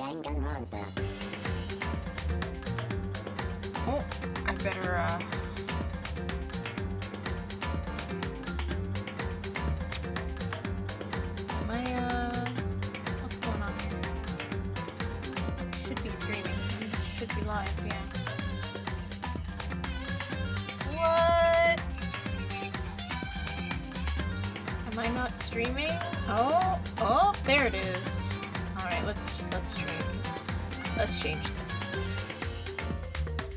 DanganRonpa. Oh, I better, what's going on here? Should be streaming. Should be live, yeah. What? Am I not streaming? Oh, there it is. Alright, let's stream. Let's change this.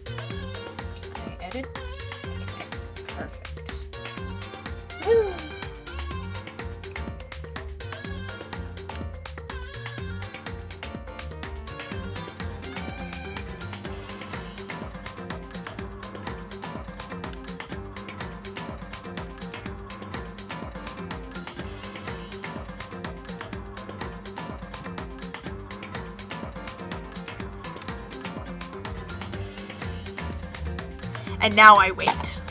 Can I edit? I can edit. Perfect. Woo! And now I wait.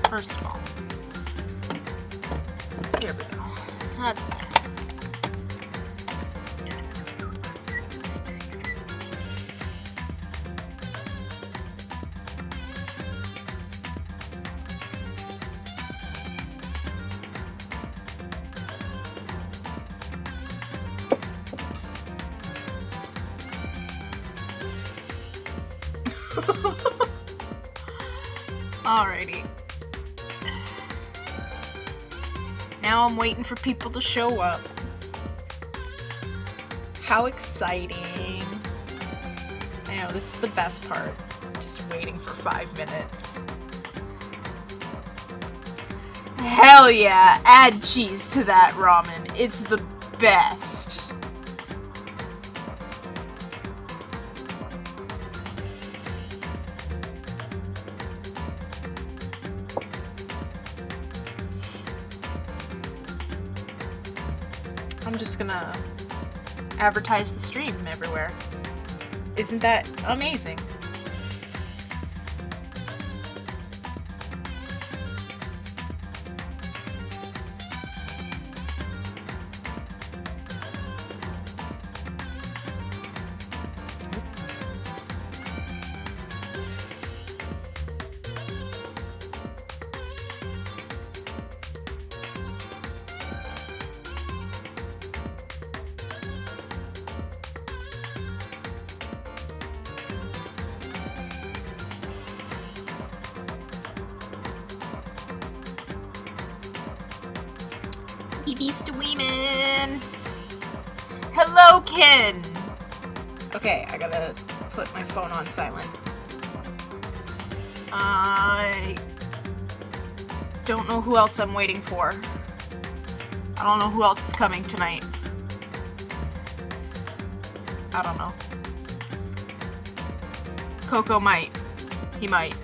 First of all. Here we go. That's better. Alrighty. Now I'm waiting for people to show up. How exciting. I know, this is the best part. Just waiting for 5 minutes. Hell yeah! Add cheese to that ramen. It's the best. I'm just gonna advertise the stream everywhere. Isn't that amazing? Beast women. Hello, Ken. Okay, I gotta put my phone on silent. I don't know who else I'm waiting for. I don't know who else is coming tonight. I don't know. Coco might. He might.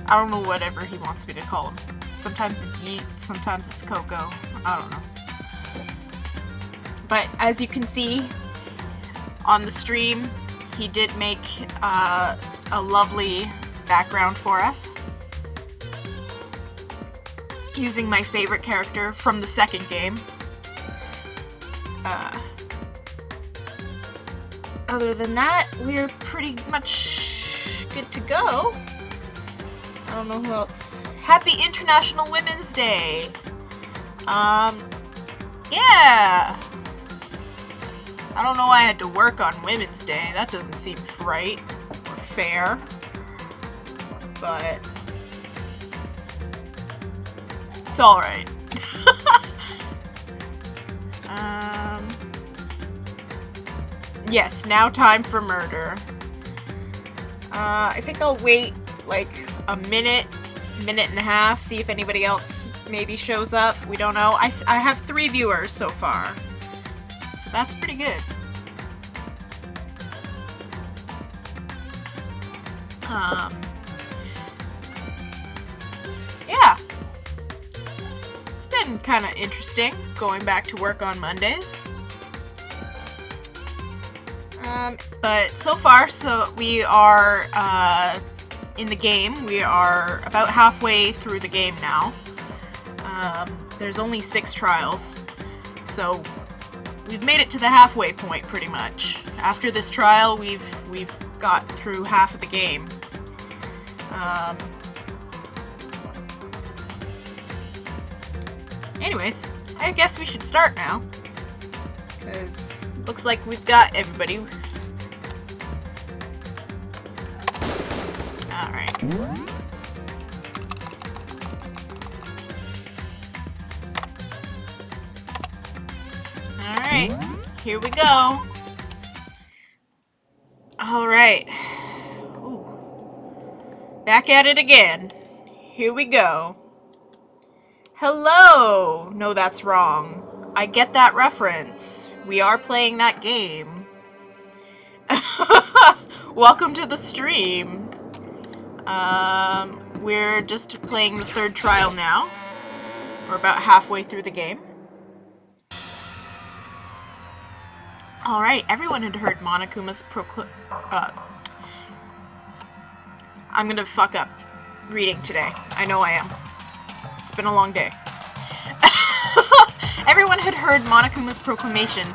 I don't know whatever he wants me to call him. Sometimes it's Yeet, sometimes it's Coco. I don't know. But as you can see on the stream, he did make a lovely background for us. Using my favorite character from the second game. Other than that, we're pretty much good to go. I don't know who else. Happy International Women's Day! Yeah! I don't know why I had to work on Women's Day. That doesn't seem right or fair. But it's alright. Yes, now time for murder. I think I'll wait like a minute and a half, see if anybody else maybe shows up. We don't know. I have 3 viewers so far, so that's pretty good. Yeah. It's been kind of interesting going back to work on Mondays. But so far, we are, in the game. We are about halfway through the game now. There's only 6 trials, So we've made it to the halfway point, pretty much. After this trial, we've got through half of the game. Anyways, I guess we should start now. Because looks like we've got everybody. Alright. Alright, here we go. Alright. Back at it again. Here we go. Hello! No, that's wrong. I get that reference. We are playing that game. Welcome to the stream. We're just playing the third trial now. We're about halfway through the game. Alright, everyone had heard Monokuma's I'm gonna fuck up reading today. I know I am. It's been a long day. Everyone had heard Monokuma's proclamation,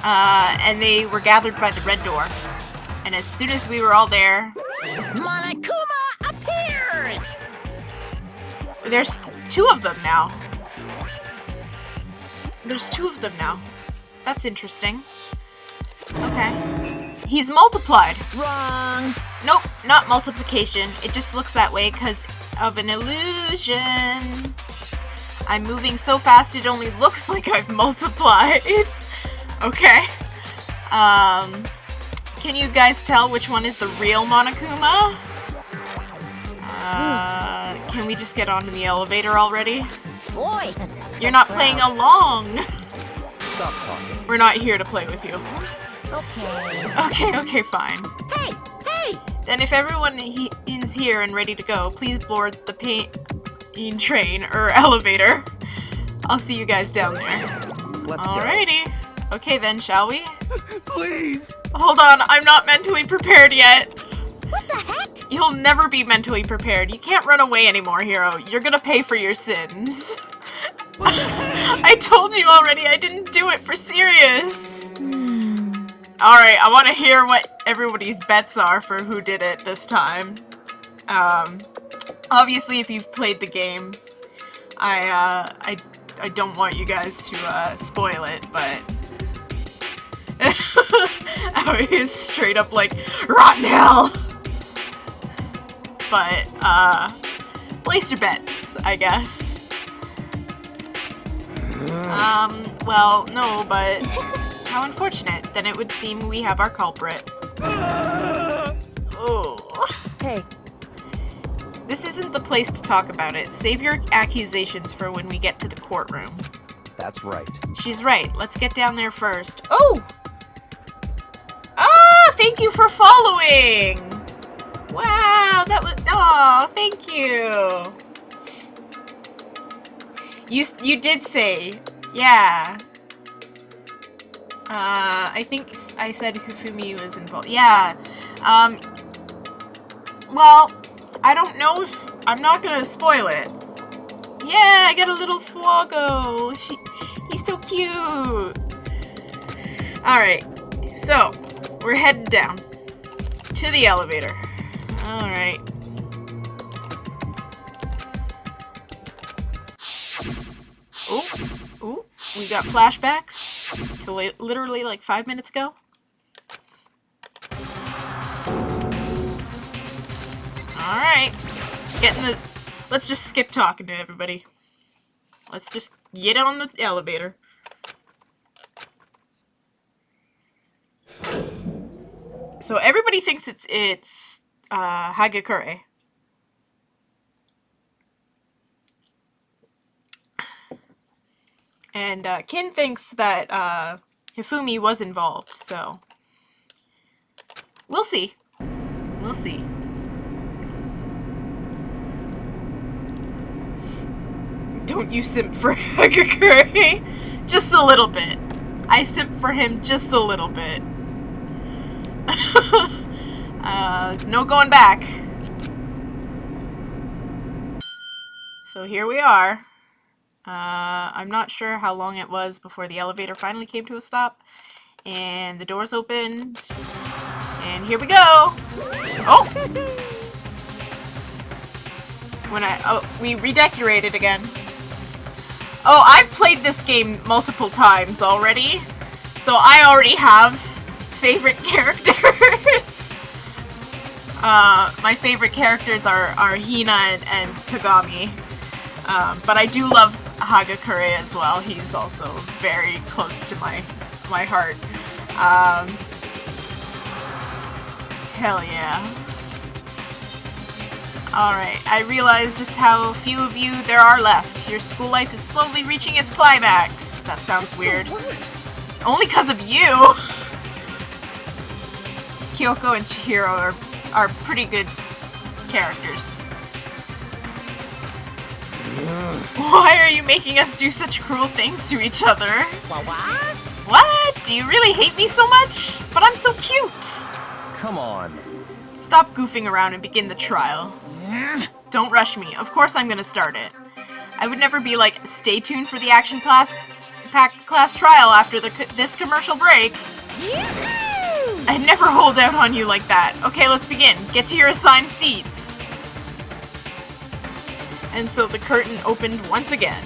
and they were gathered by the red door. And as soon as we were all there... Monokuma appears! There's two of them now. There's two of them now. That's interesting. Okay. He's multiplied. Wrong. Nope, not multiplication. It just looks that way because of an illusion. I'm moving so fast it only looks like I've multiplied. Okay. Can you guys tell which one is the real Monokuma? Can we just get onto the elevator already? Boy. You're not playing along. Stop talking. We're not here to play with you. Okay. Okay, fine. Hey! Then if everyone is here and ready to go, please board the pain train or elevator. I'll see you guys down there. Let's Alrighty. Okay then, shall we? Please! Hold on, I'm not mentally prepared yet. What the heck? You'll never be mentally prepared. You can't run away anymore, Hero. You're gonna pay for your sins. I told you already, I didn't do it for serious. Alright, I want to hear what everybody's bets are for who did it this time. Obviously, if you've played the game, I don't want you guys to spoil it, but I was straight up like, rotten hell! But, place your bets, I guess. Well, no, but how unfortunate. Then it would seem we have our culprit. Oh. Hey. This isn't the place to talk about it. Save your accusations for when we get to the courtroom. That's right. She's right. Let's get down there first. Oh! Ah! Thank you for following! Wow, that was... Oh, thank you! You did say... Yeah. I think I said Hifumi was involved. Yeah. Well, I don't know if... I'm not gonna spoil it. Yeah, I got a little Fuego. He's so cute. Alright, so, we're heading down to the elevator. Alright. Ooh, we got flashbacks to literally like 5 minutes ago. Alright. Let's just skip talking to everybody. Let's just get on the elevator. So everybody thinks it's Hagakure. And Kin thinks that Hifumi was involved, so we'll see. We'll see. Don't you simp for Hagakure? Just a little bit. I simp for him just a little bit. No going back. So here we are. I'm not sure how long it was before the elevator finally came to a stop. And the doors opened. And here we go! Oh! We redecorated again. Oh, I've played this game multiple times already. So I already have favorite characters. My favorite characters are Hina and Tagami. But I do love Hagakure as well. He's also very close to my heart. Hell yeah. Alright, I realize just how few of you there are left. Your school life is slowly reaching its climax. That sounds weird. Only because of you! Kyoko and Chihiro are pretty good characters. Why are you making us do such cruel things to each other? What? Do you really hate me so much? But I'm so cute! Come on. Stop goofing around and begin the trial. Don't rush me. Of course I'm gonna start it. I would never be like, stay tuned for the action class trial after this commercial break. I'd never hold out on you like that. Okay, let's begin. Get to your assigned seats. And so the curtain opened once again.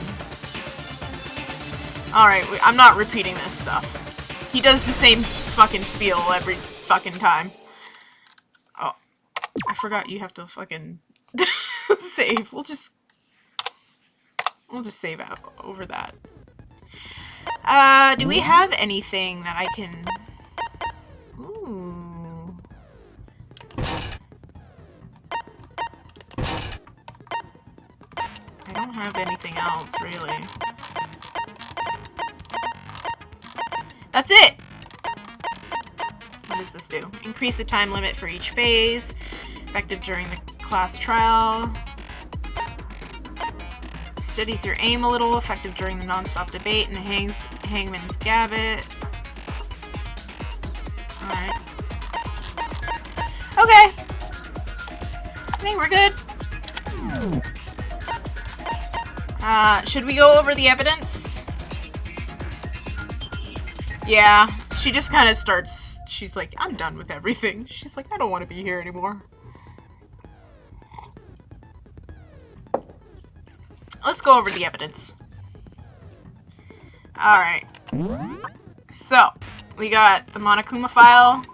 Alright, I'm not repeating this stuff. He does the same fucking spiel every fucking time. Oh, I forgot you have to fucking save. We'll just save out over that. Do we have anything that I can... Ooh. I don't have anything else, really. That's it! What does this do? Increase the time limit for each phase. Effective during the class trial. Steadies your aim a little. Effective during the non-stop debate and Hangman's Gambit. Alright. Okay! I think we're good. Should we go over the evidence? Yeah, she just kind of starts, she's like, I'm done with everything. She's like, I don't want to be here anymore. Let's go over the evidence. Alright. So, we got the Monokuma file.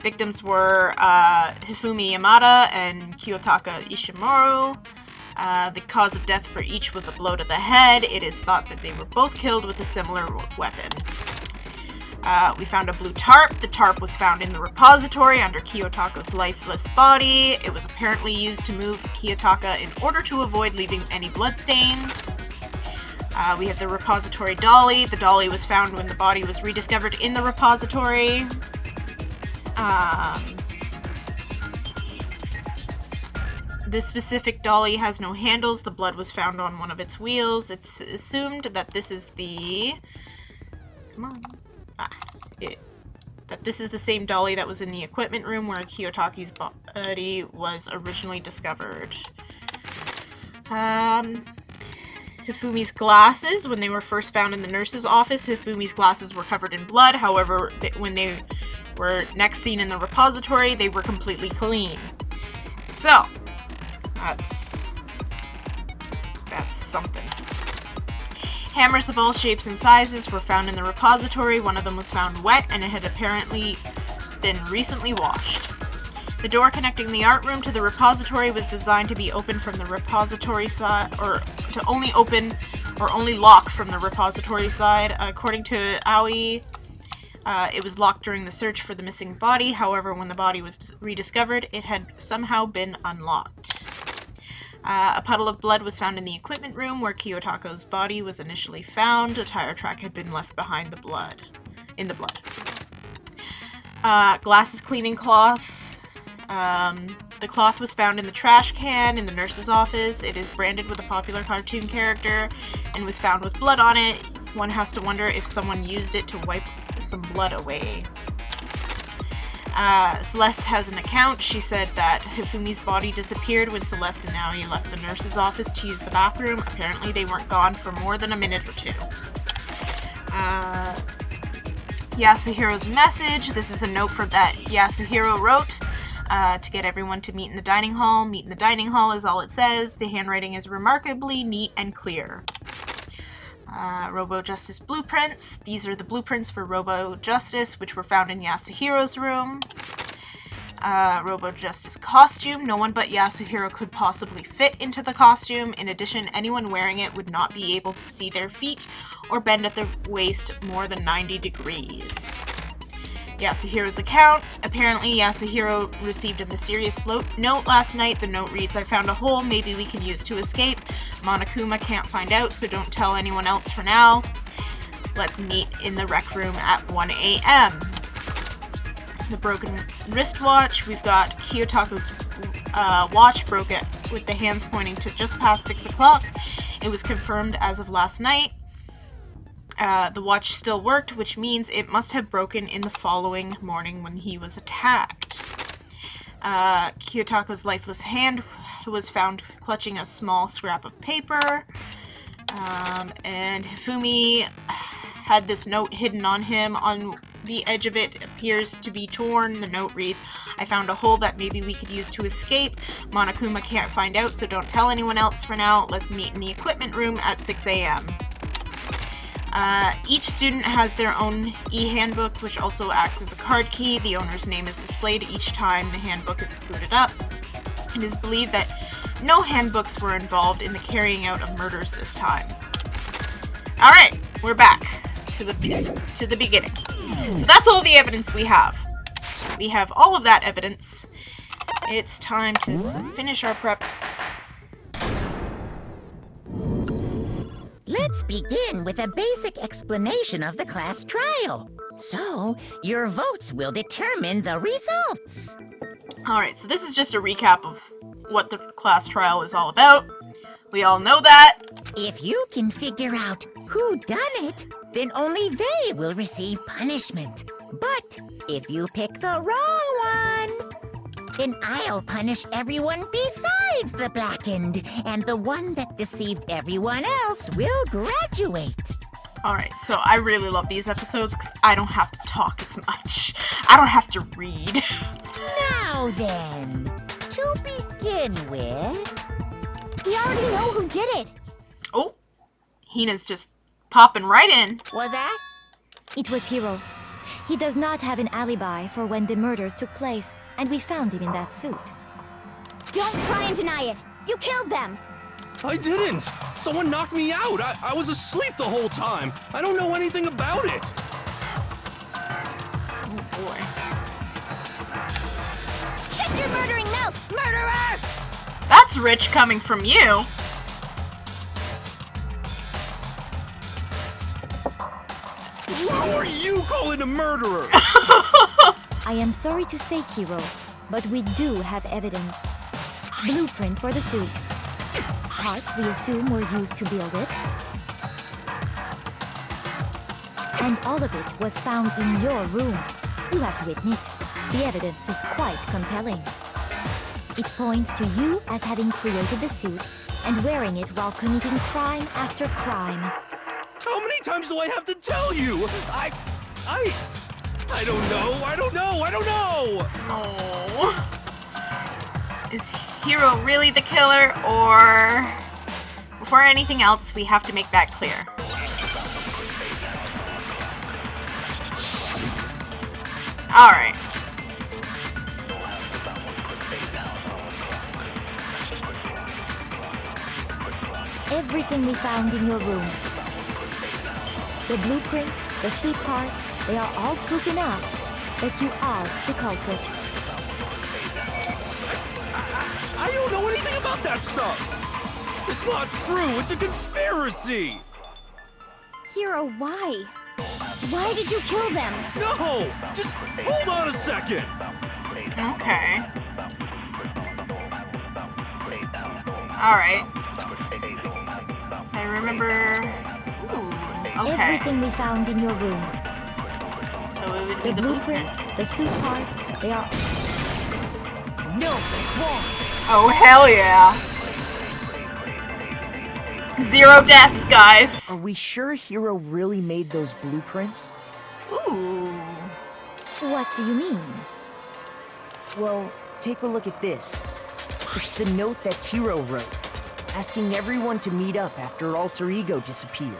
Victims were Hifumi Yamada and Kiyotaka Ishimura. The cause of death for each was a blow to the head. It is thought that they were both killed with a similar weapon. We found a blue tarp. The tarp was found in the repository under Kiyotaka's lifeless body. It was apparently used to move Kiyotaka in order to avoid leaving any bloodstains. We have the repository dolly. The dolly was found when the body was rediscovered in the repository. This specific dolly has no handles. The blood was found on one of its wheels. It's assumed that this is the... Come on. That this is the same dolly that was in the equipment room where Kiyotaki's body was originally discovered. Hifumi's glasses. When they were first found in the nurse's office, Hifumi's glasses were covered in blood. However, when they were next seen in the repository, they were completely clean. So, that's something. Hammers of all shapes and sizes were found in the repository. One of them was found wet, and it had apparently been recently washed. The door connecting the art room to the repository was designed to be open from the repository side, or to only open or only lock from the repository side. According to Aoi, it was locked during the search for the missing body. However, when the body was rediscovered, it had somehow been unlocked. A puddle of blood was found in the equipment room where Kiyotaka's body was initially found. A tire track had been left behind in the blood. Glasses cleaning cloth. The cloth was found in the trash can in the nurse's office. It is branded with a popular cartoon character and was found with blood on it. One has to wonder if someone used it to wipe some blood away. Celeste has an account. She said that Hifumi's body disappeared when Celeste and Naoi left the nurse's office to use the bathroom. Apparently they weren't gone for more than a minute or two. Yasuhiro's message. This is a note that Yasuhiro wrote to get everyone to meet in the dining hall. Meet in the dining hall is all it says. The handwriting is remarkably neat and clear. Robo Justice blueprints. These are the blueprints for Robo Justice, which were found in Yasuhiro's room. Robo Justice costume. No one but Yasuhiro could possibly fit into the costume. In addition, anyone wearing it would not be able to see their feet or bend at the waist more than 90 degrees. Yasuhiro's account. Apparently, Yasuhiro received a mysterious note last night. The note reads, I found a hole maybe we can use to escape. Monokuma can't find out, so don't tell anyone else for now. Let's meet in the rec room at 1 a.m. The broken wristwatch. We've got Kiyotaku's watch broke it with the hands pointing to just past 6 o'clock. It was confirmed as of last night. The watch still worked, which means it must have broken in the following morning when he was attacked. Kiyotaku's lifeless hand was found clutching a small scrap of paper. And Hifumi had this note hidden on him. On the edge of it appears to be torn. The note reads, I found a hole that maybe we could use to escape. Monokuma can't find out, so don't tell anyone else for now. Let's meet in the equipment room at 6 a.m. Each student has their own e-handbook, which also acts as a card key. The owner's name is displayed each time the handbook is booted up. It is believed that no handbooks were involved in the carrying out of murders this time. Alright, we're back to the beginning. So that's all the evidence we have. We have all of that evidence. It's time to finish our preps. Let's begin with a basic explanation of the class trial. So, your votes will determine the results. Alright, so this is just a recap of what the class trial is all about. We all know that. If you can figure out who done it, then only they will receive punishment. But if you pick the wrong one, then I'll punish everyone besides the blackened, and the one that deceived everyone else will graduate. Alright, so I really love these episodes because I don't have to talk as much. I don't have to read. Now then, to begin with... We already know who did it. Oh, Hina's just popping right in. Was that? It was Hiro. He does not have an alibi for when the murders took place, and we found him in that suit. Don't try and deny it. You killed them. I didn't! Someone knocked me out! I was asleep the whole time! I don't know anything about it! Oh boy. Shut your murdering mouth, murderer! That's rich coming from you. How are you calling a murderer? I am sorry to say, Hiro, but we do have evidence. Blueprint for the suit. Parts we assume were used to build it. And all of it was found in your room. You have to admit, the evidence is quite compelling. It points to you as having created the suit and wearing it while committing crime after crime. How many times do I have to tell you? I don't know! Oh. Is Hiro really the killer, or... Before anything else, we have to make that clear. Alright. Everything we found in your room. The blueprints, the suit parts, they are all proof enough that you are the culprit. I don't know anything about that stuff! It's not true! It's a conspiracy! Hiro, why? Why did you kill them? No! Just hold on a second! Okay. Alright. I remember... Ooh, okay. Everything we found in your room. So it would be The the blueprints, the suit parts, They are. No, that's wrong. Oh, hell yeah. 0 deaths, guys. Are we sure Hiro really made those blueprints? Ooh. What do you mean? Well, take a look at this. It's the note that Hiro wrote, asking everyone to meet up after Alter Ego disappeared.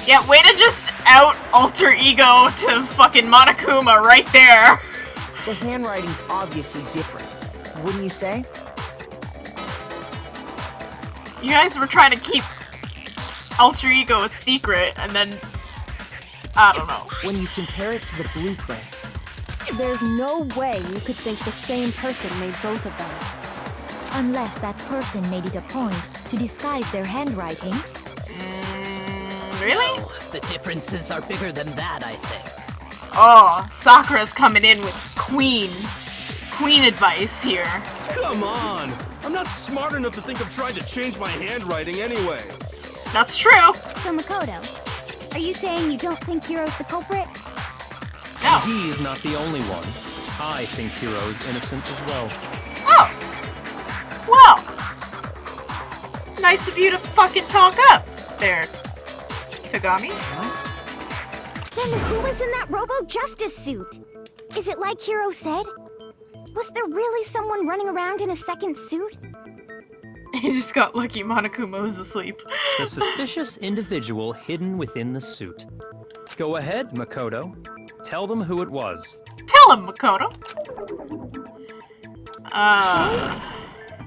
Yeah, way to just out Alter Ego to fucking Monokuma right there. The handwriting's obviously different, wouldn't you say? You guys were trying to keep Alter Ego a secret, and then... I don't know. When you compare it to the blueprints, There's no way you could think the same person made both of them. Unless that person made it a point to disguise their handwriting. Really? Oh, the differences are bigger than that, I think. Oh, Sakura's coming in with Queen advice here. Come on! I'm not smart enough to think of trying to change my handwriting anyway. That's true. So Makoto, are you saying you don't think Hiro's the culprit? No. He's not the only one. I think Hiro's innocent as well. Oh. Well. Nice of you to fucking talk up there, Tagami. Then who was in that Robo-Justice suit? Is it like Hiro said? Was there really someone running around in a second suit? He just got lucky Monokuma was asleep. The suspicious individual hidden within the suit. Go ahead, Makoto. Tell them who it was. Tell him, Makoto.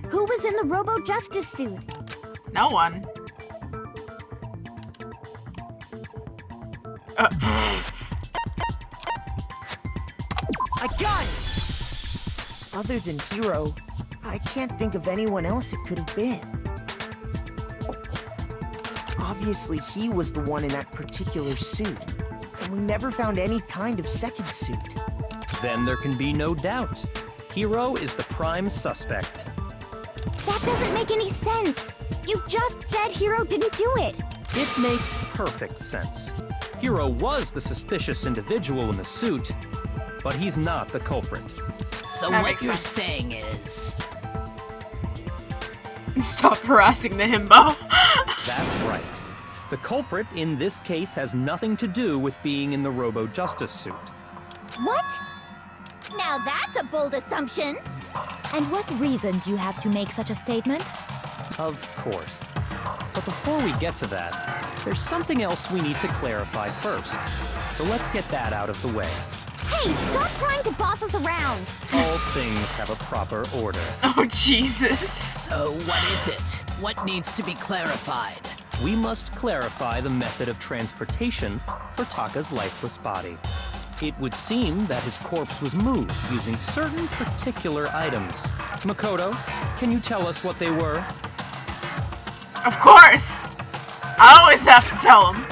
Who was in the Robo-Justice suit? No one. I got it! Other than Hiro, I can't think of anyone else it could have been. Obviously, he was the one in that particular suit, and we never found any kind of second suit. Then there can be no doubt. Hiro is the prime suspect. That doesn't make any sense. You just said Hiro didn't do it. It makes perfect sense. Hiro was the suspicious individual in the suit, but he's not the culprit. So That what makes you're sense. saying is... Stop harassing the himbo. That's right. The culprit in this case has nothing to do with being in the Robo-Justice suit. What? Now that's a bold assumption. And what reason do you have to make such a statement? Of course. But before we get to that, there's something else we need to clarify first. So let's get that out of the way. Hey, stop trying to boss us around. All things have a proper order. Oh, Jesus. So what is it? What needs to be clarified? We must clarify the method of transportation for Taka's lifeless body. It would seem that his corpse was moved using certain particular items. Makoto, can you tell us what they were? Of course. I always have to tell him.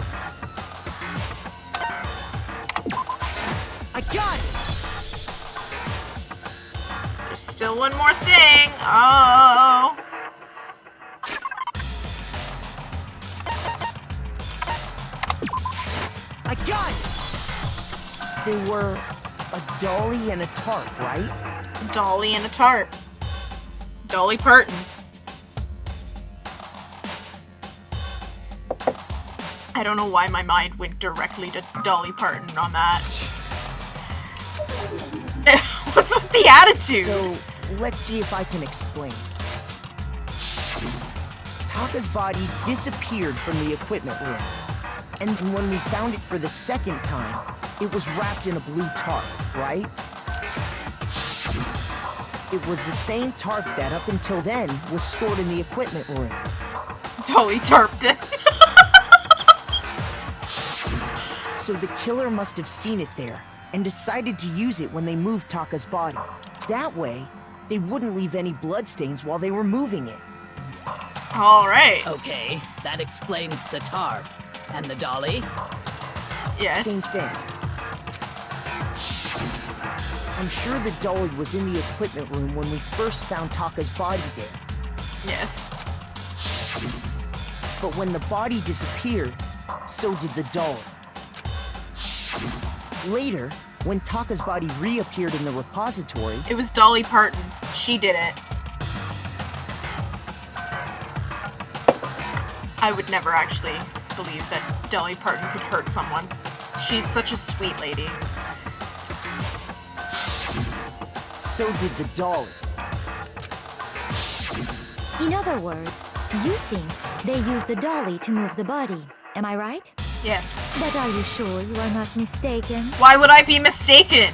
I got it! There's still one more thing. Oh. I got it! They were a dolly and a tarp, right? Dolly and a tarp. Dolly Parton. I don't know why my mind went directly to Dolly Parton on that. What's with the attitude? So, let's see if I can explain. Taka's body disappeared from the equipment room. And when we found it for the second time, it was wrapped in a blue tarp, right? It was the same tarp that, up until then, was stored in the equipment room. Dolly tarped it. So the killer must have seen it there, and decided to use it when they moved Taka's body. That way, they wouldn't leave any bloodstains while they were moving it. Alright. Okay, that explains the tarp. And the dolly? Yes. Same thing. I'm sure the dolly was in the equipment room when we first found Taka's body there. Yes. But when the body disappeared, so did the dolly. Later, When Taka's body reappeared in the repository, It was Dolly Parton. She did it. I would never actually believe that Dolly Parton could hurt someone. She's such a sweet lady. so did the dolly. In other words, you think they used the dolly to move the body. Am I right? Yes. But are you sure you are not mistaken? Why would I be mistaken?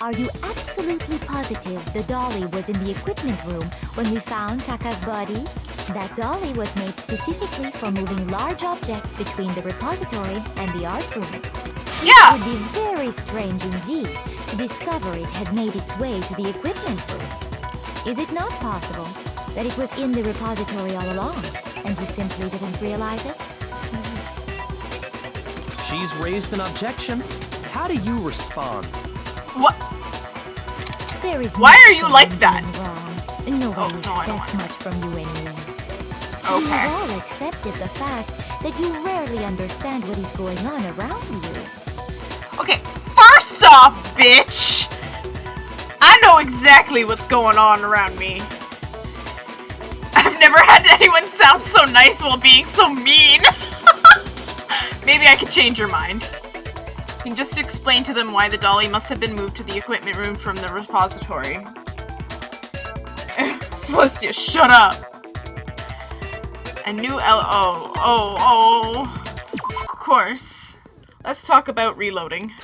Are you absolutely positive the dolly was in the equipment room when we found Taka's body? That dolly was made specifically for moving large objects between the repository and the art room. Yeah! It would be very strange indeed to discover it had made its way to the equipment room. Is it not possible that it was in the repository all along, and you simply didn't realize it? She's raised an objection. How do you respond? What? There is Why no are you shame like in that? being wrong. Nobody no, I don't expects much from you anyway. Okay. We've all accepted the fact that you rarely understand what is going on around you. Okay, first off, bitch! I know exactly what's going on around me. I've never had anyone sound so nice while being so mean. Maybe I could change your mind. You can just explain to them why the dolly must have been moved to the equipment room from the repository. Celestia, shut up! A new Of course. Let's talk about reloading.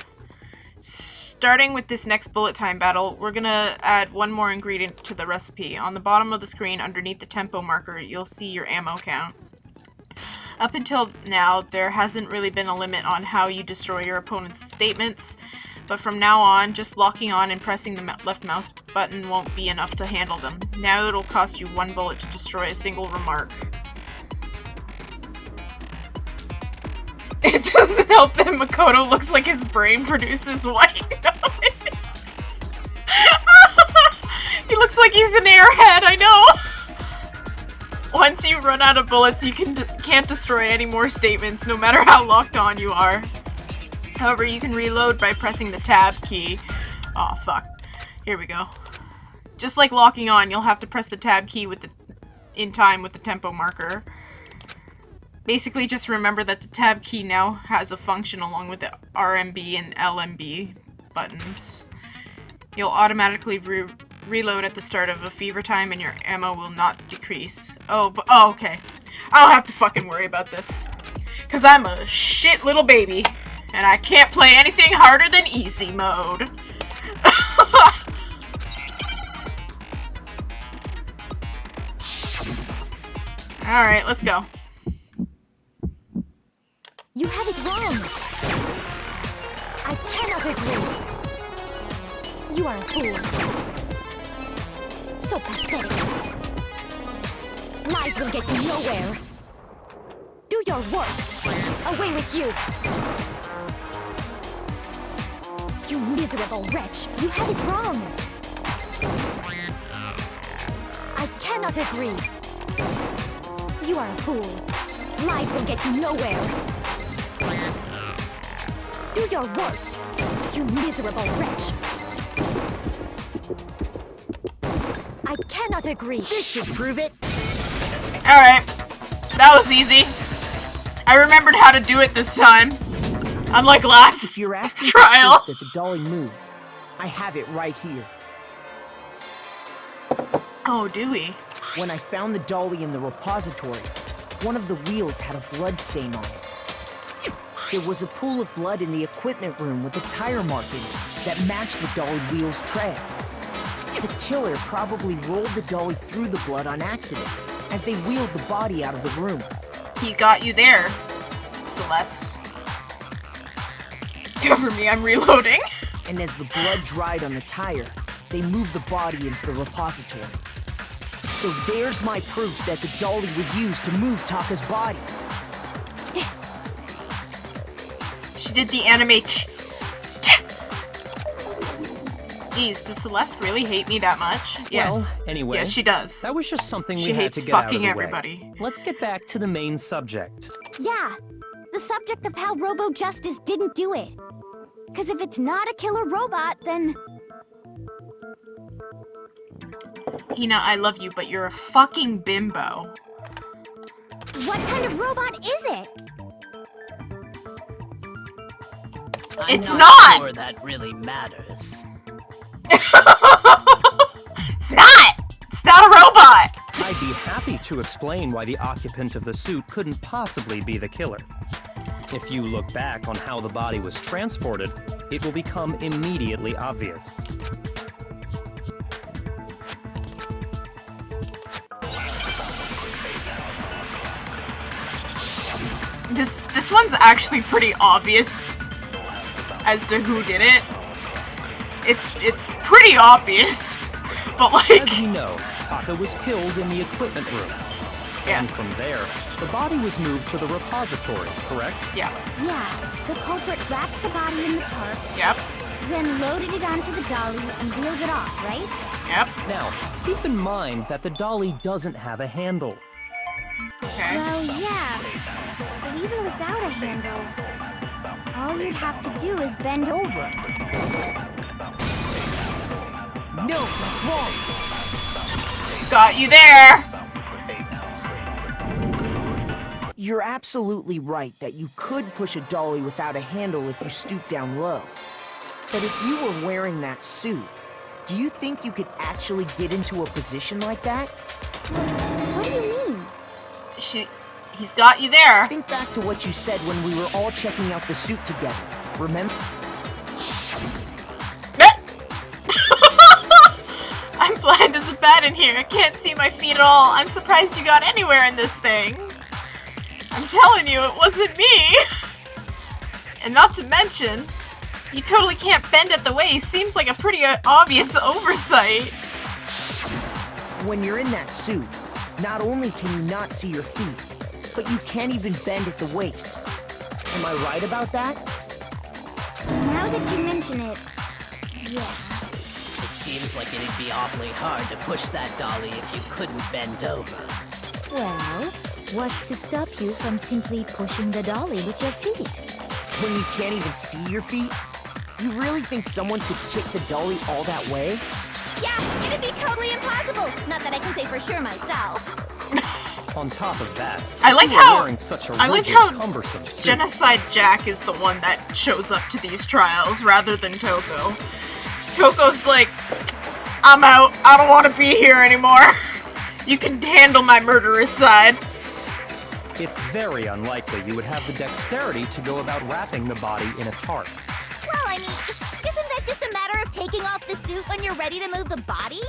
Starting with this next bullet time battle, we're gonna add one more ingredient to the recipe. On the bottom of the screen, underneath the tempo marker, you'll see your ammo count. Up until now, there hasn't really been a limit on how you destroy your opponent's statements, but from now on, just locking on and pressing the left mouse button won't be enough to handle them. Now it'll cost you 1 bullet to destroy a single remark. It doesn't help that Makoto looks like his brain produces white noise. He looks like he's an airhead, I know! Once you run out of bullets, you can't destroy any more statements, no matter how locked on you are. However, you can reload by pressing the tab key. Aw, fuck. Here we go. Just like locking on, you'll have to press the tab key in time with the tempo marker. Basically, just remember that the tab key now has a function along with the RMB and LMB buttons. You'll automatically reload at the start of a fever time and your ammo will not decrease. Oh, okay. I don't have to fucking worry about this. Cause I'm a shit little baby. And I can't play anything harder than easy mode. Alright, let's go. You have it wrong. I cannot agree. You are a fool. So pathetic. Lies will get you nowhere. Do your worst. Away with you. You miserable wretch. You have it wrong. I cannot agree. You are a fool. Lies will get you nowhere. Do your worst, you miserable wretch. I cannot agree. This should prove it. Alright. That was easy. I remembered how to do it this time. Unlike last If you're asking trial. for proof that the dolly moved, I have it right here. Oh, do we? When I found the dolly in the repository, one of the wheels had a blood stain on it. There was a pool of blood in the equipment room with a tire mark in it that matched the dolly wheel's tread. The killer probably rolled the dolly through the blood on accident as they wheeled the body out of the room. He got you there, Celeste. Cover me, I'm reloading. And as the blood dried on the tire, they moved the body into the repository. So there's my proof that the dolly was used to move Taka's body. She did the anime Jeez, does Celeste really hate me that much? Yes. Well, anyway. Yes, she does. That was just something we She had hates to get out of fucking the everybody. way. Let's get back to the main subject. Yeah, the subject of how Robo Justice didn't do it. Because if it's not a killer robot, then... Hina, I love you, but you're a fucking bimbo. What kind of robot is it? It's I'm not! sure that really matters. It's not! It's not a robot! I'd be happy to explain why the occupant of the suit couldn't possibly be the killer. If you look back on how the body was transported, it will become immediately obvious. This one's actually pretty obvious as to who did it. It's pretty obvious, but like... As you know, Taka was killed in the equipment room. And Yes. from there, the body was moved to the repository, correct? Yeah. Yeah, the culprit wrapped the body in the tarp, Yep. then loaded it onto the dolly and wheeled it off, right? Yep. Now, keep in mind that the dolly doesn't have a handle. Okay. Well, yeah, but even without a handle, all you'd have to do is bend over. No, that's wrong. Got you there! You're absolutely right that you could push a dolly without a handle if you stoop down low. But if you were wearing that suit, do you think you could actually get into a position like that? What do you mean? He's got you there. Think back to what you said when we were all checking out the suit together. Remember? I'm blind as a bat in here. I can't see my feet at all. I'm surprised you got anywhere in this thing. I'm telling you, it wasn't me. And not to mention, you totally can't bend at the waist. Seems like a pretty obvious oversight. When you're in that suit, not only can you not see your feet, but you can't even bend at the waist. Am I right about that? Now that you mention it, yeah. It seems like it'd be awfully hard to push that dolly if you couldn't bend over. Well, what's to stop you from simply pushing the dolly with your feet? When you can't even see your feet? You really think someone could kick the dolly all that way? Yeah, it'd be totally impossible. Not that I can say for sure myself. On top of that, I like you were how- wearing such a I like rigid, how cumbersome suit. Genocide Jack is the one that shows up to these trials rather than Toko. Toko's like, I'm out. I don't want to be here anymore. You can handle my murderous side. It's very unlikely you would have the dexterity to go about wrapping the body in a tarp. Well, I mean, isn't that just a matter of taking off the suit when you're ready to move the body?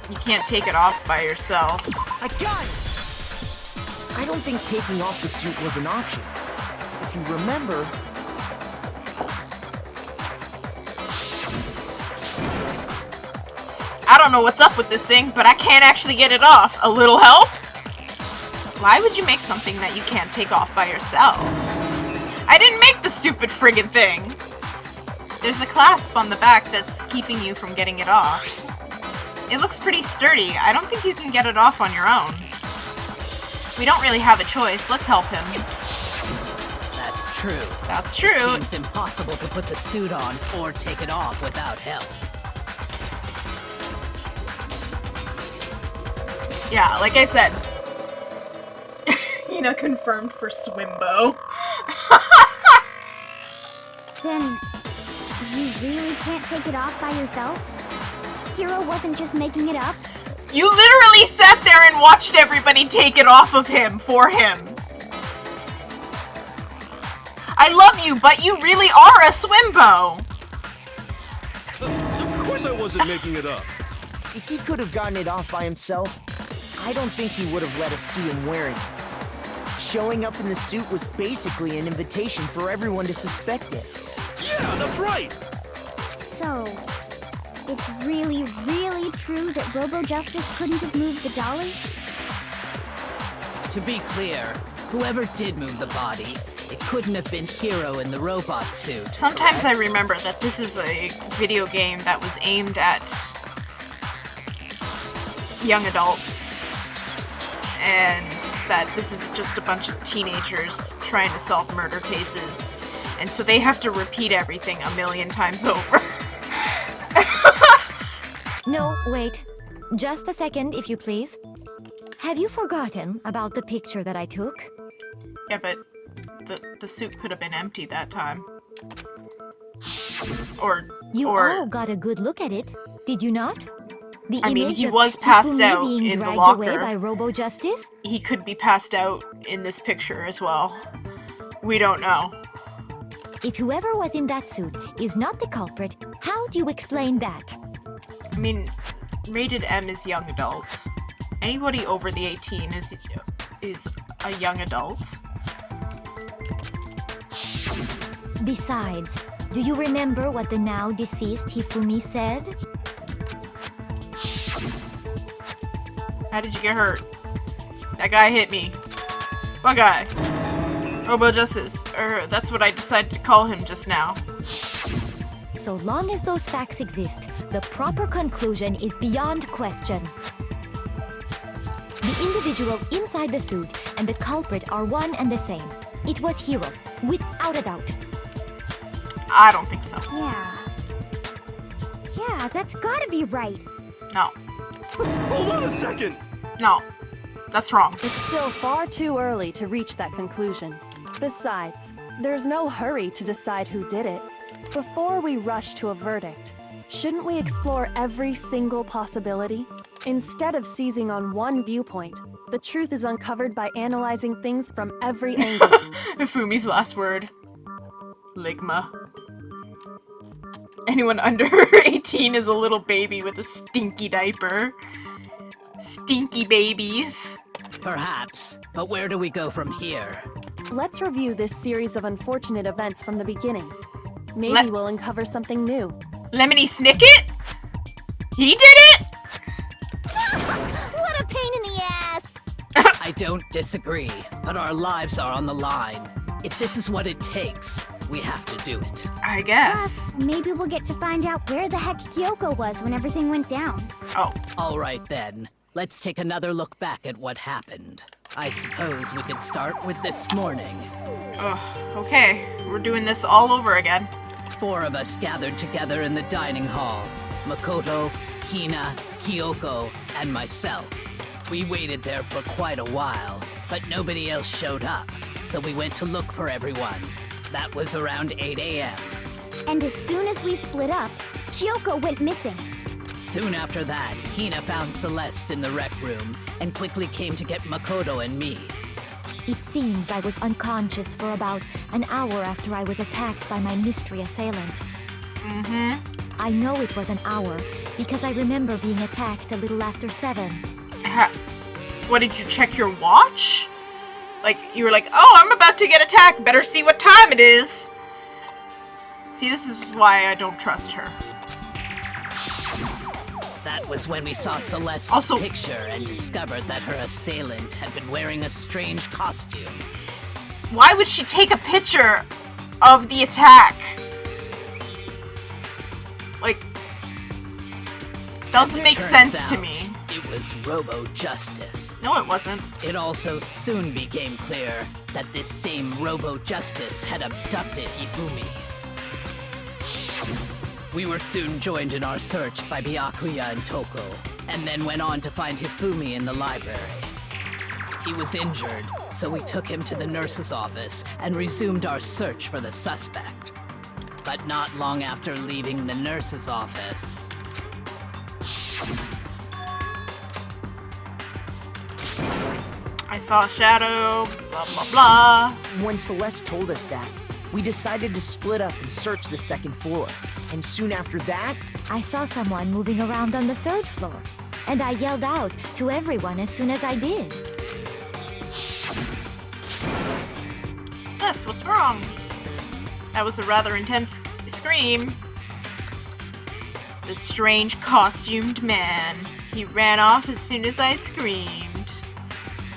You can't take it off by yourself. I got it! I don't think taking off the suit was an option. If you remember... I don't know what's up with this thing, but I can't actually get it off. A little help? Why would you make something that you can't take off by yourself? I didn't make the stupid friggin' thing. There's a clasp on the back that's keeping you from getting it off. It looks pretty sturdy. I don't think you can get it off on your own. We don't really have a choice. Let's help him. That's true. That's true. It seems impossible to put the suit on or take it off without help. Yeah, like I said. Hina confirmed for Swimbo. Then, you really can't take it off by yourself? Hiro wasn't just making it up? You literally sat there and watched everybody take it off of him for him. I love you, but you really are a Swimbo. Of course I wasn't making it up. If he could have gotten it off by himself, I don't think he would have let us see him wearing it. Showing up in the suit was basically an invitation for everyone to suspect it. Yeah, that's right. So, it's really, really true that Robo-Justice couldn't have moved the dolly? To be clear, whoever did move the body, it couldn't have been Hiro in the robot suit. Sometimes I remember that this is a video game that was aimed at young adults. and that this is just a bunch of teenagers trying to solve murder cases. And so they have to repeat everything a million times over. No, wait. Just a second, if you please. Have you forgotten about the picture that I took? Yeah, but the suit could have been empty that time. Or You all got a good look at it, did you not? The I mean, image he of was passed Hifumi out being in the dragged locker. away by Robo-Justice? He could be passed out in this picture as well. We don't know. If whoever was in that suit is not the culprit, how do you explain that? I mean, rated M is young adult. Anybody over the 18 is a young adult. Besides, do you remember what the now deceased Hifumi said? How did you get hurt? That guy hit me. What guy? Robo Justice. That's what I decided to call him just now. So long as those facts exist, the proper conclusion is beyond question. The individual inside the suit and the culprit are one and the same. It was Hiro, without a doubt. I don't think so. Yeah, that's gotta be right. No. Hold on a second! No. That's wrong. It's still far too early to reach that conclusion. Besides, there's no hurry to decide who did it. Before we rush to a verdict, shouldn't we explore every single possibility? Instead of seizing on one viewpoint, the truth is uncovered by analyzing things from every angle. Hifumi's last word. Ligma. Anyone under 18 is a little baby with a stinky diaper. Stinky babies. Perhaps, but where do we go from here? Let's review this series of unfortunate events from the beginning. Maybe we'll uncover something new. Lemony Snicket? He did it? What a pain in the ass! I don't disagree, but our lives are on the line. If this is what it takes, we have to do it. I guess. Plus, maybe we'll get to find out where the heck Kyoko was when everything went down. Oh. All right then, let's take another look back at what happened. I suppose we could start with this morning. Okay. We're doing this all over again. 4 of us gathered together in the dining hall. Makoto, Hina, Kyoko, and myself. We waited there for quite a while, but nobody else showed up, so we went to look for everyone. That was around 8 a.m. And as soon as we split up, Kyoko went missing. Soon after that, Hina found Celeste in the rec room and quickly came to get Makoto and me. It seems I was unconscious for about an hour after I was attacked by my mystery assailant. I know it was an hour because I remember being attacked a little after 7. What, did you check your watch? Like, you were like, oh, I'm about to get attacked. Better see what time it is. See, this is why I don't trust her. That was when we saw Celeste's picture and discovered that her assailant had been wearing a strange costume. Why would she take a picture of the attack? Like, doesn't make sense to me. It was Robo-Justice. No, it wasn't. It also soon became clear that this same Robo-Justice had abducted Hifumi. We were soon joined in our search by Byakuya and Toko, and then went on to find Hifumi in the library. He was injured, so we took him to the nurse's office and resumed our search for the suspect. But not long after leaving the nurse's office... I saw a shadow, blah blah blah. When Celeste told us that, we decided to split up and search the 2nd floor. And soon after that, I saw someone moving around on the 3rd floor, and I yelled out to everyone as soon as I did. Yes, what's wrong? That was a rather intense scream. The strange costumed man. He ran off as soon as I screamed.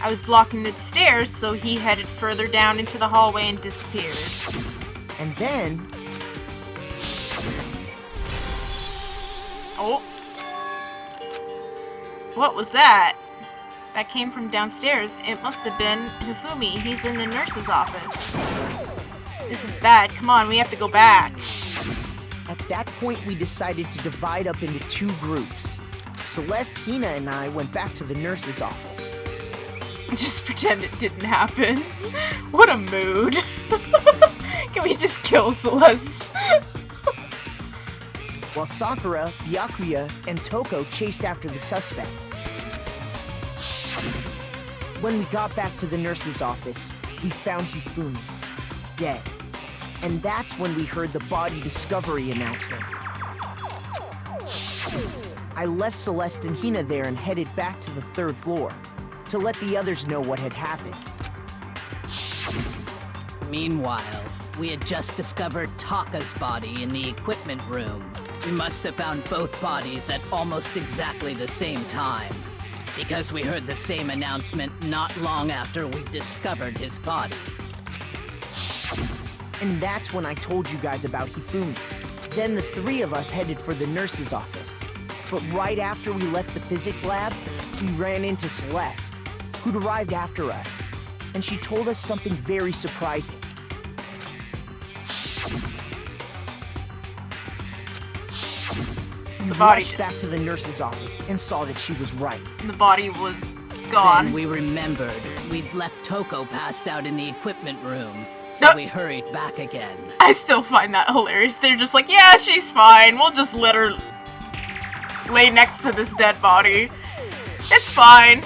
I was blocking the stairs, so he headed further down into the hallway and disappeared. and then... Oh. What was that? That came from downstairs. It must have been Hifumi. He's in the nurse's office. This is bad. Come on, we have to go back. At that point, we decided to divide up into 2 groups. Celeste, Hina, and I went back to the nurse's office. Just pretend it didn't happen. What a mood. Can we just kill Celeste? While Sakura, Byakuya, and Toko chased after the suspect. When we got back to the nurse's office, we found Hifumi, dead. And that's when we heard the body discovery announcement. I left Celeste and Hina there and headed back to the 3rd floor to let the others know what had happened. Meanwhile, we had just discovered Taka's body in the equipment room. We must have found both bodies at almost exactly the same time, because we heard the same announcement not long after we discovered his body. And that's when I told you guys about Hifumi. Then the 3 of us headed for the nurse's office. But right after we left the physics lab, we ran into Celeste, who'd arrived after us. And she told us something very surprising. We rushed back to the nurse's office and saw that she was right. The body was gone. Then we remembered we'd left Toko passed out in the equipment room, so we hurried back again. I still find that hilarious. They're just like, yeah, she's fine. We'll just let her lay next to this dead body. It's fine.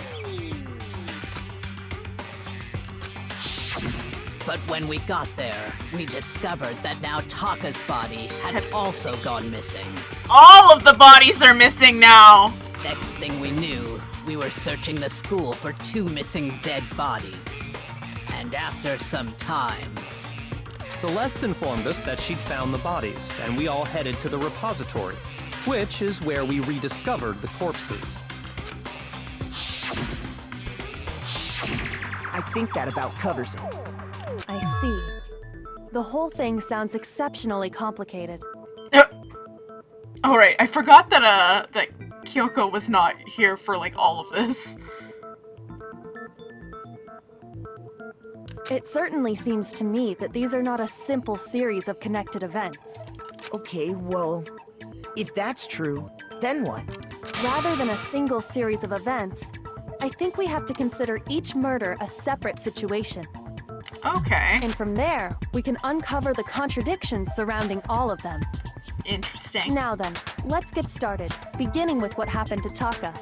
But when we got there, we discovered that now Taka's body had also gone missing. All of the bodies are missing now! Next thing we knew, we were searching the school for 2 missing dead bodies. And after some time... Celeste informed us that she'd found the bodies, and we all headed to the repository, which is where we rediscovered the corpses. I think that about covers it. I see. The whole thing sounds exceptionally complicated. Alright, I forgot that that Kyoko was not here for like all of this. It certainly seems to me that these are not a simple series of connected events. Okay, well, if that's true, then what? Rather than a single series of events, I think we have to consider each murder a separate situation. Okay. And from there, we can uncover the contradictions surrounding all of them. Interesting. Now then, let's get started, beginning with what happened to Taka.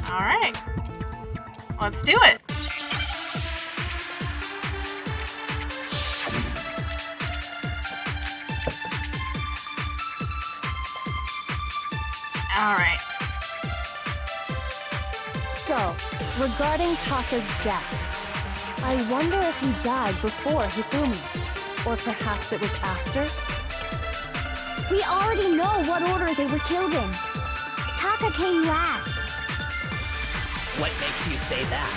Alright. Let's do it. Alright. So, regarding Taka's death, I wonder if he died before Hifumi, or perhaps it was after? We already know what order they were killed in. Taka came last. What makes you say that?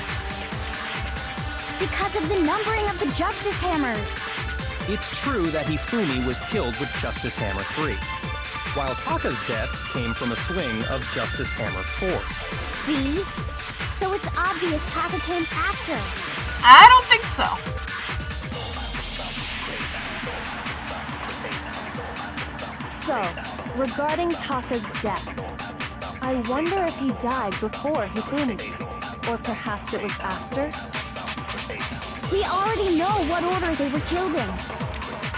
Because of the numbering of the Justice Hammers. It's true that Hifumi was killed with Justice Hammer 3, while Taka's death came from a swing of Justice Hammer 4. See? So it's obvious Taka came after. I don't think so. So, regarding Taka's death, I wonder if he died before Hifumi, or perhaps it was after? We already know what order they were killed in.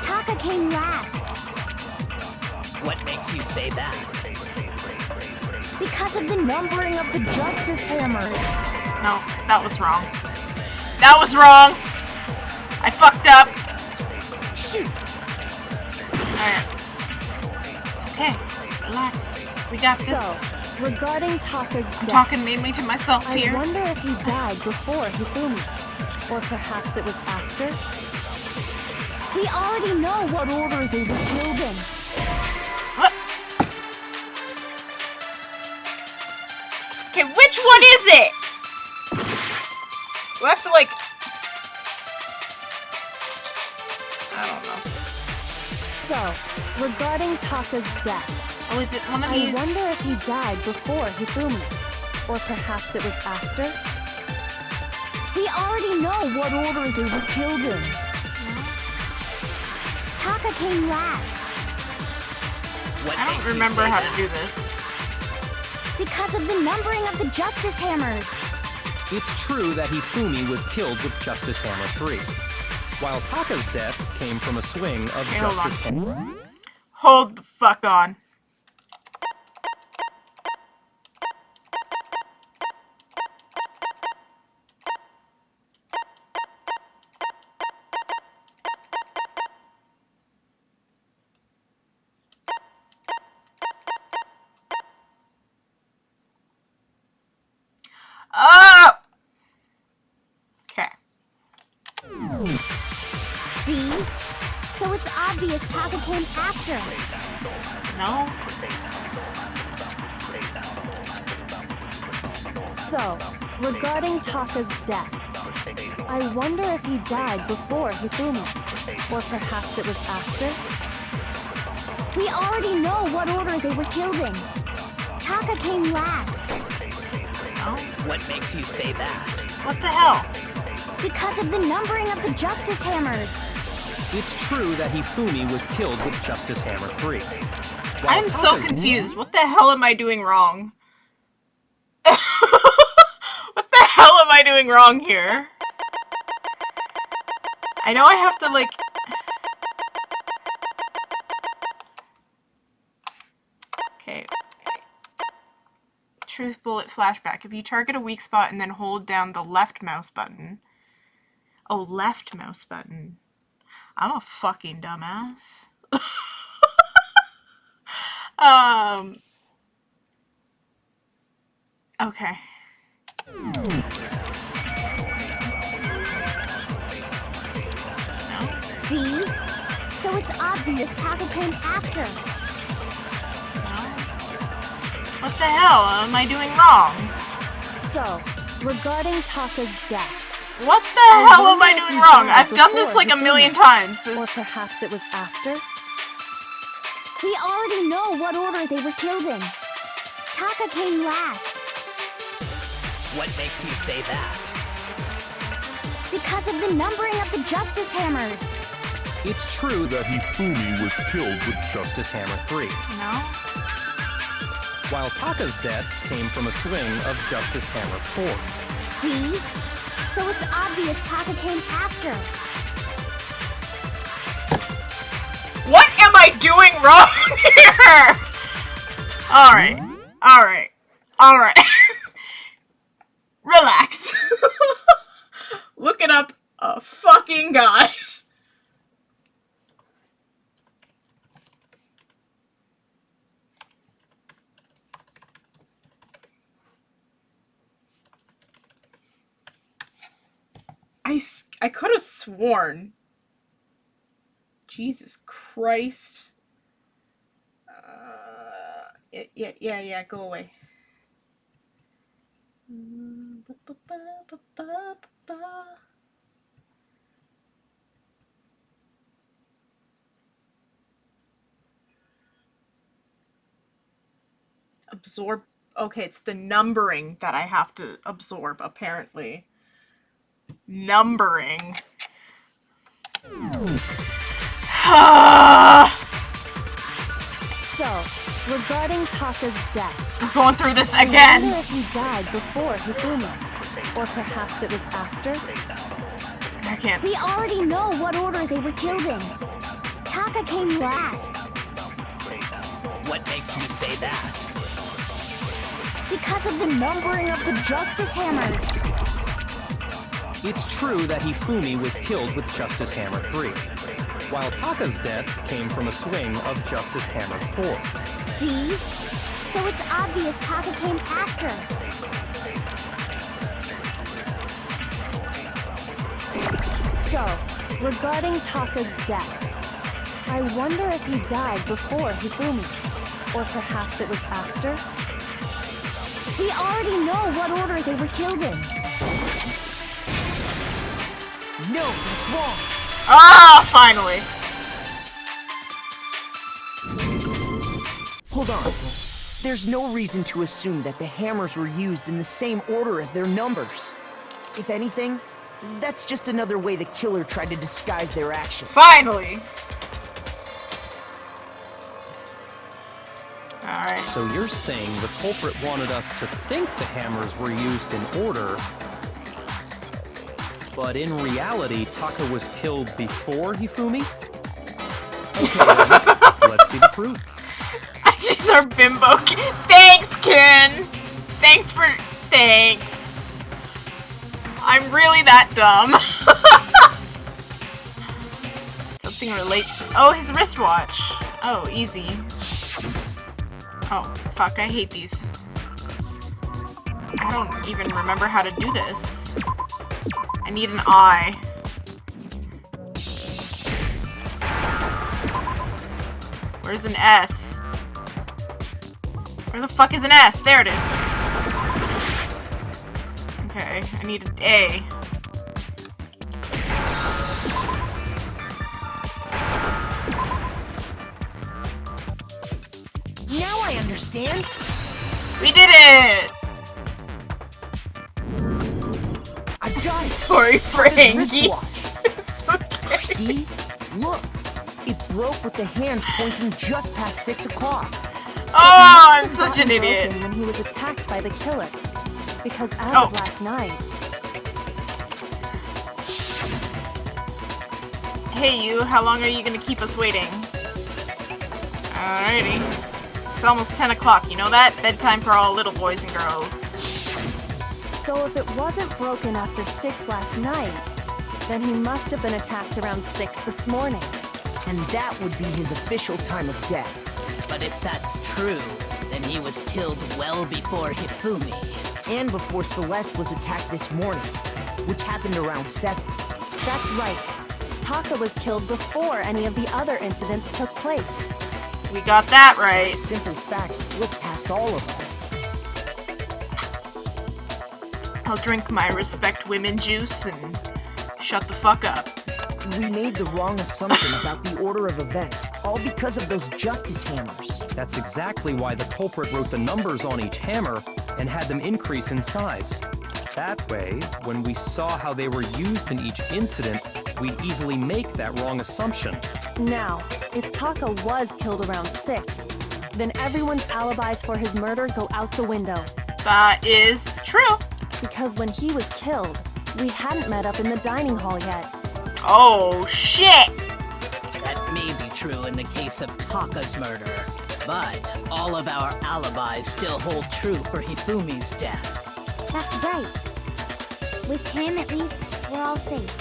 Taka came last. What makes you say that? Because of the numbering of the Justice Hammers. No, that was wrong. That was wrong! I fucked up! Shoot! Alright. It's okay. Relax. We got this. So, regarding Taka's death, I'm talking mainly to myself I here. wonder if he died before Hifumi, or perhaps it was after? We already know what order they were killed in. What? Okay, which one is it? Do I have to, like... I don't know. So, regarding Taka's death, Oh, is it one of I these? wonder if he died before Hifumi, Or perhaps it was after? We already know what order they were killed in. Taka came last. What I makes don't you remember say how that? to do this. Because of the numbering of the Justice Hammers. It's true that Hifumi was killed with Justice Hammer 3, while Taka's death came from a swing of Okay, hold Justice on. Hammer. Hold the fuck on. Oh! Okay. See? So it's obvious Taka came after. No? So, regarding Taka's death, I wonder if he died before Hifumi. Or perhaps it was after? We already know what order they were killed in. Taka came last. No? What makes you say that? What the hell? Because of the numbering of the Justice Hammers. It's true that Hifumi was killed with Justice Hammer 3. while I'm so Taka's- confused. What the hell am I doing wrong? What the hell am I doing wrong here? I know I have to, like... Okay. Truth bullet flashback. If you target a weak spot and then hold down the left mouse button... Oh, left mouse button. I'm a fucking dumbass. Okay. See? So it's obvious Taka came after. What the hell am I doing wrong? So, regarding Taka's death, What the hell am I wonder if doing he wrong? died I've done this before like a Hifumi. million times. or This... perhaps it was after? We already know what order they were killed in. Taka came last. What makes you say that? Because of the numbering of the Justice Hammers. It's true that Hifumi was killed with Justice Hammer 3, No? while Taka's death came from a swing of Justice Hammer 4. See? So it's obvious Taka came after. What am I doing wrong here? Alright. Alright. Alright. Relax. Looking up a fucking guide. I could have sworn. Jesus Christ. Yeah, go away. Absorb. Okay, it's the numbering that I have to absorb, apparently. Numbering. So, regarding Taka's death, We're going through this I again. wonder if he died before Hifumi. Or perhaps it was after? I can't. We already know what order they were killed in. Taka came last. What makes you say that? Because of the numbering of the Justice Hammers. It's true that Hifumi was killed with Justice Hammer 3, while Taka's death came from a swing of Justice Hammer 4. See? So it's obvious Taka came after. So, regarding Taka's death, I wonder if he died before Hifumi. Or perhaps it was after? We already know what order they were killed in. No, that's wrong. Ah, finally. Hold on. There's no reason to assume that the hammers were used in the same order as their numbers. If anything, that's just another way the killer tried to disguise their actions. Finally! Alright. So you're saying the culprit wanted us to think the hammers were used in order, but in reality, Taka was killed before Hifumi? Okay, let's see the proof. She's our bimbo. Thanks, Ken! Thanks. I'm really that dumb. Something relates. Oh, his wristwatch. Oh, easy. Oh, fuck, I hate these. I don't even remember how to do this. I need an eye. Where's an S? Where the fuck is an S? There it is. Okay, I need an A. Now I understand. We did it! I've got it. Sorry, Frankie. Wristwatch. It's okay. See? Look. It broke with the hands pointing just past 6 o'clock. Oh, I'm such an idiot. When he was attacked by the killer. Because as of last night... Hey you, how long are you gonna keep us waiting? Alrighty. It's almost 10 o'clock, you know that? Bedtime for all little boys and girls. So if it wasn't broken after 6 last night, then he must have been attacked around 6 this morning. And that would be his official time of death. But if that's true, then he was killed well before Hifumi. And before Celeste was attacked this morning, which happened around 7. That's right. Taka was killed before any of the other incidents took place. We got that right. That simple fact slipped past all of us. I'll drink my respect women juice and shut the fuck up. We made the wrong assumption about the order of events, all because of those justice hammers. That's exactly why the culprit wrote the numbers on each hammer and had them increase in size. That way, when we saw how they were used in each incident, we'd easily make that wrong assumption. Now, if Taka was killed around 6, then everyone's alibis for his murder go out the window. That is true. Because when he was killed, we hadn't met up in the dining hall yet. Oh, shit! That may be true in the case of Taka's murder, but all of our alibis still hold true for Hifumi's death. That's right. With him, at least, we're all safe.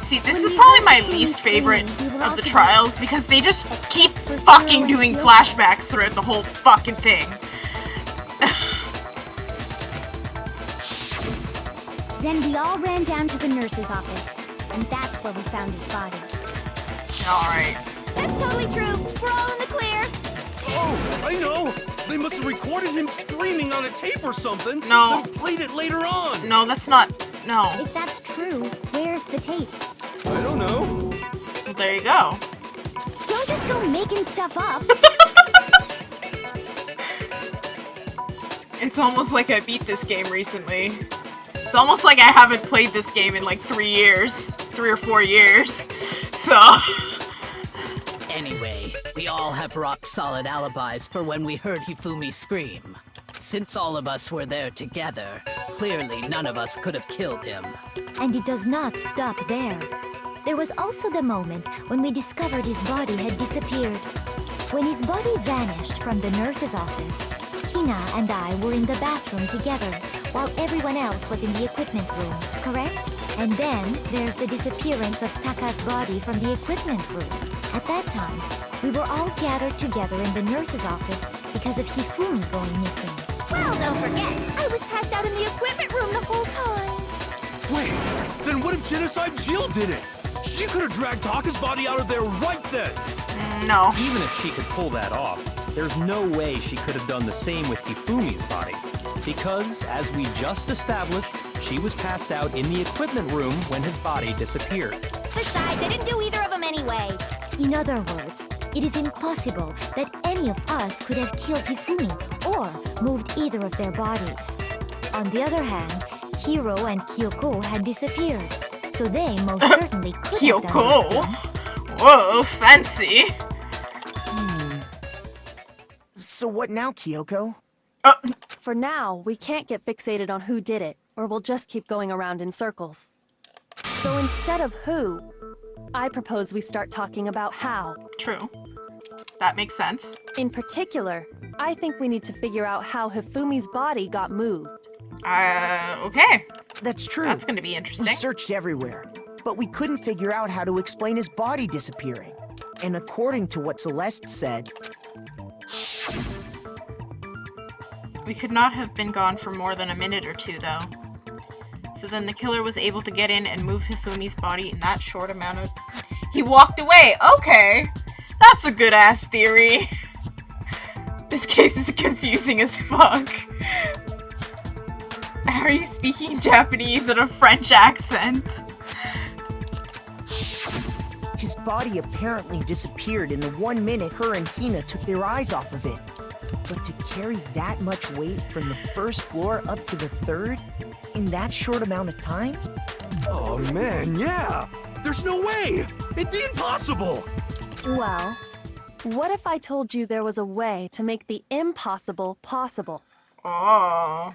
See, this is probably my least favorite of the trials because they just keep fucking doing flashbacks throughout the whole fucking thing. Then we all ran down to the nurse's office, and that's where we found his body. Alright. That's totally true. We're all in the clear. Oh, I know! They must have recorded him screaming on a tape or something. No. Then played it later on. No, that's not. No. If that's true, where's the tape? I don't know. Well, there you go. Don't just go making stuff up. It's almost like I beat this game recently. It's almost like I haven't played this game in like 3 years. 3 or 4 years. So. Anyway, we all have rock-solid alibis for when we heard Hifumi scream. Since all of us were there together, clearly none of us could have killed him. And it does not stop there. There was also the moment when we discovered his body had disappeared. When his body vanished from the nurse's office, Hina and I were in the bathroom together, while everyone else was in the equipment room, correct? And then there's the disappearance of Taka's body from the equipment room. At that time, we were all gathered together in the nurse's office because of Hifumi going missing. Well, don't forget, I was passed out in the equipment room the whole time. Wait, then what if Genocide Jill did it? She could have dragged Taka's body out of there right then. No. Even if she could pull that off, there's no way she could have done the same with Hifumi's body. Because, as we just established, she was passed out in the equipment room when his body disappeared. Besides, I didn't do either of them anyway. In other words, it is impossible that any of us could have killed Hifumi or moved either of their bodies. On the other hand, Hiro and Kyoko had disappeared, so they most certainly could have done Kyoko? these things. Whoa, fancy. So what now, Kyoko? For now, we can't get fixated on who did it, or we'll just keep going around in circles. So instead of who, I propose we start talking about how. True. That makes sense. In particular, I think we need to figure out how Hifumi's body got moved. Okay. That's true. That's gonna be We interesting. searched everywhere, but we couldn't figure out how to explain his body disappearing. And according to what Celeste said, We could not have been gone for more than a minute or two, though. So then the killer was able to get in and move Hifumi's body in that short amount of... He walked away! Okay! That's a good-ass theory. This case is confusing as fuck. How are you speaking Japanese in a French accent? his body apparently disappeared in the 1 minute her and Hina took their eyes off of it. But to carry that much weight from the first floor up to the third in that short amount of time? Oh man, yeah! There's no way! It'd be impossible! Well, what if I told you there was a way to make the impossible possible? Oh.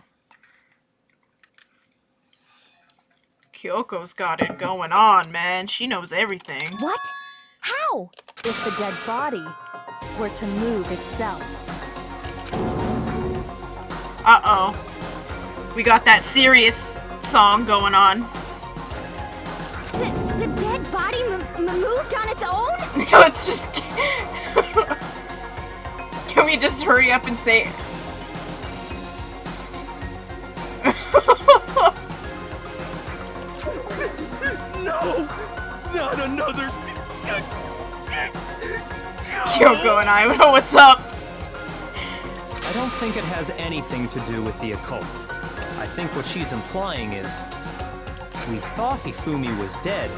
Kyoko's got it going on, man. She knows everything. What? How? If the dead body were to move itself. Uh-oh. We got that serious song going on. The dead body moved on its own? Let's just... Can we just hurry up and say... No! Not another... Kyoko and I know what's up. I don't think it has anything to do with the occult. I think what she's implying is, we thought Hifumi was dead,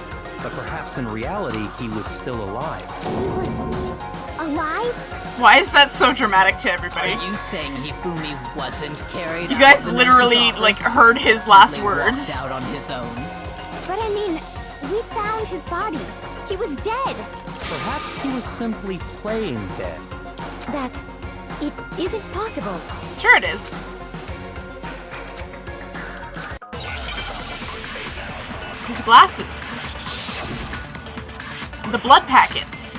but perhaps in reality he was still alive. He was alive? Why is that so dramatic to everybody? Are you saying Hifumi wasn't carried You out guys of the literally, nurse's like, office? heard his Simply last walked words. out on his own. But I mean, we found his body. He was dead. Perhaps he was simply playing dead. That it isn't possible. Sure it is. His glasses. The blood packets.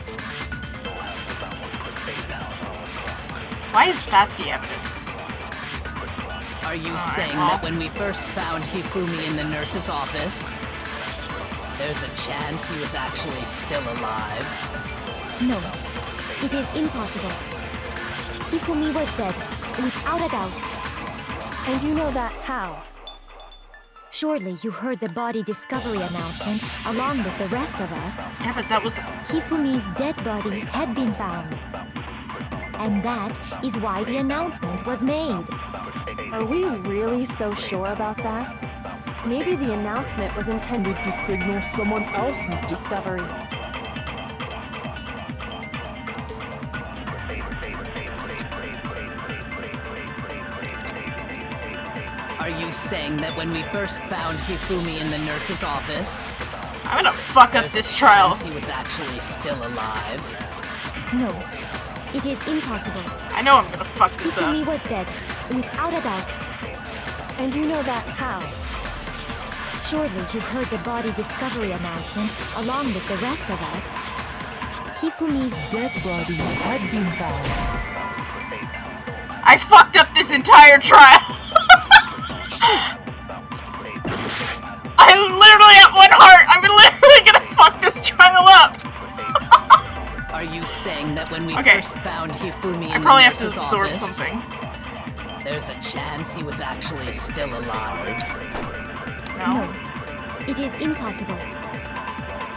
Why is that the evidence? Are you Alright, saying well. that when we first found Hifumi in the nurse's office, there's a chance he was actually still alive? No, it is impossible. Hifumi was dead, without a doubt. And you know that how? Surely you heard the body discovery announcement along with the rest of us. Yeah, but that was... Hifumi's dead body had been found. And that is why the announcement was made. Are we really so sure about that? Maybe the announcement was intended to signal someone else's discovery. Are you saying that when we first found Hifumi in the nurse's office, I'm gonna fuck up there's this a trial. chance he was actually still alive? No, it is impossible. I know I'm gonna fuck this Hifumi up. was dead, without a doubt. And you know that how? Surely you heard the body discovery announcement along with the rest of us. Hifumi's dead body had been found. I fucked up this entire trial. I'm literally at one heart. I'm literally gonna fuck this trial up. Are you saying that when we Okay. first found Hifumi I in probably the have to nurse's absorb office, something. there's a chance he was actually still alive? No. No, it is impossible.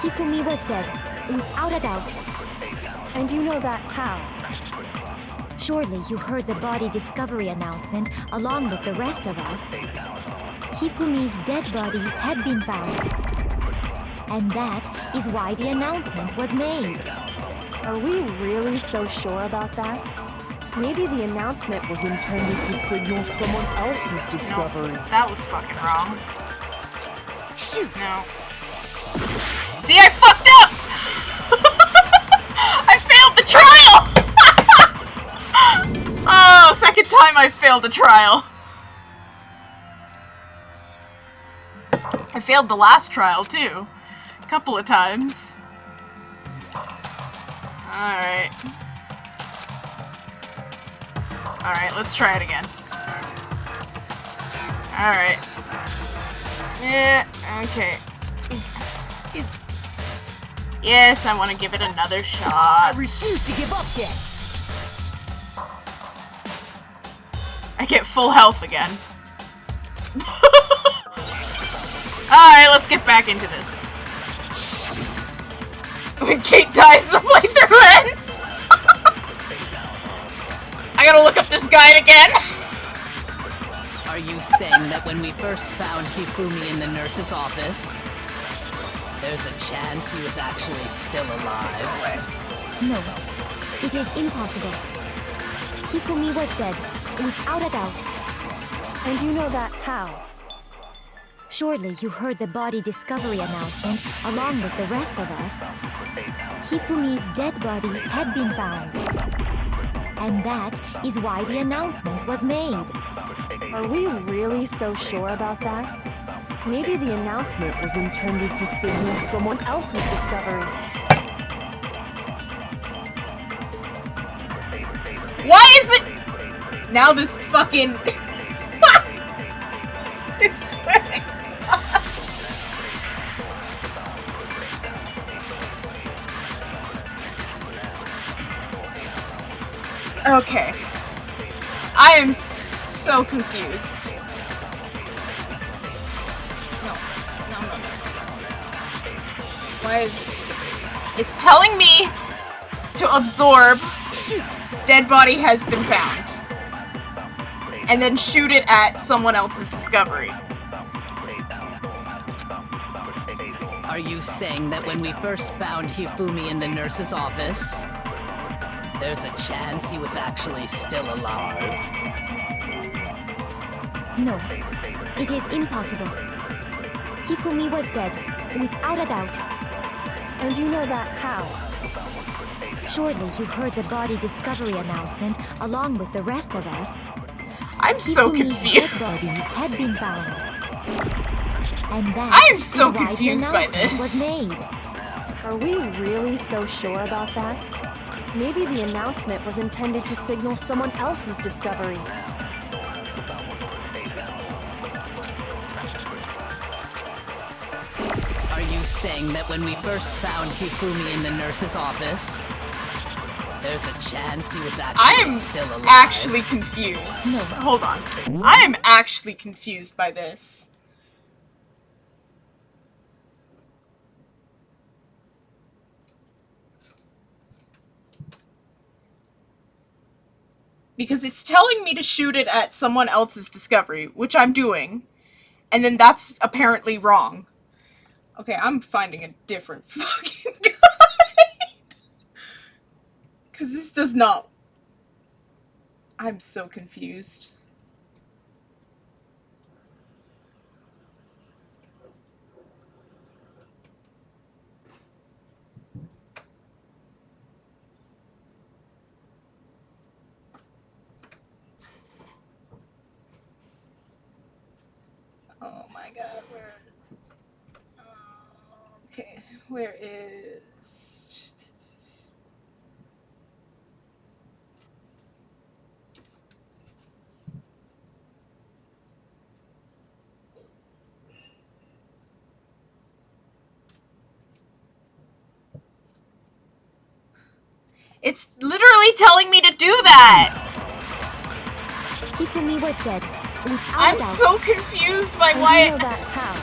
Hifumi was dead, without a doubt. And you know that how? Surely you heard the body discovery announcement along with the rest of us. Hifumi's dead body had been found. And that is why the announcement was made. Are we really so sure about that? Maybe the announcement was intended to signal someone else's discovery. No, that was fucking wrong. Shoot! No. See, I fucked up! I failed the trial! Oh, second time I failed a trial. I failed the last trial, too. A couple of times. Alright. Alright, let's try it again. Alright. Yeah, okay. Yes, I want to give it another shot. I refuse to give up yet. I get full health again. Alright, let's get back into this. When Kate dies, the playthrough ends! I gotta look up this guide again! Are you saying that when we first found Hifumi in the nurse's office, there's a chance he was actually still alive? No, it is impossible. Hifumi was dead, without a doubt. And you know that how? Surely you heard the body discovery announcement along with the rest of us. Hifumi's dead body had been found. And that is why the announcement was made. Are we really so sure about that? Maybe the announcement was intended to signal someone else's discovery. Why is it? Now this fucking. It's sweating. Okay. I am so confused. No. Why is it? It's telling me to absorb. Dead body has been found. And then shoot it at someone else's discovery. Are you saying that when we first found Hifumi in the nurse's office, there's a chance he was actually still alive? No, it is impossible. Hifumi was dead, without a doubt. And you know that how? Surely you heard the body discovery announcement along with the rest of us. I'm so Hifumi's confused. dead bodies had been found. And that I am so is why confused the by announcement this. was made. Are we really so sure about that? Maybe the announcement was intended to signal someone else's discovery. Are you saying that when we first found Hifumi in the nurse's office, there's a chance he was actually still alive? I am actually confused. No. Hold on. I am actually confused by this. Because it's telling me to shoot it at someone else's discovery, which I'm doing. And then that's apparently wrong. Okay, I'm finding a different fucking guide. Because this does not... I'm so confused. Oh my god, where... Okay, where is... It's literally telling me to do that! Hifumi was dead, without I'm doubt. so confused by And why... you know that how?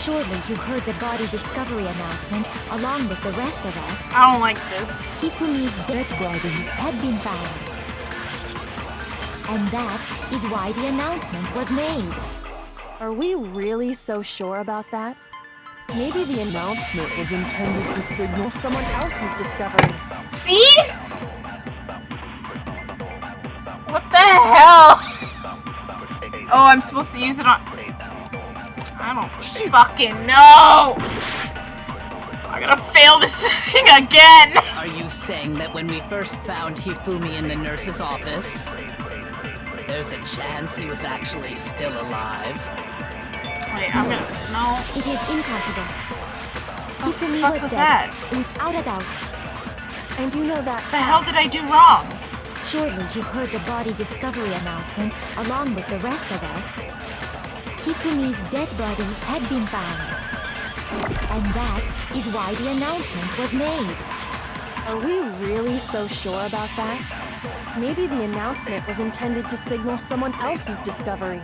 Surely you heard the body discovery announcement along with the rest of us. I don't like this. Hifumi's dead body had been found. And that is why the announcement was made. Are we really so sure about that? Maybe the announcement was intended to signal someone else's discovery. See? What the hell? Oh, I'm supposed to use it on... I don't fucking know! I'm gonna fail this thing again! Are you saying that when we first found Hifumi in the nurse's office, there's a chance he was actually still alive? Wait, I'm gonna... No. It is impossible. What the Hifumi fuck was was dead, that? without a doubt. And you know that... What the hell did I do wrong? Surely you heard the body discovery announcement along with the rest of us. Hifumi's dead body had been found. And that is why the announcement was made. Are we really so sure about that? Maybe the announcement was intended to signal someone else's discovery.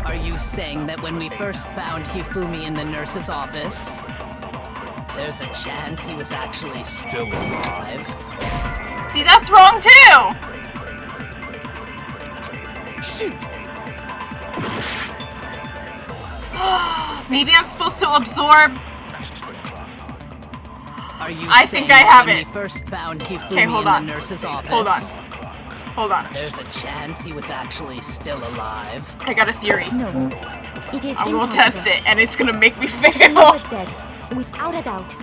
Are you saying that when we first found Hifumi in the nurse's office, there's a chance he was actually still alive? See, that's wrong too! Shoot! Maybe I'm supposed to absorb... Are you I saying think I that have when it. we first found Hifumi Okay, hold in on. the nurse's office, Hold on. Hold on. there's a chance he was actually still alive? I got a theory. No, it is I'm gonna impossible. test it, and it's gonna make me He fail. was dead, without a doubt.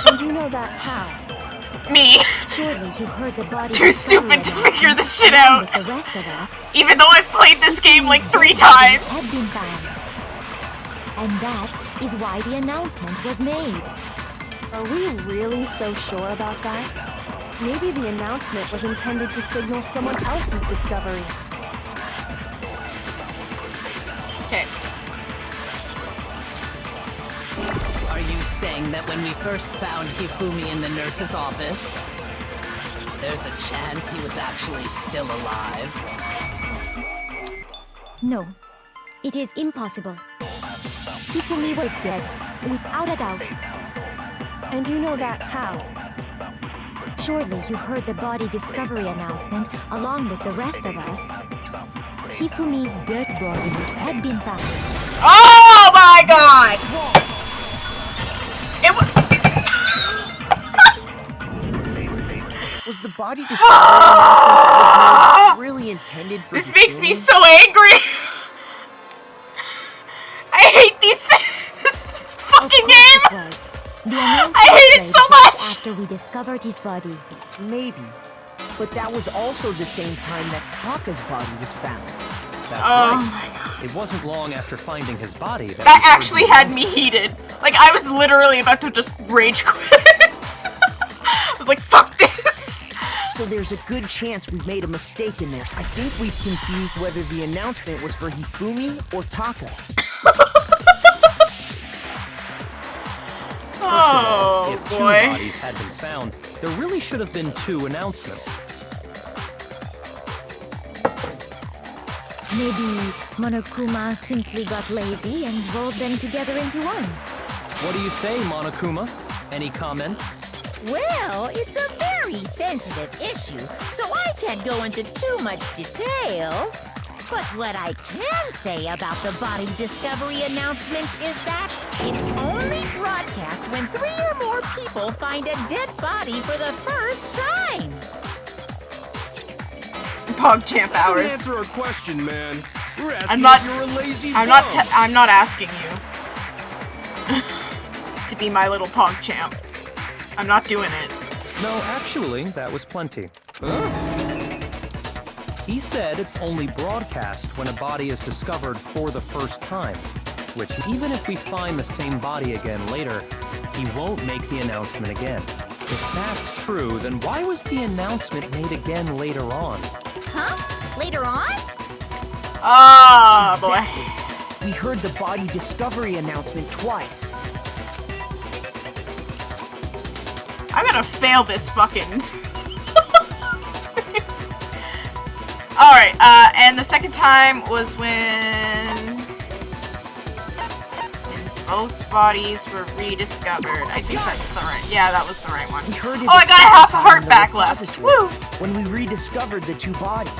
And you know that how? Me. Surely you heard the body Too discovery stupid to figure announcement this shit along out. with the rest of us. Even though I've played this game like 3 Dead body times. had been found. And that is why the announcement was made. Are we really so sure about that? Maybe the announcement was intended to signal someone else's discovery. Okay. Are you saying that when we first found Hifumi in the nurse's office, there's a chance he was actually still alive? No, it is impossible. Hifumi was dead, without a doubt. And you know that how? Surely you heard the body discovery announcement along with the rest of us. Hifumi's dead body had been found. Oh my god! It was... Was the body discovery announcement really intended for This makes me Hifumi? so angry! I hate these things! This fucking game! It was. The announcement I hate it was so made much! after we discovered his body. Maybe. But that was also the same time that Taka's body was found. That's Oh right. my god. It wasn't long after finding his body that That we heard actually the had me heated. Like, I was literally about to just rage quit. I was like, fuck this! So there's a good chance we've made a mistake in there. I think we've confused whether the announcement was for Hifumi or Taka. Oh, If 2 boy. bodies had been found, there really should have been 2 announcements. Maybe Monokuma simply got lazy and rolled them together into one. What do you say, Monokuma? Any comment? Well, it's a very sensitive issue, so I can't go into too much detail. But what I can say about the body discovery announcement is that it's only broadcast when 3 or more people find a dead body for the first time. PogChamp hours. Answer our question, man. We're asking I'm not- if you're a lazy I'm not asking you to be my little PogChamp. I'm not doing it. No, actually, that was plenty. He said it's only broadcast when a body is discovered for the first time, which even if we find the same body again later, he won't make the announcement again. If that's true, then why was the announcement made again later on? Huh? Later on? Oh, boy. We heard the body discovery announcement twice. I'm gonna fail this fucking... Alright, and the second time was when both bodies were rediscovered. I think that's the right. Yeah, that was the right one. Oh, I got a half a heart back left. Woo! When we rediscovered the two bodies.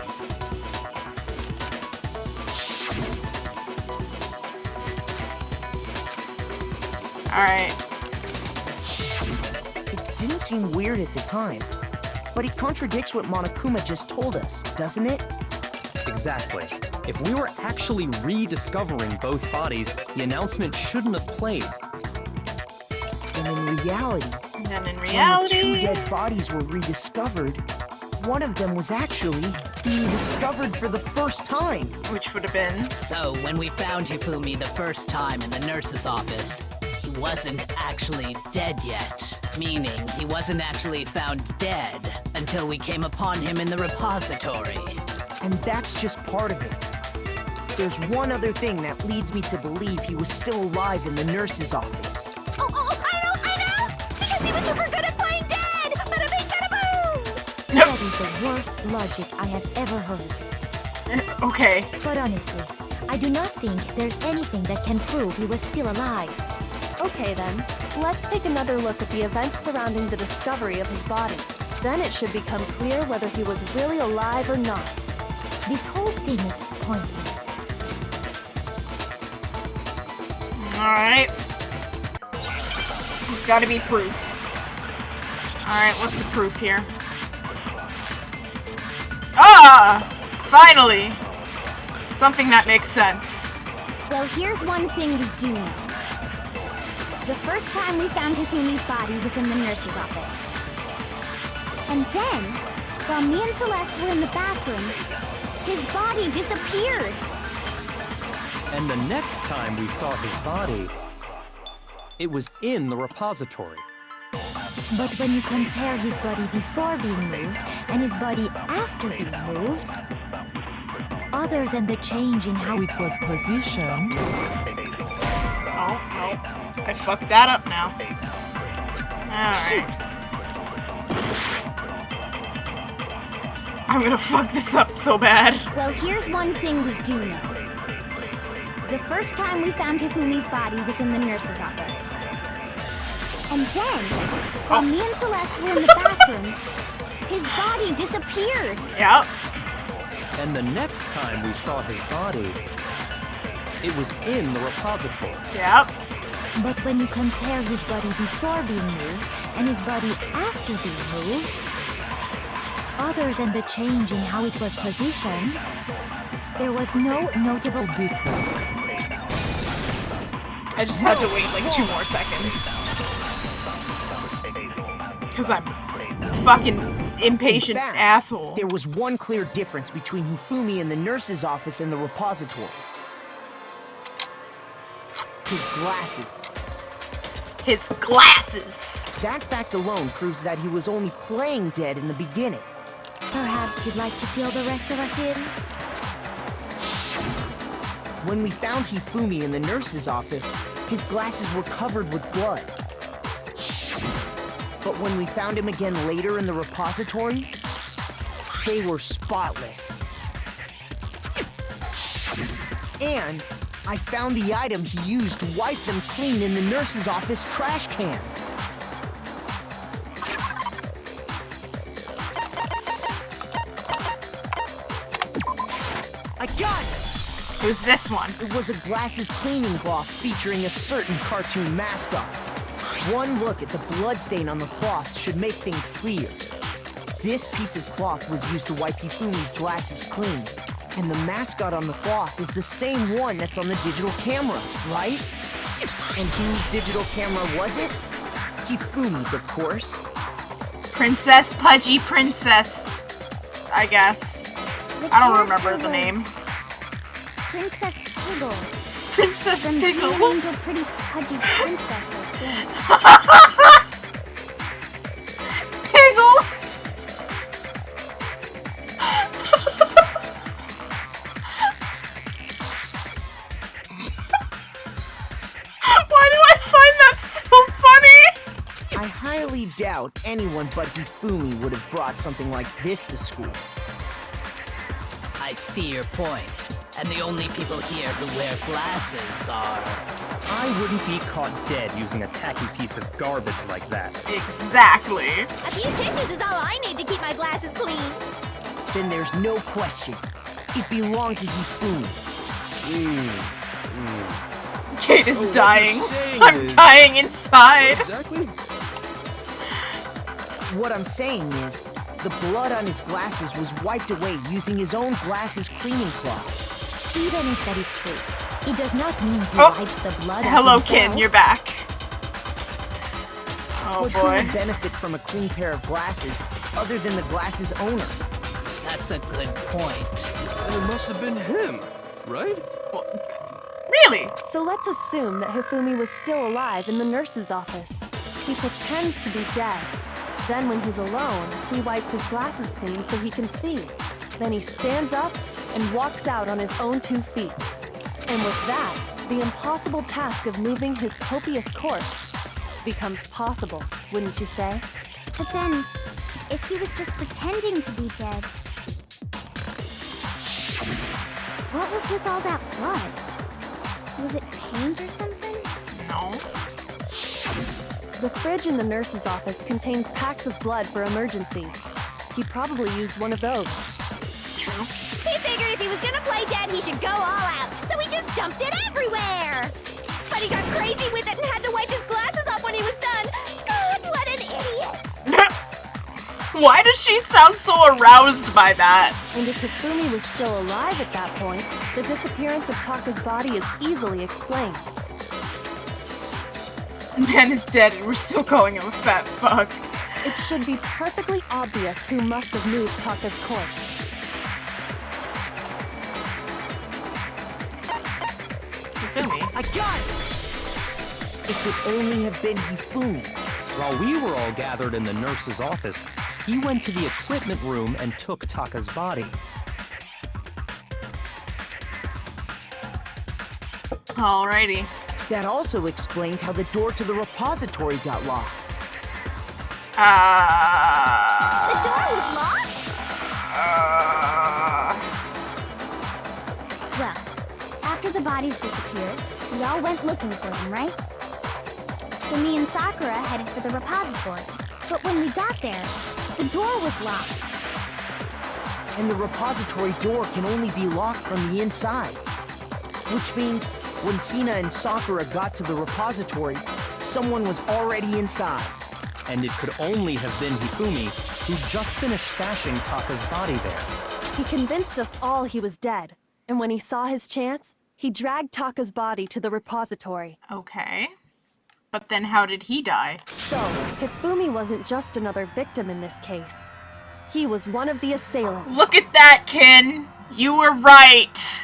Alright. It didn't seem weird at the time, but it contradicts what Monokuma just told us, doesn't it? Exactly. If we were actually rediscovering both bodies, the announcement shouldn't have played. And in reality, And in when the reality, two dead bodies were rediscovered, one of them was actually being discovered for the first time. which would have been. So, when we found Hifumi the first time in the nurse's office, he wasn't actually dead yet. Meaning, he wasn't actually found dead until we came upon him in the repository. And that's just part of it. There's one other thing that leads me to believe he was still alive in the nurse's office. Oh, I know! Because he was super good at playing dead! Bada bing, bada boom! That is the worst logic I have ever heard. Okay. But honestly, I do not think there's anything that can prove he was still alive. Okay then, let's take another look at the events surrounding the discovery of his body. Then it should become clear whether he was really alive or not. This whole thing is pointless. Alright. There's gotta be proof. Alright, what's the proof here? Ah! Finally! Something that makes sense. Well, here's one thing we do know. The first time we found Hifumi's body was in the nurse's office. And then, while me and Celeste were in the bathroom, his body disappeared. And the next time we saw his body, it was in the repository. But when you compare his body before being moved and his body after being moved, other than the change in how it was positioned, Oh, no. I fucked that up now. Alright. I'm gonna fuck this up so bad. Well, here's one thing we do know. The first time we found Hifumi's body was in the nurse's office. And then, while me and Celeste were in the bathroom, his body disappeared. Yep. And the next time we saw his body, it was in the repository. Yep. but when you compare his body before being moved and his body after being moved, other than the change in how it was positioned, there was no notable difference. I just had to wait like 2 more seconds. Because I'm fucking impatient In fact, asshole. There was one clear difference between Hifumi in the nurse's office and the repository. His glasses. His glasses! That fact alone proves that he was only playing dead in the beginning. Perhaps you'd like to fill the rest of us in? When we found Hifumi in the nurse's office, his glasses were covered with blood. But when we found him again later in the repository, they were spotless. And I found the item he used to wipe them clean in the nurse's office trash can. I got it! It was this one. It was a glasses cleaning cloth featuring a certain cartoon mascot. One look at the bloodstain on the cloth should make things clear. This piece of cloth was used to wipe Hifumi's glasses clean. And the mascot on the cloth is the same one that's on the digital camera, right? And whose digital camera was it? Hifumi's, of course. Princess Pudgy Princess, I guess. I don't remember the name. Princess Piggles. Princess From Pickles. being a pretty pudgy princess, I think. Pickles! Why do I find that so funny? I highly doubt anyone but Hifumi would have brought something like this to school. I see your point. And the only people here who wear glasses are... I wouldn't be caught dead using a tacky piece of garbage like that. Exactly. A few tissues is all I need to keep my glasses clean. Then there's no question. It belonged to Hifumi. Kate is dying. What you're saying I'm is- dying inside. Exactly. What I'm saying is, the blood on his glasses was wiped away using his own glasses cleaning cloth. Even if that is true, it does not mean he Oh. wiped the blood Hello, off Kin. himself. You're back. Oh But who boy. would benefit from a clean pair of glasses other than the glasses owner? That's a good point. And it must have been him, right? Really? So let's assume that Hifumi was still alive in the nurse's office. He pretends to be dead. Then when he's alone, he wipes his glasses clean so he can see. Then he stands up and walks out on his own 2 feet. And with that, the impossible task of moving his copious corpse becomes possible, wouldn't you say? But then, if he was just pretending to be dead, what was with all that blood? Was it paint or something? No. The fridge in the nurse's office contains packs of blood for emergencies. He probably used one of those. True. He figured if he was gonna play dead, he should go all out, so he just dumped it everywhere! But he got crazy with it and had to wipe his glasses off when he was done! God, what an idiot! Why does she sound so aroused by that? And if Hifumi was still alive at that point, the disappearance of Taka's body is easily explained. Man is dead and we're still calling him a fat fuck. It should be perfectly obvious who must have moved Taka's corpse. Hifumi. I got it! It could only have been Hifumi. While we were all gathered in the nurse's office, he went to the equipment room and took Taka's body. Alrighty. That also explains how the door to the repository got locked. The door was locked? Well, after the bodies disappeared, we all went looking for them, right? So me and Sakura headed for the repository. But when we got there, the door was locked. And the repository door can only be locked from the inside. Which means when Hina and Sakura got to the repository, someone was already inside. And it could only have been Hifumi, who just finished stashing Taka's body there. He convinced us all he was dead, and when he saw his chance, he dragged Taka's body to the repository. Okay. But then how did he die? So, Hifumi wasn't just another victim in this case. He was one of the assailants. Look at that, Kin! You were right!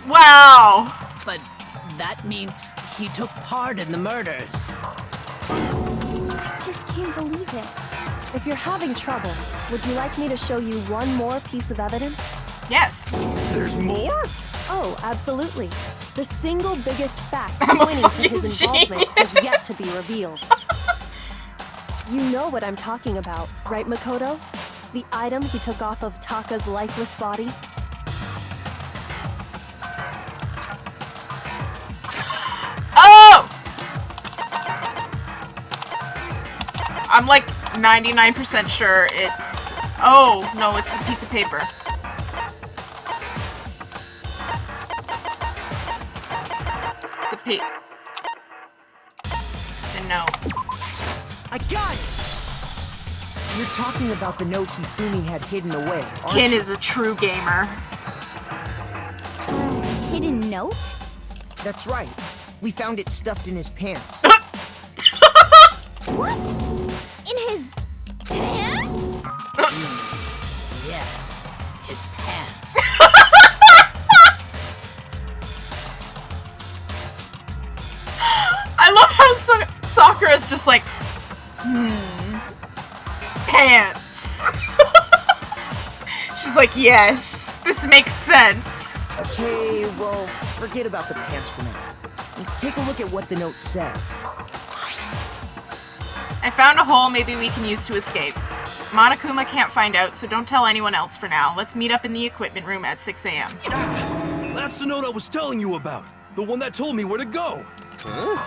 Wow! But that means he took part in the murders. I just can't believe it. If you're having trouble, would you like me to show you one more piece of evidence? Yes. There's more? Oh, absolutely. The single biggest fact I'm a pointing to fucking his involvement genius. has yet to be revealed. You know what I'm talking about, right, Makoto? The item he took off of Taka's lifeless body? Oh! I'm like 99% sure it's... Oh, no, it's the piece of paper. It's a the note. I got it! You're talking about the note Hifumi had hidden away, aren't Kin you? is a true gamer. Hidden note? That's right. We found it stuffed in his pants. What? In his pants? Yes, his pants. I love how Sakura's just like, pants. She's like, yes, this makes sense. Okay, well, forget about the pants for now. Take a look at what the note says. I found a hole maybe we can use to escape. Monokuma can't find out, so don't tell anyone else for now. Let's meet up in the equipment room at 6 a.m. That's the note I was telling you about. The one that told me where to go. Huh?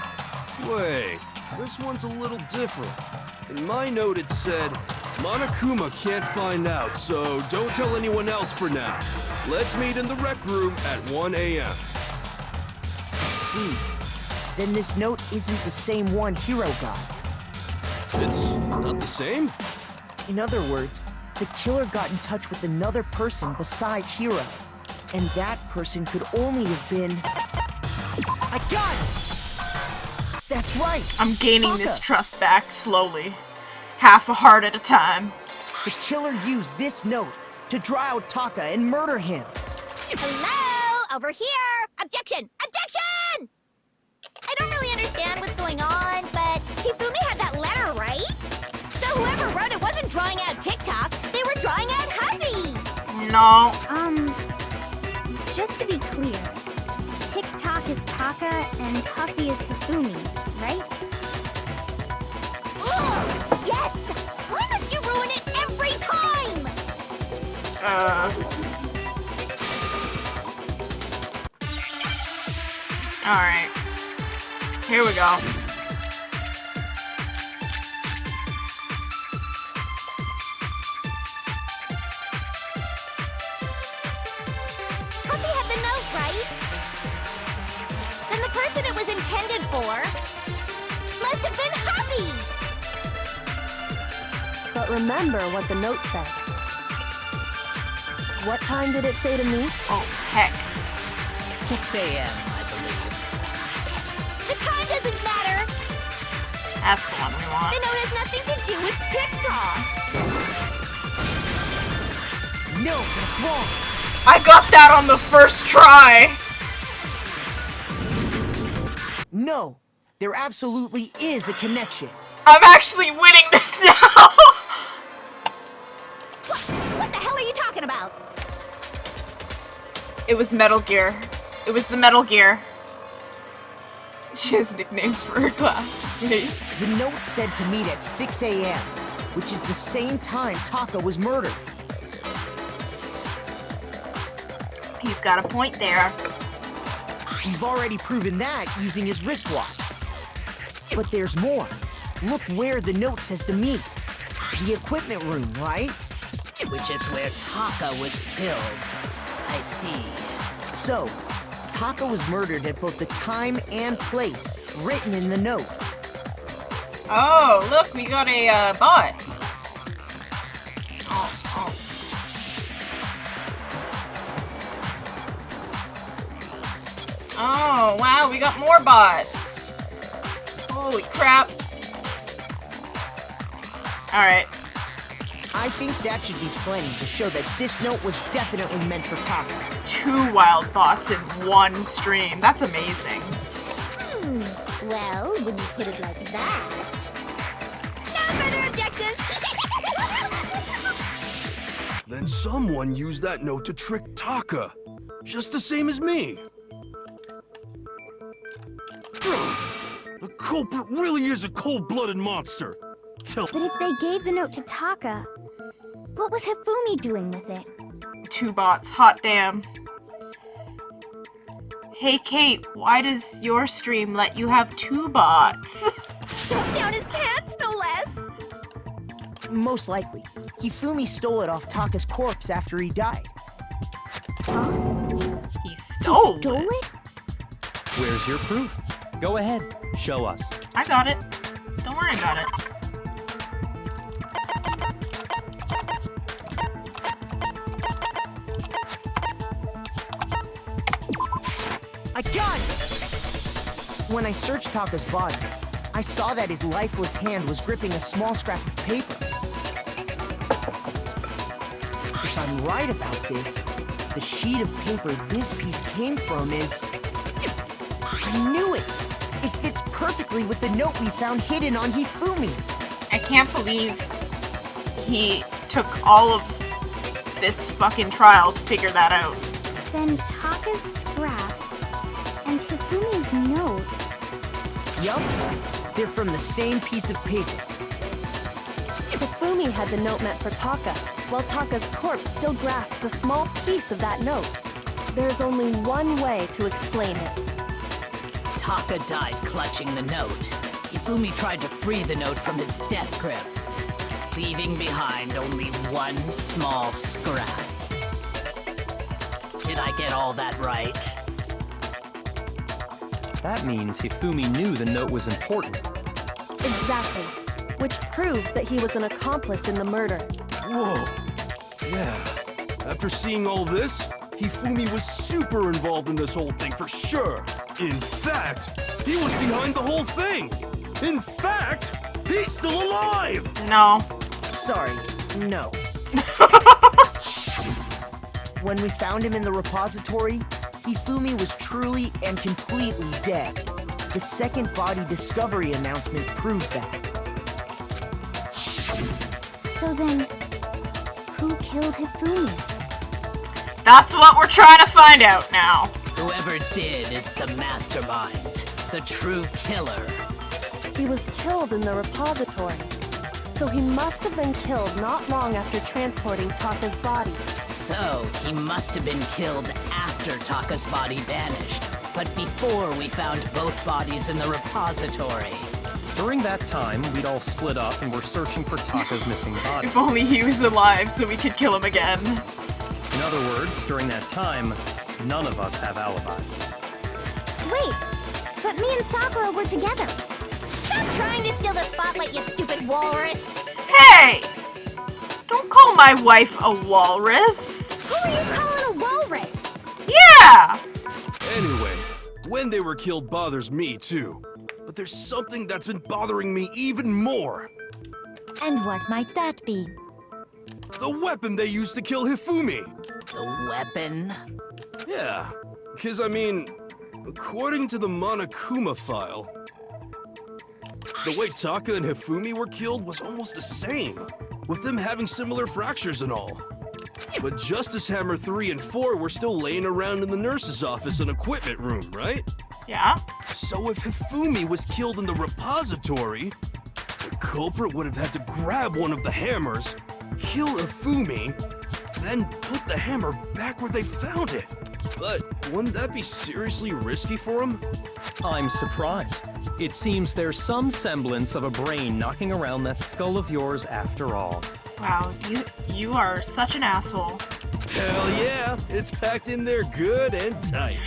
Wait, this one's a little different. In my note it said, Monokuma can't find out, so don't tell anyone else for now. Let's meet in the rec room at 1 a.m. I see. Then this note isn't the same one Hiro got. It's not the same? In other words, the killer got in touch with another person besides Hiro. And that person could only have been... I got it! That's right! I'm gaining Taka. this trust back slowly. Half a heart at a time. The killer used this note to draw out Taka and murder him. Hello? Over here! Objection! Objection! I don't really understand what's going on, but Hifumi had that letter, right? So whoever wrote it wasn't drawing out TikTok, they were drawing out Huffy! No. Just to be clear, TikTok is Taka and Huffy is Hifumi, right? Ugh! Yes! Why must you ruin it every time? Alright. Here we go. Huffy had the note, right? Then the person it was intended for must have been Huffy! But remember what the note said. What time did it say to meet? Oh, heck. 6 a.m., I believe. The time doesn't matter! That's the one we The want. note has nothing to do with TikTok! No, that's wrong. I got that on the first try! No, there absolutely is a connection. I'm actually winning this now! What the hell are you talking about? It was Metal Gear. It was the Metal Gear. She has nicknames for her classmates. The note said to meet at 6 a.m., which is the same time Taka was murdered. He's got a point there. We've already proven that using his wristwatch. But there's more. Look where the note says to meet. The equipment room, right? Which is where Taka was killed. I see. So, Taka was murdered at both the time and place written in the note. Oh, look, we got a bot. Oh. Oh, wow, we got more bots. Holy crap. Alright. I think that should be plenty to show that this note was definitely meant for Taka. 2 wild bots in one stream. That's amazing. Well, when you put it like that... No further objections! Then someone used that note to trick Taka. Just the same as me. The culprit really is a cold-blooded monster. But if they gave the note to Taka, what was Hifumi doing with it? 2 bots. Hot damn. Hey, Kate, why does your stream let you have 2 bots? Stuffed down his pants, no less! Most likely, Hifumi stole it off Taka's corpse after he died. He stole it? Where's your proof? Go ahead, show us. I got it. Don't worry about it. I got it! When I searched Taka's body, I saw that his lifeless hand was gripping a small scrap of paper. If I'm right about this, the sheet of paper this piece came from is... I knew it! It fits perfectly with the note we found hidden on Hifumi. I can't believe he took all of this fucking trial to figure that out. Then Taka's scrap and Hifumi's note. Yup, they're from the same piece of paper. Hifumi Hifumi had the note meant for Taka, while Taka's corpse still grasped a small piece of that note. There's only one way to explain it. Taka died clutching the note. Hifumi tried to free the note from his death grip, leaving behind only one small scrap. Did I get all that right? That means Hifumi knew the note was important. Exactly. Which proves that he was an accomplice in the murder. Whoa. Yeah. After seeing all this, Hifumi was super involved in this whole thing for sure. In fact, he was behind the whole thing. In fact, he's still alive! No. Sorry, no. When we found him in the repository, Hifumi was truly and completely dead. The second body discovery announcement proves that. So then, who killed Hifumi? That's what we're trying to find out now. Whoever did is the mastermind, the true killer. He was killed in the repository. So he must have been killed not long after transporting Taka's body. So he must have been killed after Taka's body vanished, but before we found both bodies in the repository. During that time, we'd all split up and were searching for Taka's missing body. If only he was alive so we could kill him again. In other words, during that time, none of us have alibis. Wait, but me and Sakura were together. Stop trying to steal the spotlight, you stupid walrus! Hey! Don't call my wife a walrus. Who are you calling a walrus? Yeah! Anyway, when they were killed bothers me too. But there's something that's been bothering me even more. And what might that be? The weapon they used to kill Hifumi. The weapon? Yeah, because I mean, according to the Monokuma file, the way Taka and Hifumi were killed was almost the same, with them having similar fractures and all. But Justice Hammer 3 and 4 were still laying around in the nurse's office and equipment room, right? Yeah? So if Hifumi was killed in the repository, the culprit would have had to grab one of the hammers, kill Hifumi, then put the hammer back where they found it. But wouldn't that be seriously risky for him? I'm surprised. It seems there's some semblance of a brain knocking around that skull of yours after all. Wow, you are such an asshole. Hell yeah, it's packed in there good and tight.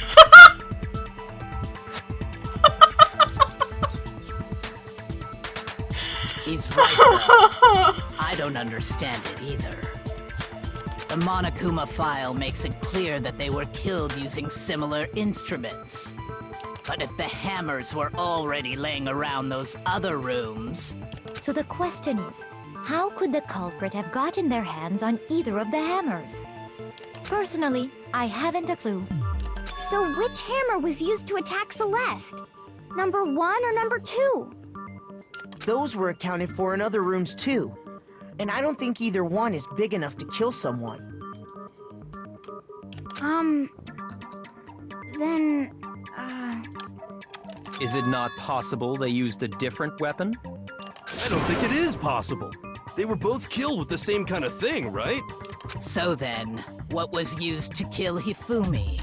He's right, though. I don't understand it either. The Monokuma file makes it clear that they were killed using similar instruments. But if the hammers were already laying around those other rooms... So the question is, how could the culprit have gotten their hands on either of the hammers? Personally, I haven't a clue. So which hammer was used to attack Celeste? Number 1 or number 2? Those were accounted for in other rooms too. And I don't think either one is big enough to kill someone. Then, Is it not possible they used a different weapon? I don't think it is possible. They were both killed with the same kind of thing, right? So then, what was used to kill Hifumi?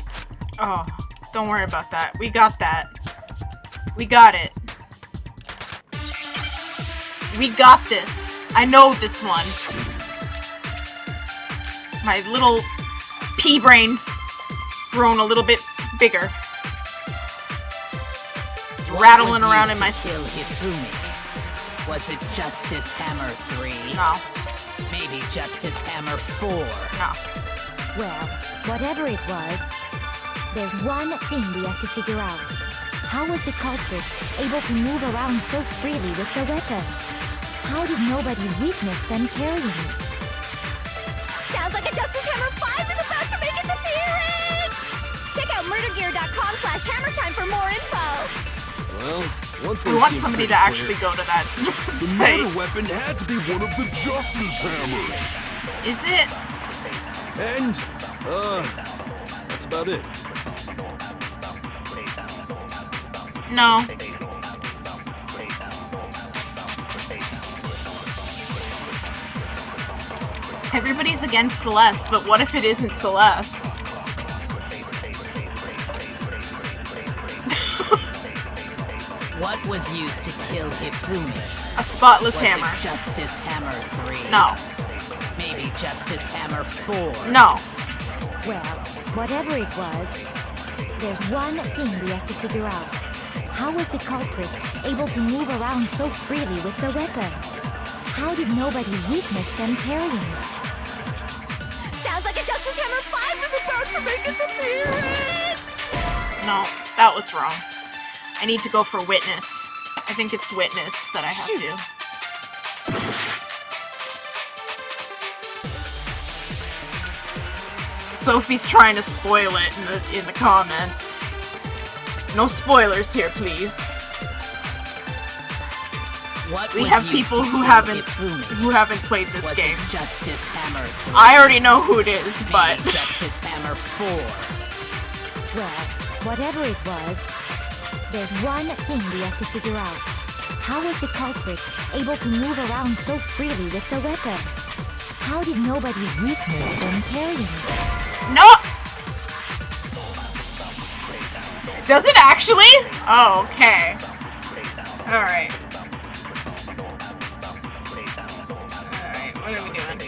Oh, don't worry about that. We got that. We got it. We got this. I know this one. My little pea brain's grown a little bit bigger. It's rattling around in my kill Hifumi? Was it Justice Hammer 3? No. Maybe Justice Hammer 4? No. Well, whatever it was, there's one thing we have to figure out. How was the culprit able to move around so freely with the weapon? How did nobody witness them carrying it? sounds like a Justice Hammer 5 is about to make its appearance! Check out murdergear.com/hammertime for more info! Well, one thing We want seems somebody pretty to actually clear. go to that The site. murder weapon had to be one of the Justice Hammers. Is it? And, that's about it. No. Everybody's against Celeste, but what if it isn't Celeste? What was used to kill Hifumi? A spotless Was hammer. it Justice Hammer 3? No. Maybe Justice Hammer 4? No. Well, whatever it was, there's one thing we have to figure out. How was the culprit able to move around so freely with the weapon? How did nobody witness them carrying it? Sounds like a Justice Hammer 5 is about to make its appearance! No, that was wrong. I need to go for witness. I think it's witness that I have to. Sophie's trying to spoil it in the comments. No spoilers here, please. What We was have used people to who kill haven't Hifumi? played this Was game. it Justice Hammer 3? I already know who it is, but Maybe Justice Hammer 4? Well, whatever it was, there's one thing we have to figure out. How was the culprit able to move around so freely with the weapon? How did nobody witness them carrying it? no. Does it actually? Oh, okay. All right. All right. What are we doing?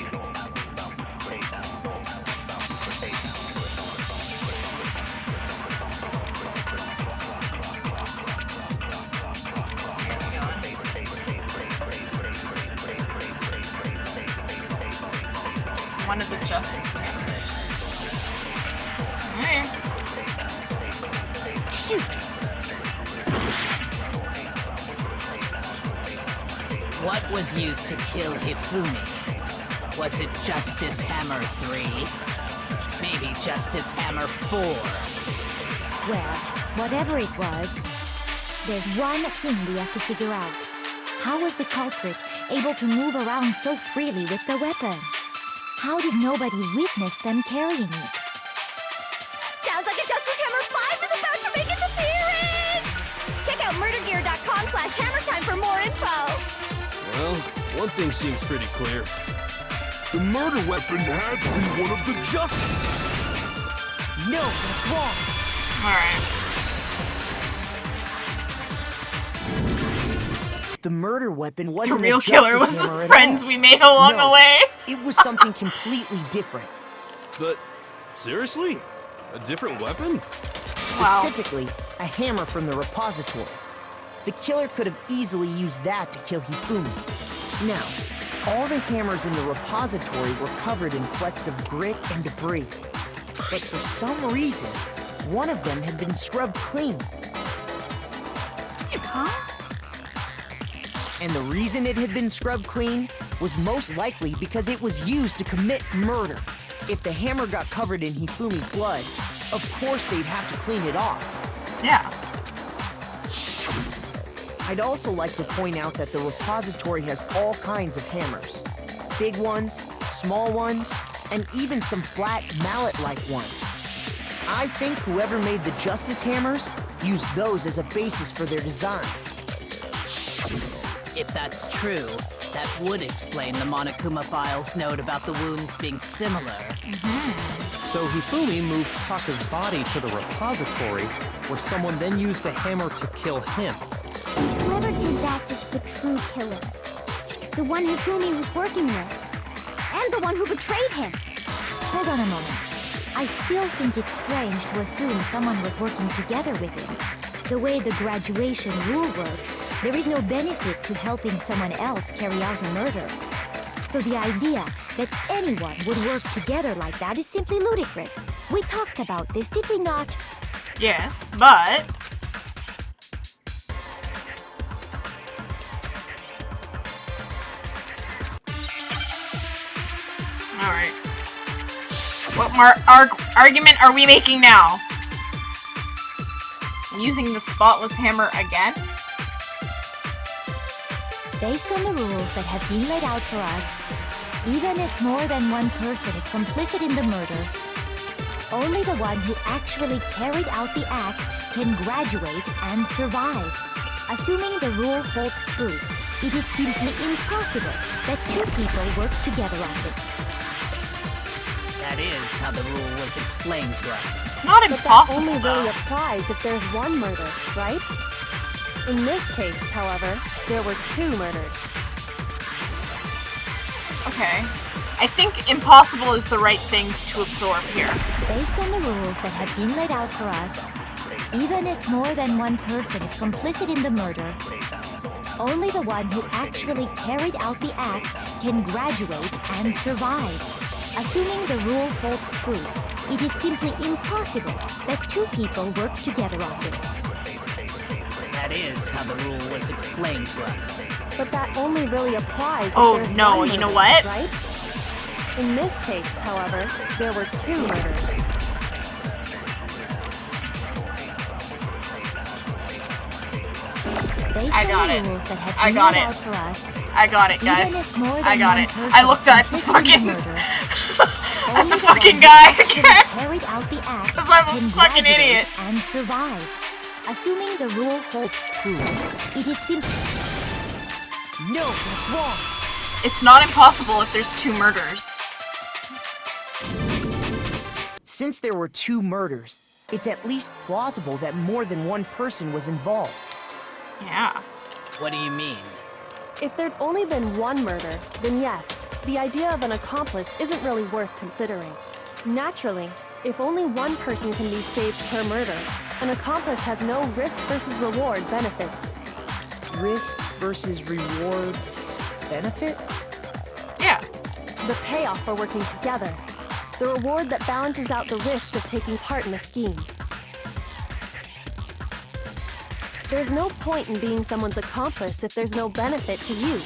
One of the Justice Hammers. Okay. Shoot! What was used to kill Hifumi? Was it Justice Hammer 3? Maybe Justice Hammer 4? Well, whatever it was, there's one thing we have to figure out. How was the culprit able to move around so freely with the weapon? How did nobody witness them carrying it? Sounds like a Justice Hammer 5 is about to make its appearance! Check out murdergear.com/hammertime for more info! Well, one thing seems pretty clear. The murder weapon had to be one of the Justice. No, that's wrong. Alright. The murder weapon The wasn't real a killer Justice was Hammer the at friends all. we made along No. the way. It was something completely different. But seriously? A different weapon? Wow. Specifically, a hammer from the repository. The killer could have easily used that to kill Hifumi. Now, all the hammers in the repository were covered in flecks of grit and debris. But for some reason, one of them had been scrubbed clean. Huh? And the reason it had been scrubbed clean was most likely because it was used to commit murder. If the hammer got covered in Hifumi's blood, of course they'd have to clean it off. Yeah. I'd also like to point out that the repository has all kinds of hammers. Big ones, small ones, and even some flat mallet-like ones. I think whoever made the Justice Hammers used those as a basis for their design. If that's true, that would explain the Monokuma file's note about the wounds being similar. So Hifumi moved Taka's body to the repository, where someone then used the hammer to kill him. Whoever did that is the true killer. The one Hifumi was working with. And the one who betrayed him. Hold on a moment. I still think it's strange to assume someone was working together with him. The way the graduation rule works, there is no benefit to helping someone else carry out a murder. So the idea that anyone would work together like that is simply ludicrous. We talked about this, did we not? Yes, but alright. What argument are we making now? Using the spotless hammer again? Based on the rules that have been laid out for us, even if more than one person is complicit in the murder, only the one who actually carried out the act can graduate and survive. Assuming the rule holds true, it is simply impossible that two people work together on this. is how the rule was explained to us. It's not But that impossible, only though. really applies if there's one murder, right? In this case, however, there were 2 murders. Okay. I think impossible is the right thing to absorb here. Based on the rules that have been laid out for us, even if more than one person is complicit in the murder, only the one who actually carried out the act can graduate and survive. Assuming the rule holds true, it is simply impossible that 2 people work together on this. That is how the rule was explained to us. But that only really applies if Oh, there's no, one you know murder, what? right? In this case, however, there were 2 murders. Based I on got the it. rules that have I been got laid it. out for us, I got it, guys. even if more than I got one it. person I looked at is complicit in fucking the murder, at only the the fucking one guy who actually again. carried out the act 'Cause I'm a can fucking graduate idiot. and survive. Assuming the rule holds true, it is simply No, that's wrong. It's not impossible if there's 2 murders. Since there were 2 murders, it's at least plausible that more than one person was involved. Yeah. What do you mean? If there'd only been one murder, then yes, the idea of an accomplice isn't really worth considering. Naturally, if only one person can be saved per murder, an accomplice has no risk versus reward benefit. Risk versus reward benefit? Yeah. The payoff for working together. The reward that balances out the risk of taking part in a scheme. There's no point in being someone's accomplice if there's no benefit to you.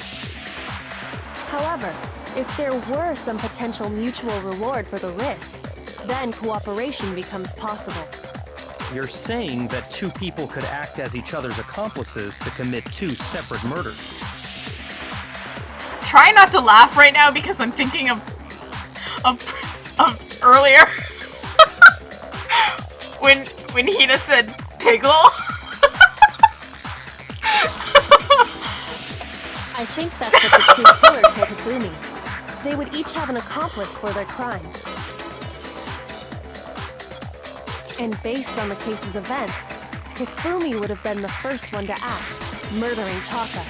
However, if there were some potential mutual reward for the risk, then cooperation becomes possible. You're saying that 2 people could act as each other's accomplices to commit 2 separate murders. Try not to laugh right now because I'm thinking of earlier when Hina said Piggle. I think that's what the 2 killers told Hifumi. They would each have an accomplice for their crime. And based on the case's events, Hifumi would have been the first one to act, murdering Taka.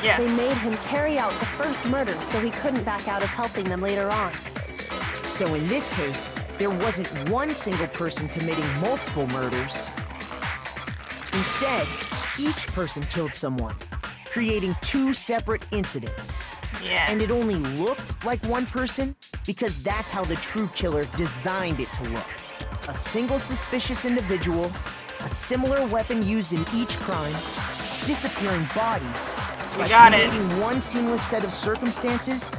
Yes. They made him carry out the first murder so he couldn't back out of helping them later on. So in this case, there wasn't one single person committing multiple murders. Instead, each person killed someone, creating 2 separate incidents. Yes. And it only looked like one person because that's how the true killer designed it to look. A single suspicious individual, a similar weapon used in each crime, disappearing bodies. We got it. Creating one seamless set of circumstances,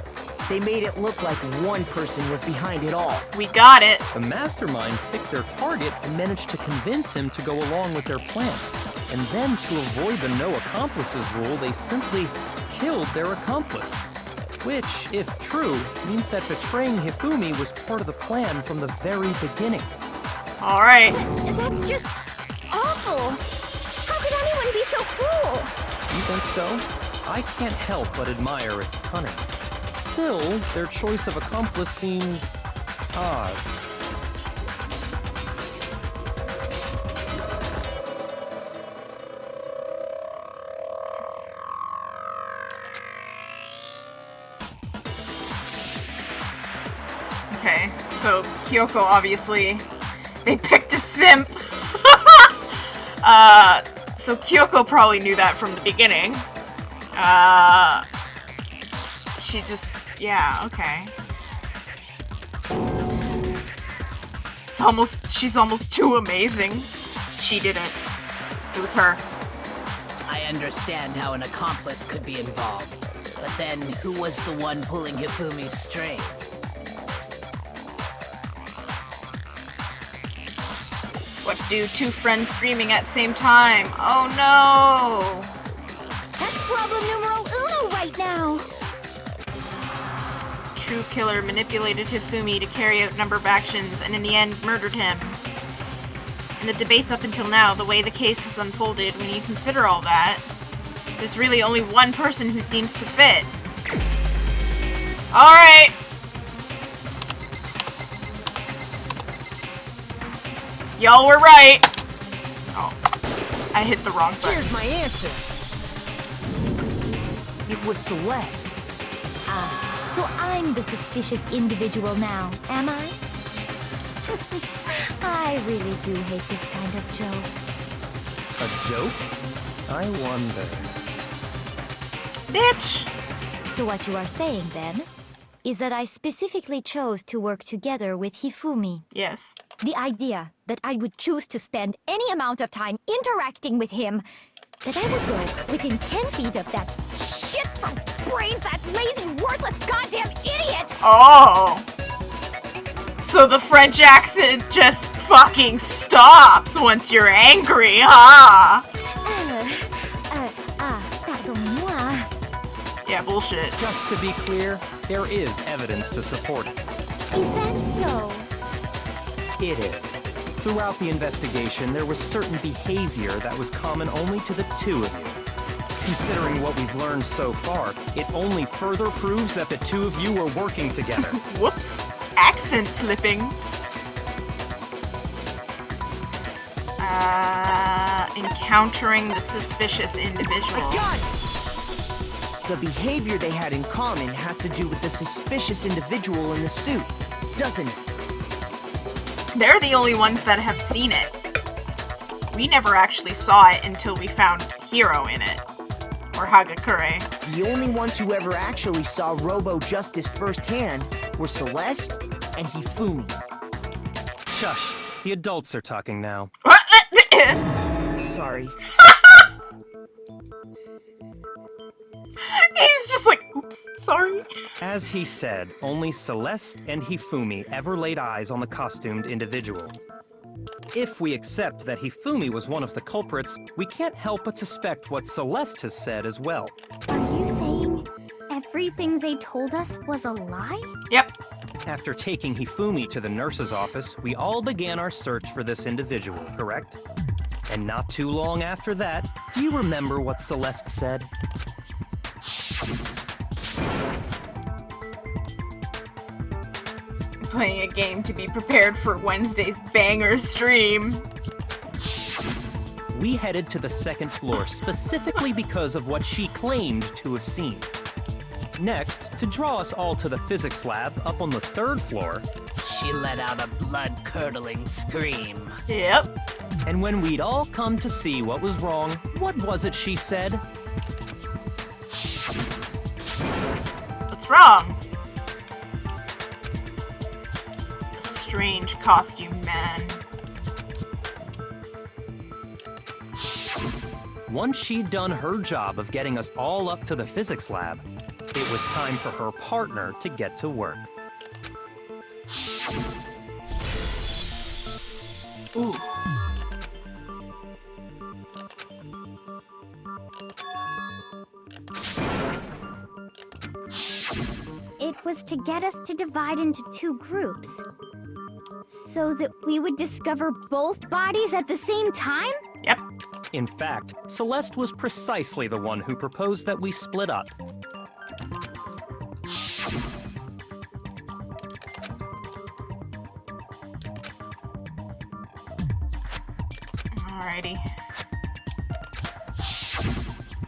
they made it look like one person was behind it all. We got it. The mastermind picked their target and managed to convince him to go along with their plan. And then, to avoid the no accomplices rule, they simply killed their accomplice. Which, if true, means that betraying Hifumi was part of the plan from the very beginning. Alright. That's just awful. How could anyone be so cruel? You think so? I can't help but admire its cunning. Still, their choice of accomplice seems odd. Okay, so Kyoko obviously, they picked a simp. So Kyoko probably knew that from the beginning. She just, yeah, okay. She's almost too amazing. She did it. It was her. I understand how an accomplice could be involved, but then who was the one pulling Hifumi's strings? What do 2 friends screaming at the same time? Oh no! That's problem numero uno right now. True killer manipulated Hifumi to carry out a number of actions and in the end murdered him. In the debates up until now, the way the case has unfolded, when you consider all that, there's really only one person who seems to fit. Alright! Y'all were right. Oh, I hit the wrong button. Here's my answer. It was Celeste. Ah, so I'm the suspicious individual now, am I? I really do hate this kind of joke. A joke? I wonder. Bitch! So what you are saying, then, is that I specifically chose to work together with Hifumi. Yes. The idea that I would choose to spend any amount of time interacting with him, that I would go within 10 feet of that shit from brain fat, lazy, worthless, goddamn idiot! Oh! So the French accent just fucking stops once you're angry, huh? Pardon-moi. Yeah, bullshit. Just to be clear, there is evidence to support it. Is that so? It is. Throughout the investigation, there was certain behavior that was common only to the two of you. Considering what we've learned so far, it only further proves that the two of you were working together. Whoops. Accent slipping. Encountering the suspicious individual. I got it! The behavior they had in common has to do with the suspicious individual in the suit, doesn't it? They're the only ones that have seen it. We never actually saw it until we found Hiro in it. Or Hagakure. The only ones who ever actually saw Robo-Justice firsthand were Celeste and Hifumi. Shush. The adults are talking now. Sorry. He's just like, oops, sorry. As he said, only Celeste and Hifumi ever laid eyes on the costumed individual. If we accept that Hifumi was one of the culprits, we can't help but suspect what Celeste has said as well. Are you saying everything they told us was a lie? Yep. After taking Hifumi to the nurse's office, we all began our search for this individual, correct? And not too long after that, do you remember what Celeste said? Playing a game to be prepared for Wednesday's banger stream. We headed to the second floor specifically because of what she claimed to have seen. Next, to draw us all to the physics lab up on the third floor, She let out a blood-curdling scream. Yep. and when we'd all come to see what was wrong, what was it she said? What's wrong? A strange costume man. Once she'd done her job of getting us all up to the physics lab, it was time for her partner to get to work. Ooh. It was to get us to divide into two groups. So that we would discover both bodies at the same time? Yep. In fact, Celeste was precisely the one who proposed that we split up. Alrighty.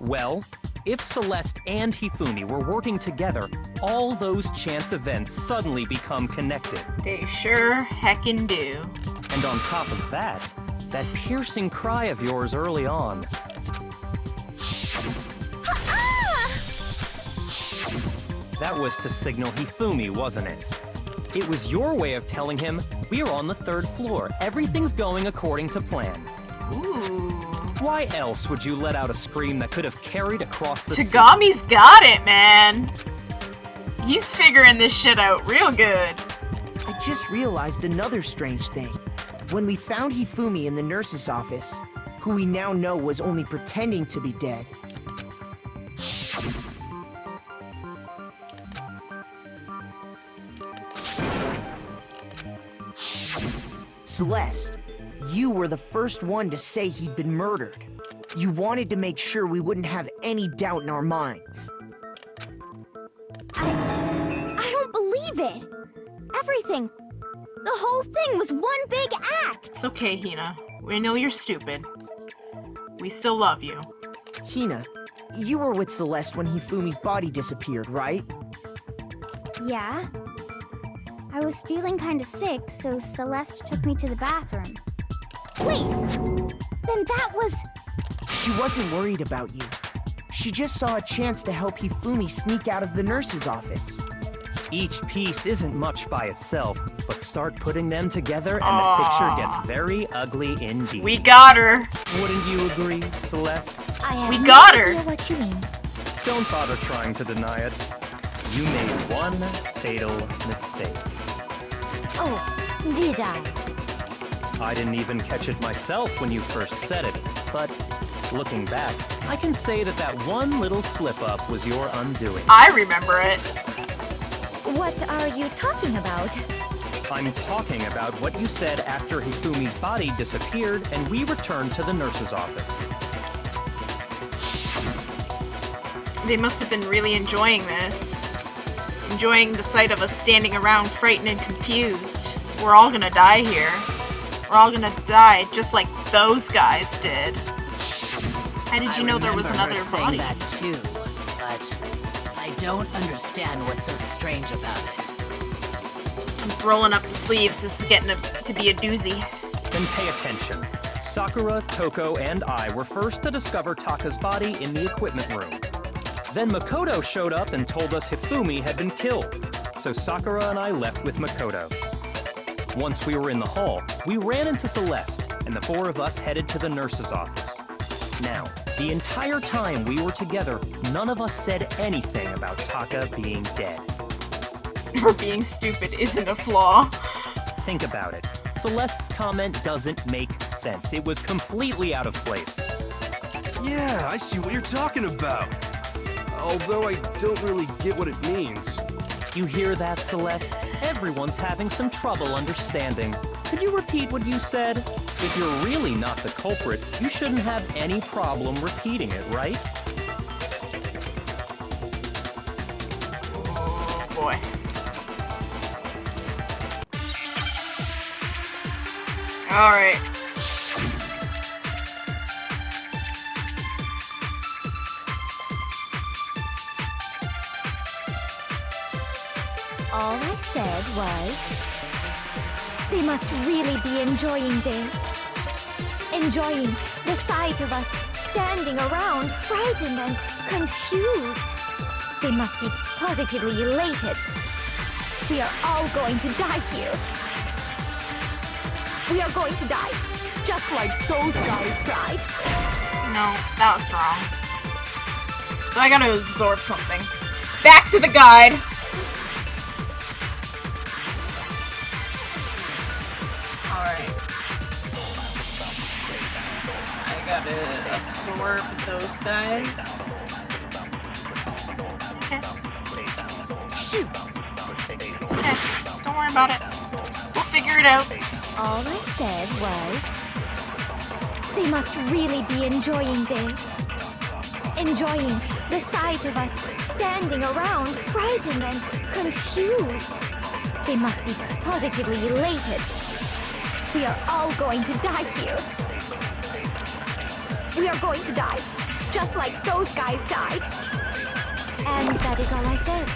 Well, if Celeste and Hifumi were working together, all those chance events suddenly become connected. They sure heckin' do. And on top of that, that piercing cry of yours early on. That was to signal Hifumi, wasn't it? It was your way of telling him, we're on the third floor, everything's going according to plan. Ooh. Why else would you let out a scream that could have carried across the Tagami's got it, man. He's figuring this shit out real good. I just realized another strange thing. When we found Hifumi in the nurse's office, who we now know was only pretending to be dead, Celeste, you were the first one to say he'd been murdered. You wanted to make sure we wouldn't have any doubt in our minds. I don't believe it. Everything The whole thing was one big act! It's okay, Hina. We know you're stupid. We still love you. Hina, you were with Celeste when Hifumi's body disappeared, right? Yeah. I was feeling kinda sick, so Celeste took me to the bathroom. Wait! Then that was... She wasn't worried about you. She just saw a chance to help Hifumi sneak out of the nurse's office. Each piece isn't much by itself, but start putting them together and the picture gets very ugly indeed. We got her! Wouldn't you agree, Celeste? I have We no got her. idea what you mean. Don't bother trying to deny it. You made one fatal mistake. Oh, did I? I didn't even catch it myself when you first said it, but looking back, I can say that that one little slip-up was your undoing. I remember it. What are you talking about? I'm talking about what you said after Hifumi's body disappeared and we returned to the nurse's office. They must have been really enjoying this. Enjoying the sight of us standing around frightened and confused. We're all gonna die here. We're all gonna die just like those guys did. How did you know there was remember another her saying body? that too, but I don't understand what's so strange about it. I'm rolling up the sleeves. This is getting to be a doozy. Then pay attention. Sakura, Toko, and I were first to discover Taka's body in the equipment room. Then Makoto showed up and told us Hifumi had been killed, so Sakura and I left with Makoto. Once we were in the hall, we ran into Celeste, and the four of us headed to the nurse's office. Now, the entire time we were together, none of us said anything about Taka being dead. Or being stupid isn't a flaw. Think about it. Celeste's comment doesn't make sense. It was completely out of place. Yeah, I see what you're talking about. Although I don't really get what it means. You hear that, Celeste? Everyone's having some trouble understanding. Could you repeat what you said? If you're really not the culprit, you shouldn't have any problem repeating it, right? Oh boy. Alright. All I said was... They must really be enjoying this. Enjoying the sight of us standing around, frightened and confused. They must be positively elated. We are all going to die here. We are going to die, just like those guys died. No, that was wrong. So I gotta absorb something. Back to the guide. Alright. I gotta absorb those guys. Okay. Shoot! Okay. Don't worry about it. We'll figure it out. All I said was... They must really be enjoying this. Enjoying the sight of us standing around, frightened and confused. They must be positively elated. We are all going to die here. We are going to die, just like those guys died. And that is all I said.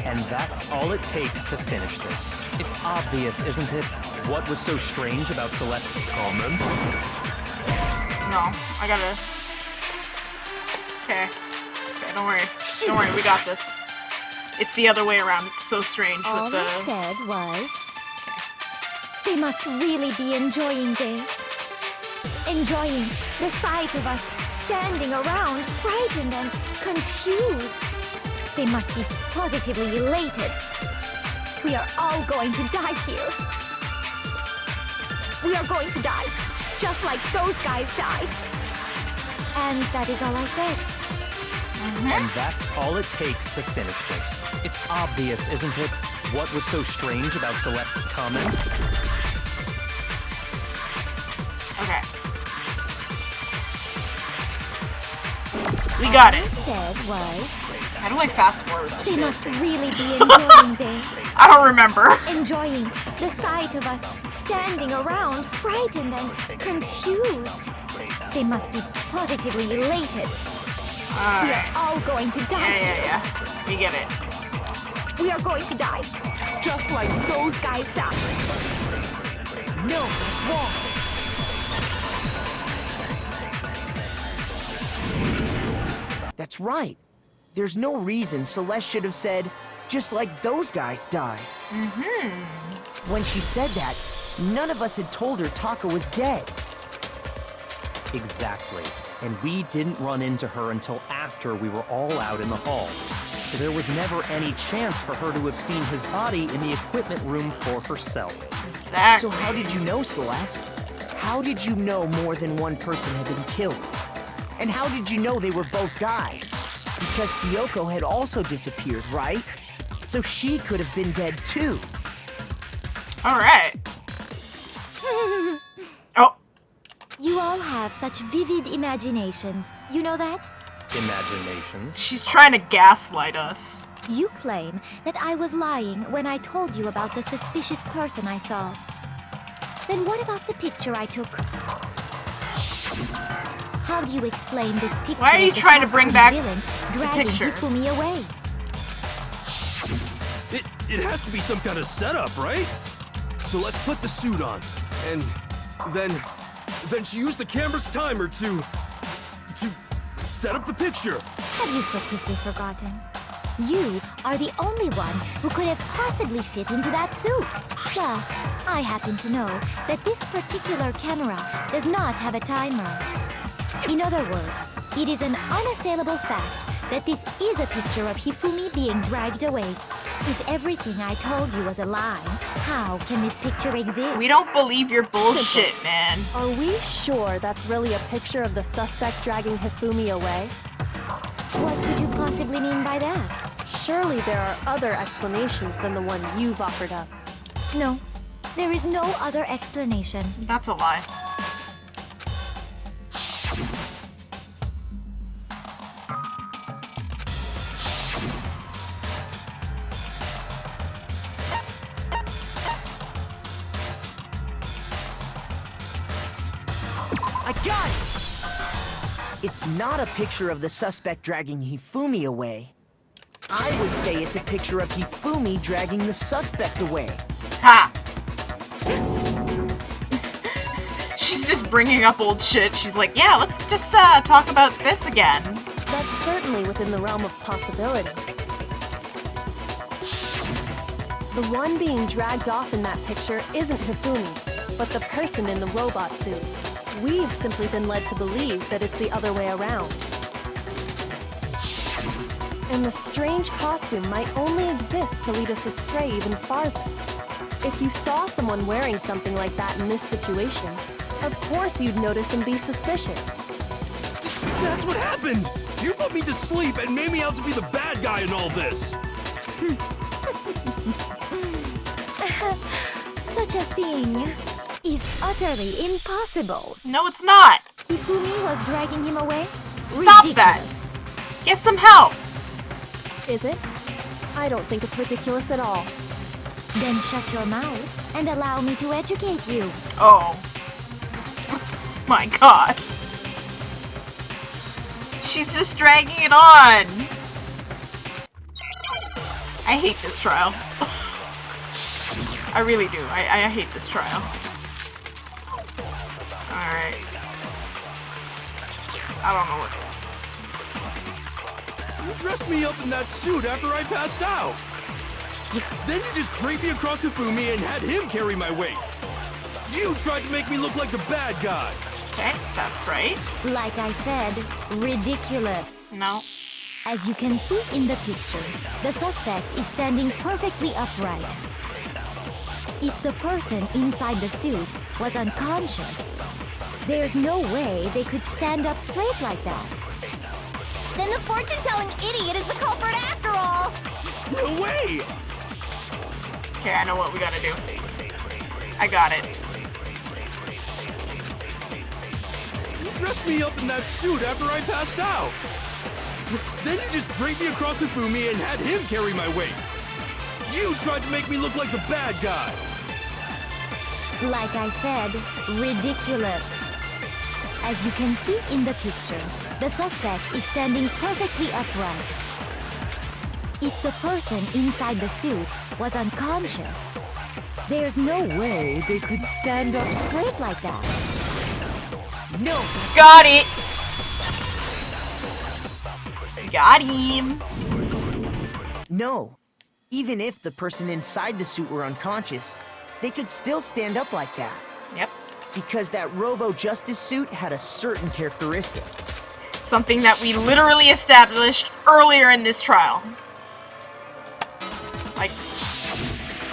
And that's all it takes to finish this. It's obvious, isn't it? What was so strange about Celeste's comment? No, I gotta... Okay. Okay, don't worry. Don't worry, we got this. It's the other way around. It's so strange All with the... I said was... They must really be enjoying this. Enjoying the sight of us standing around, frightened and confused. They must be positively elated. We are all going to die here. We are going to die, just like those guys died. And that is all I said. And that's all it takes to finish this. It's obvious, isn't it? What was so strange about Celeste's comment? Okay. We got All it. I said was... How do I fast forward this They shit? must really be enjoying this. I don't remember. Enjoying the sight of us standing around, frightened and confused. They must be positively elated. We are Alright. all going to die. Yeah. We get it. We are going to die. Just like those guys died. No, that's wrong. That's right. There's no reason Celeste should have said, just like those guys died. When she said that, none of us had told her Taka was dead. Exactly. And we didn't run into her until after we were all out in the hall. So there was never any chance for her to have seen his body in the equipment room for herself. Exactly. So how did you know, Celeste? How did you know more than one person had been killed? And how did you know they were both guys? Because Kyoko had also disappeared, right? So she could have been dead too. Alright. Oh. You all have such vivid imaginations. You know that? Imaginations. She's trying to gaslight us. You claim that I was lying when I told you about the suspicious person I saw. Then what about the picture I took? How do you explain this picture? Why are you of the trying to bring costumed back villain the dragging picture? Hifumi away? It has to be some kind of setup, right? So let's put the suit on, and then she used the camera's timer to set up the picture. Have you so quickly forgotten? You are the only one who could have possibly fit into that suit. Plus, I happen to know that this particular camera does not have a timer. In other words, it is an unassailable fact that this is a picture of Hifumi being dragged away. If everything I told you was a lie, how can this picture exist? We don't believe your bullshit, man. Are we sure that's really a picture of the suspect dragging Hifumi away? What could you possibly mean by that? Surely there are other explanations than the one you've offered up. No, there is no other explanation. That's a lie. I got it! It's not a picture of the suspect dragging Hifumi away. I would say it's a picture of Hifumi dragging the suspect away. Ha! She's just bringing up old shit. She's like, yeah, let's just talk about this again. That's certainly within the realm of possibility. The one being dragged off in that picture isn't Hifumi, but the person in the robot suit. We've simply been led to believe that it's the other way around. And the strange costume might only exist to lead us astray even farther. If you saw someone wearing something like that in this situation, of course you'd notice and be suspicious. That's what happened! You put me to sleep and made me out to be the bad guy in all this! Such a thing is utterly impossible. No, it's not. Hifumi was dragging him away? Stop that. Ridiculous. Get some help. Is it? I don't think it's ridiculous at all. Then shut your mouth and allow me to educate you. Oh. My god. She's just dragging it on. I hate this trial. I really do. I hate this trial. Alright. I don't know what. You dressed me up in that suit after I passed out! Then you just draped me across Hifumi and had him carry my weight! You tried to make me look like the bad guy! Okay, that's right. Like I said, ridiculous. No. As you can see in the picture, the suspect is standing perfectly upright. If the person inside the suit was unconscious, there's no way they could stand up straight like that. Then the fortune-telling idiot is the culprit after all! No way! Okay, I know what we gotta do. I got it. You dressed me up in that suit after I passed out! Then you just draped me across Hifumi and had him carry my weight. You tried to make me look like the bad guy. Like I said, ridiculous. As you can see in the picture, the suspect is standing perfectly upright. If the person inside the suit was unconscious, there's no way they could stand up straight like that. No, Got it! Got him! no. Even if the person inside the suit were unconscious, they could still stand up like that. Yep. Because that Robo-Justice suit had a certain characteristic. Something that we literally established earlier in this trial. Like,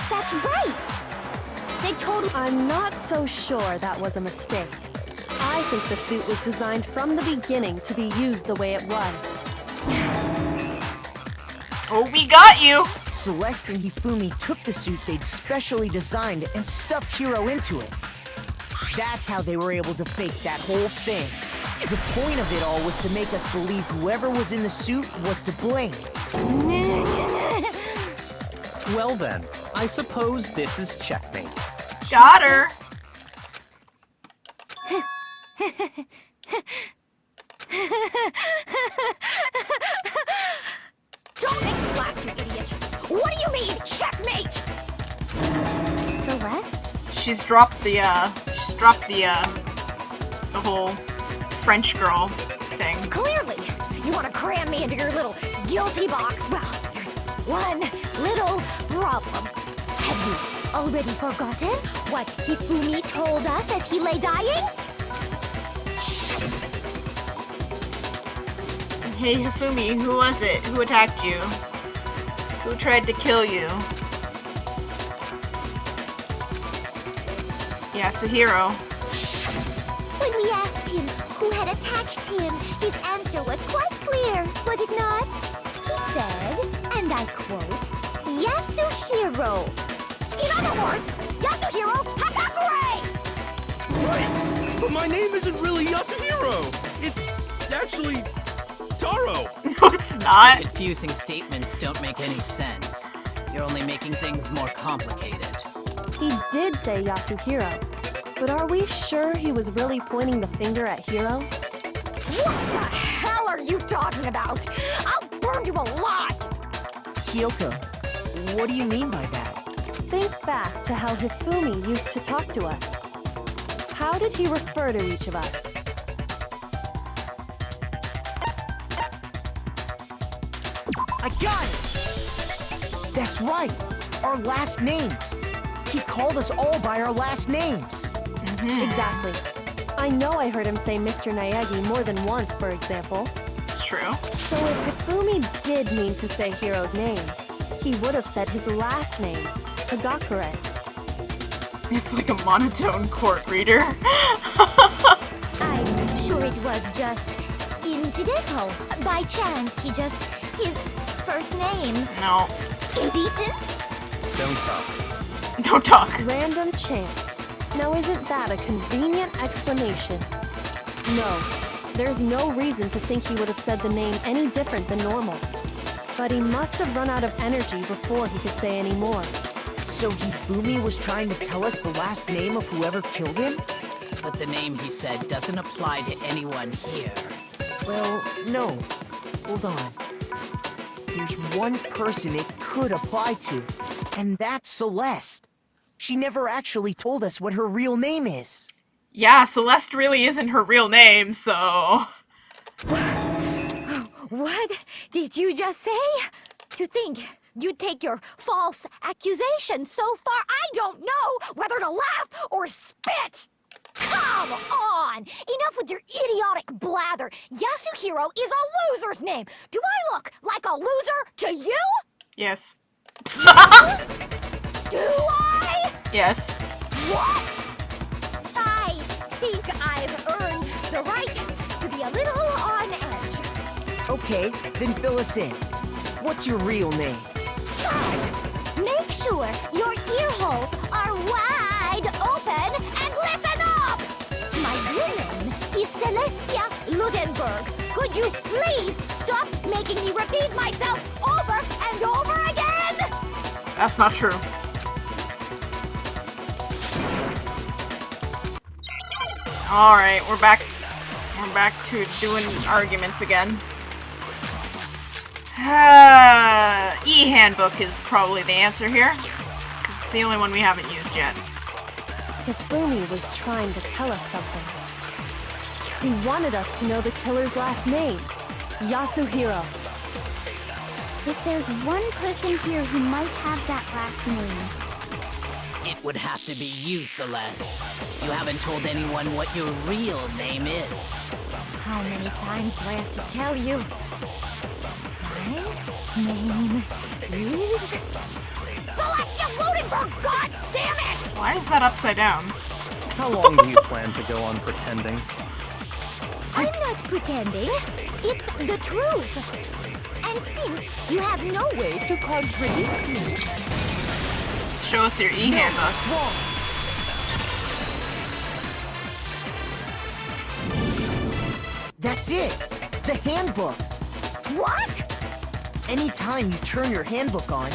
That's right! They totally... I'm not so sure that was a mistake. I think the suit was designed from the beginning to be used the way it was. oh, we got you! Celeste and Hifumi took the suit they'd specially designed and stuffed Hiro into it. That's how they were able to fake that whole thing. The point of it all was to make us believe whoever was in the suit was to blame. Well then, I suppose this is checkmate. Got her! Don't make me laugh, you idiot! What do you mean, checkmate? Celeste? She's dropped the whole French girl thing. Clearly, you want to cram me into your little guilty box. Well, there's one little problem. Have you already forgotten what Hifumi told us as he lay dying? Hey Hifumi, who was it? Who attacked you? Who tried to kill you? Yeah, Hiro. When we asked him who had attacked him, his answer was quite clear, was it not? He said, and I quote, Yasuhiro. In other words, Yasuhiro Hakakure! Wait, but my name isn't really Yasuhiro. It's actually Taro. No, it's not. Confusing statements don't make any sense. You're only making things more complicated. He did say Yasuhiro, but are we sure he was really pointing the finger at Hiro? What the hell are you talking about? I'll burn you alive! Kyoko, what do you mean by that? Think back to how Hifumi used to talk to us. How did he refer to each of us? I got it! That's right, our last names. He called us all by our last names. Exactly. I know I heard him say Mr. Naegi more than once, for example. It's true. So if Hifumi did mean to say Hiro's name, he would have said his last name, Hagakure. It's like a monotone court reader. I'm sure it was just incidental. By chance, his first name. No. Indecent? Don't talk. Don't talk. Random chance. Now isn't that a convenient explanation? No, there's no reason to think he would have said the name any different than normal. But he must have run out of energy before he could say any more. So Hifumi was trying to tell us the last name of whoever killed him? But the name he said doesn't apply to anyone here. Well, no. Hold on. There's one person it could apply to, and that's Celeste. She never actually told us what her real name is. Yeah, Celeste really isn't her real name, so... What did you just say? To think you'd take your false accusation so far, I don't know whether to laugh or spit! Come on! Enough with your idiotic blather! Yasuhiro is a loser's name! Do I look like a loser to you? Yes. Do I? Yes. What? I think I've earned the right to be a little on edge. Okay, then fill us in. What's your real name? Make sure your ear holes are wide open and listen up! My real name is Celestia Ludenberg. Could you please stop making me repeat myself over and over again! That's not true. Alright, we're back. We're back to doing arguments again. E-handbook is probably the answer here. It's the only one we haven't used yet. Hifumi was trying to tell us something. He wanted us to know the killer's last name, Yasuhiro. If there's one person here who might have that last name, It would have to be you, Celeste. You haven't told anyone what your real name is. How many times do I have to tell you? My name is... Celestia Ludenberg, god damn it! Why is that upside down? How long do you plan to go on pretending? I'm not pretending. It's the truth. And since you have no way to contradict me, Show us your e-handbook. That's it! The handbook! what? Anytime you turn your handbook on,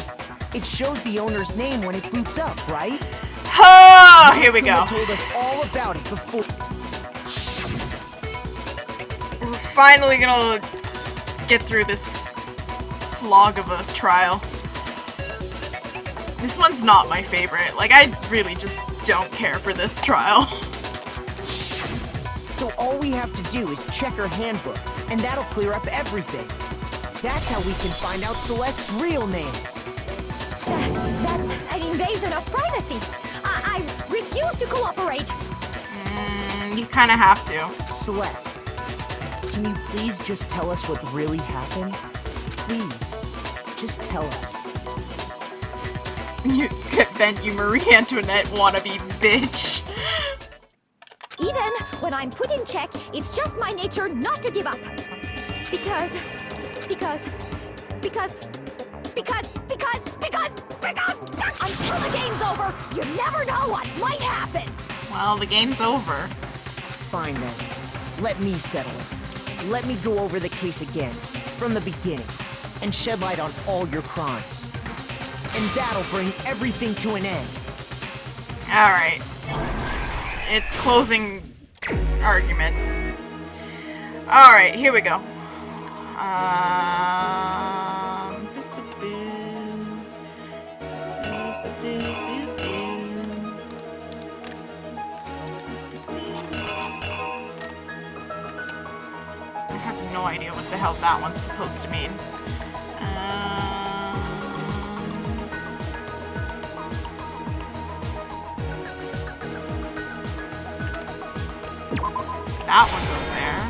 it shows the owner's name when it boots up, right? Oh, here we go. Kuma told us all about it before. We're finally gonna get through this slog of a trial. This one's not my favorite. Like, I really just don't care for this trial. So all we have to do is check her handbook, and that'll clear up everything. That's how we can find out Celeste's real name. That's an invasion of privacy. I refuse to cooperate. You kind of have to. Celeste, can you please just tell us what really happened? Please, just tell us. You bent you Marie Antoinette wannabe bitch. Even when I'm put in check, it's just my nature not to give up. Because until the game's over, you never know what might happen. Well, the game's over. Fine then. Let me settle it. Let me go over the case again, from the beginning, and shed light on all your crimes. And that'll bring everything to an end. Alright. It's closing argument. Alright, here we go. I have no idea what the hell that one's supposed to mean. That one goes there.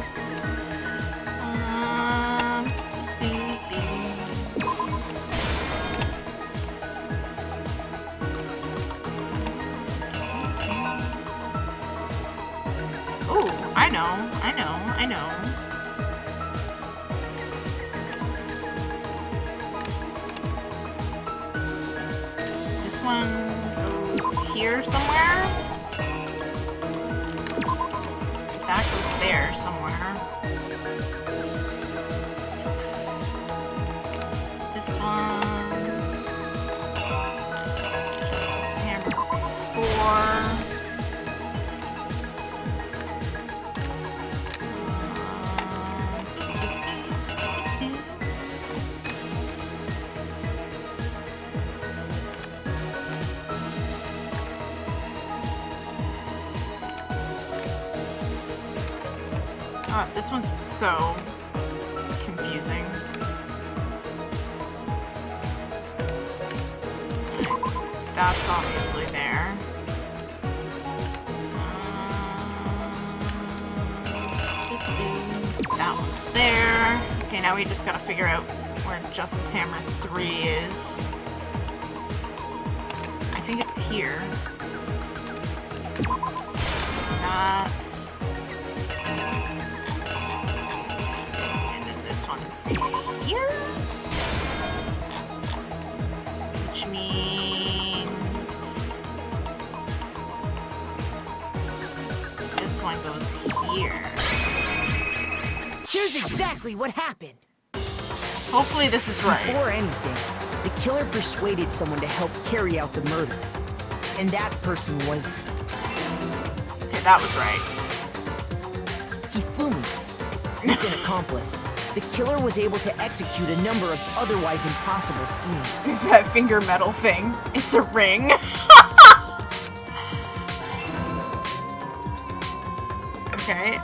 Oh, I know. This one goes here somewhere. That goes there somewhere. This one. Justice Hammer 4. This one's so confusing. That's obviously there. That one's there. Okay, now we just gotta figure out where Justice Hammer 3 is. I think it's here. That. Here? Which means this one goes here. Here's exactly what happened. Hopefully this is right. Before anything, the killer persuaded someone to help carry out the murder. And that person was Okay, that was right. Hifumi. With an accomplice, the killer was able to execute a number of otherwise impossible schemes. Is that finger metal thing? It's a ring. Okay.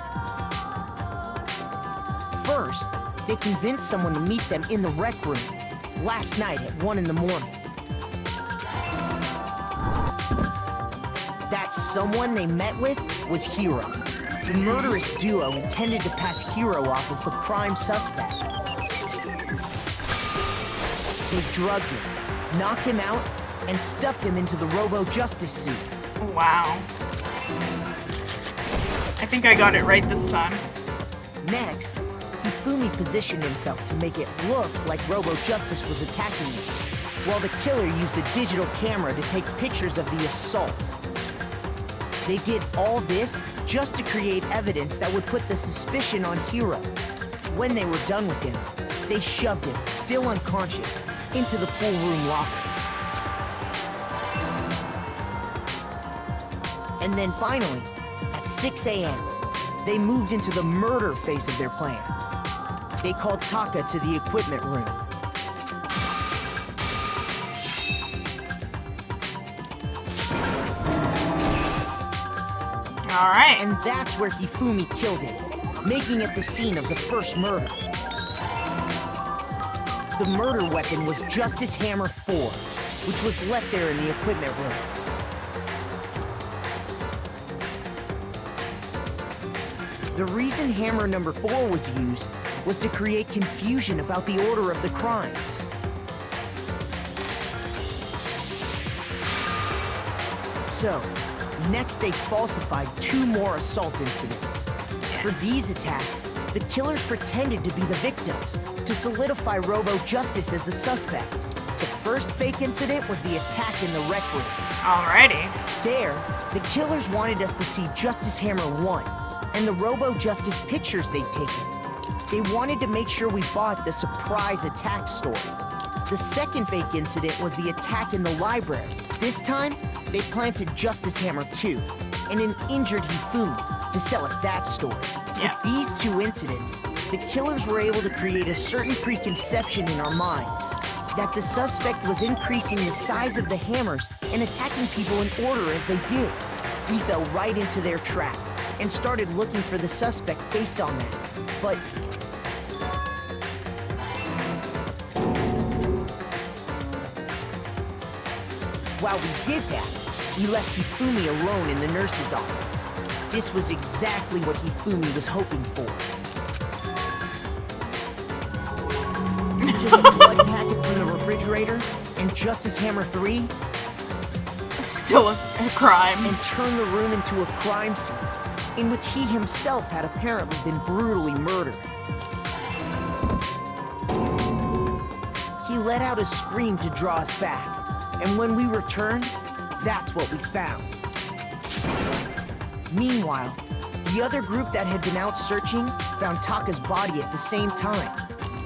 First, they convinced someone to meet them in the rec room last night at 1 in the morning. That someone they met with was Hiro. The murderous duo intended to pass Hiro off as the prime suspect. They drugged him, knocked him out, and stuffed him into the Robo-Justice suit. Wow. I think I got it right this time. Next, Hifumi positioned himself to make it look like Robo-Justice was attacking him, while the killer used a digital camera to take pictures of the assault. They did all this just to create evidence that would put the suspicion on Hiro. When they were done with him, they shoved him, still unconscious, into the pool room locker. And then finally, at 6 a.m., they moved into the murder phase of their plan. They called Taka to the equipment room. All right. And that's where Hifumi killed him, making it the scene of the first murder. The murder weapon was Justice Hammer 4, which was left there in the equipment room. The reason hammer number 4 was used was to create confusion about the order of the crimes. So, next they falsified 2 more assault incidents. For these attacks, the killers pretended to be the victims to solidify Robo-Justice as the suspect. The first fake incident was the attack in the rec room. Alrighty. There, the killers wanted us to see Justice Hammer 1 and the Robo-Justice pictures they'd taken. They wanted to make sure we bought the surprise attack story. The second fake incident was the attack in the library. This time, they planted Justice Hammer 2 and an injured Hifumi to sell us that story. Yeah. With these 2 incidents, the killers were able to create a certain preconception in our minds that the suspect was increasing the size of the hammers and attacking people in order as they did. We fell right into their trap and started looking for the suspect based on that. But while we did that, we left Hifumi alone in the nurse's office. This was exactly what Hifumi was hoping for. We took a blood packet from the refrigerator and Justice Hammer 3 Still a crime. and turned the room into a crime scene in which he himself had apparently been brutally murdered. He let out a scream to draw us back, and when we returned, that's what we found. Meanwhile, the other group that had been out searching found Taka's body at the same time.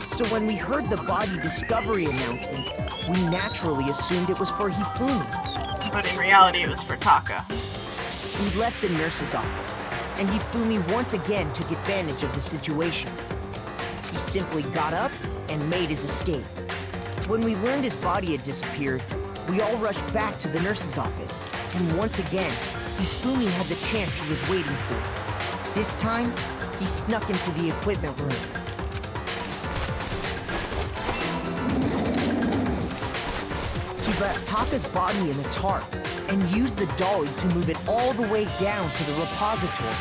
So when we heard the body discovery announcement, we naturally assumed it was for Hifumi. But in reality, it was for Taka. We left the nurse's office, and Hifumi once again took advantage of the situation. He simply got up and made his escape. When we learned his body had disappeared, we all rushed back to the nurse's office. And once again, Hifumi had the chance he was waiting for. This time, he snuck into the equipment room. He left Taka's body in a tarp and used the dolly to move it all the way down to the repository.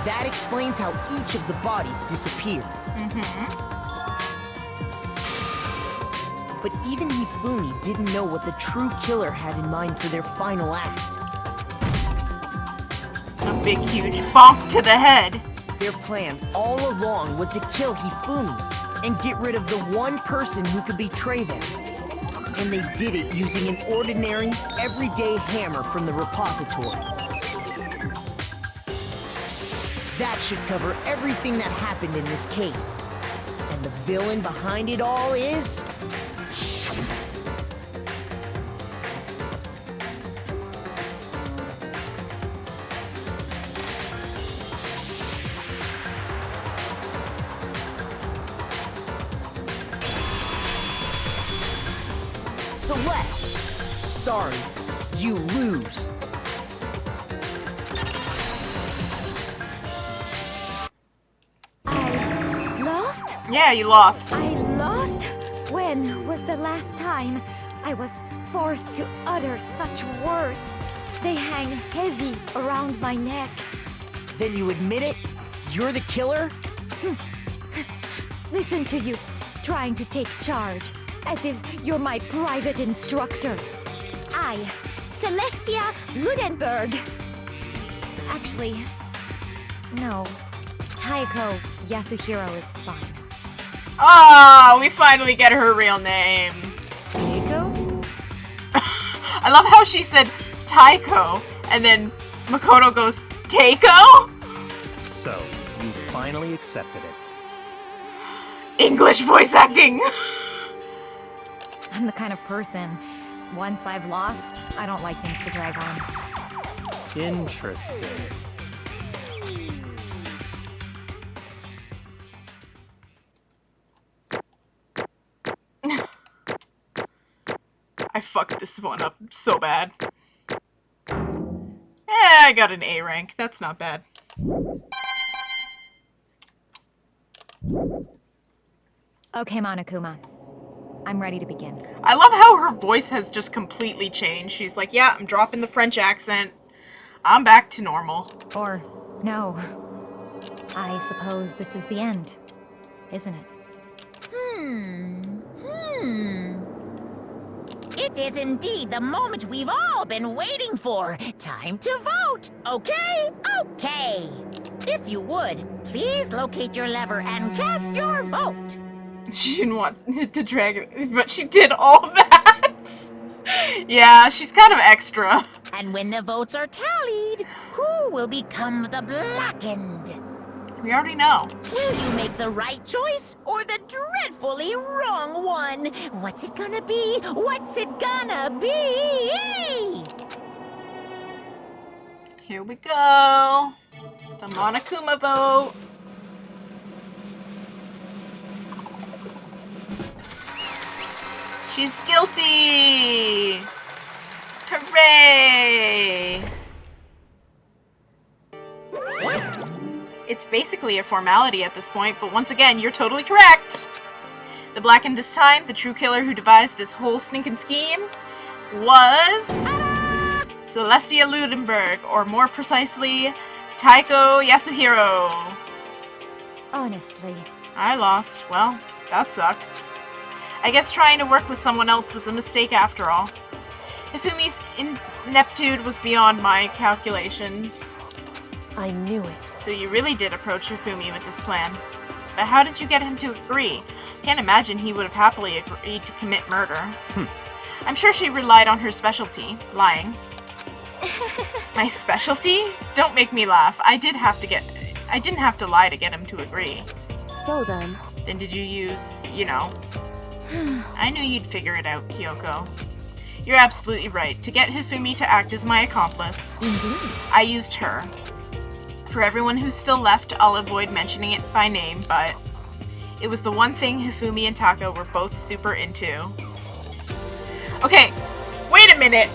That explains how each of the bodies disappeared. But even Hifumi didn't know what the true killer had in mind for their final act. A big, huge bonk to the head. Their plan all along was to kill Hifumi and get rid of the one person who could betray them. And they did it using an ordinary, everyday hammer from the repository. That should cover everything that happened in this case. And the villain behind it all is... Celeste! Sorry, you lose. I lost? Yeah, you lost. I lost? When was the last time I was forced to utter such words? They hang heavy around my neck. Then you admit it? You're the killer? Listen to you, trying to take charge, as if you're my private instructor. I, Celestia Ludenberg. Actually, no. Taiko Yasuhiro is fine. Oh, we finally get her real name. Taiko? I love how she said Taiko, and then Makoto goes, Taiko? So, you finally accepted it. English voice acting! I'm the kind of person, once I've lost, I don't like things to drag on. Interesting. I fucked this one up so bad. I got an A rank. That's not bad. Okay, Monokuma. I'm ready to begin. I love how her voice has just completely changed. She's like, yeah, I'm dropping the French accent. I'm back to normal. Or, no. I suppose this is the end, isn't it? It is indeed the moment we've all been waiting for. Time to vote, okay? Okay. If you would, please locate your lever and cast your vote. She didn't want it to drag it, but she did all that. Yeah, she's kind of extra. And when the votes are tallied, who will become the blackened? We already know. Will you make the right choice or the dreadfully wrong one? What's it gonna be? What's it gonna be? Here we go. The Monokuma vote. She's guilty! Hooray! It's basically a formality at this point, but once again, you're totally correct! The blackened this time, the true killer who devised this whole stinking scheme, was... Celestia Ludenberg, or more precisely, Taiko Yasuhiro. Honestly. I lost. Well, that sucks. I guess trying to work with someone else was a mistake after all. Hifumi's ineptitude was beyond my calculations. I knew it. So you really did approach Hifumi with this plan. But how did you get him to agree? Can't imagine he would have happily agreed to commit murder. I'm sure she relied on her specialty, lying. My specialty? Don't make me laugh. I didn't have to lie to get him to agree. So then... Then did you use, you know... I knew you'd figure it out, Kyoko. You're absolutely right. To get Hifumi to act as my accomplice, Indeed. I used her. For everyone who's still left, I'll avoid mentioning it by name, but it was the one thing Hifumi and Taka were both super into. Okay, wait a minute.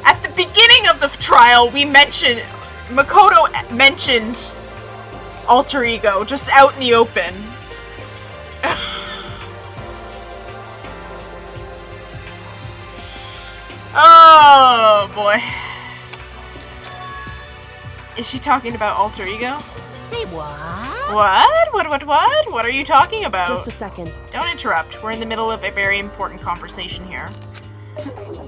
At the beginning of the trial, Makoto mentioned alter ego, just out in the open. Oh boy. Is she talking about alter ego? Say what? What? What are you talking about? Just a second. Don't interrupt. We're in the middle of a very important conversation here.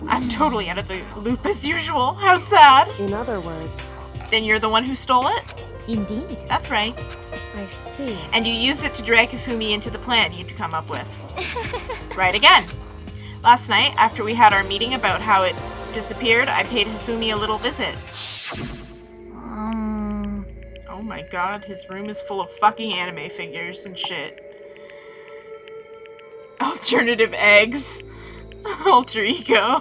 I'm totally out of the loop as usual. How sad. In other words... Then you're the one who stole it? Indeed. That's right. I see. And you used it to drag Hifumi into the plan you'd come up with. Right again. Last night, after we had our meeting about how it disappeared, I paid Hifumi a little visit. Oh my god, his room is full of fucking anime figures and shit. Alternative eggs. Alter ego.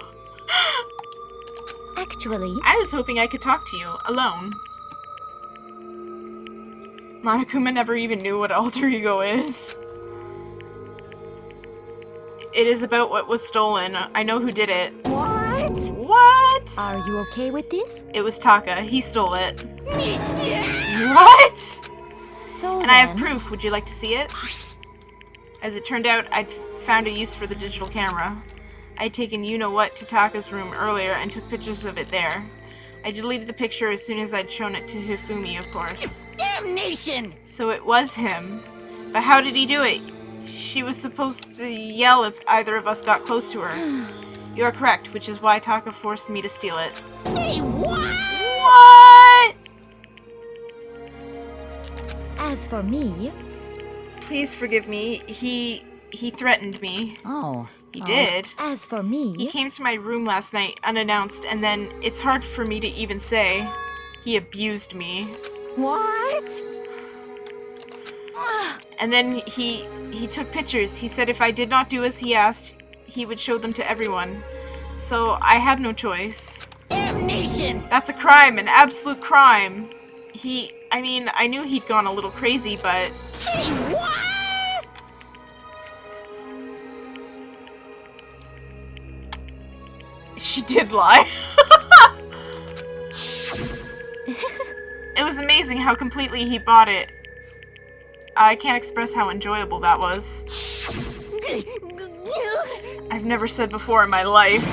Actually, I was hoping I could talk to you, alone. Monokuma never even knew what alter ego is. It is about what was stolen. I know who did it. What? What? are you okay with this? It was Taka. He stole it. What? So And I have then- proof. Would you like to see it? As it turned out, I'd found a use for the digital camera. I'd taken you-know-what to Taka's room earlier and took pictures of it there. I deleted the picture as soon as I'd shown it to Hifumi, of course. Damnation! So it was him. But how did he do it? She was supposed to yell if either of us got close to her. You are correct, which is why Taka forced me to steal it. Say what? What? As for me, Please forgive me. He threatened me. Oh. He did. as for He me, came to my room last night unannounced, and then it's hard for me to even say. He abused me. What? And then he took pictures. He said if I did not do as he asked, he would show them to everyone. So I had no choice. Damnation! That's a crime, an absolute crime. I mean, I knew he'd gone a little crazy, but Say what? she did lie. It was amazing how completely he bought it. I can't express how enjoyable that was. I've never said before in my life.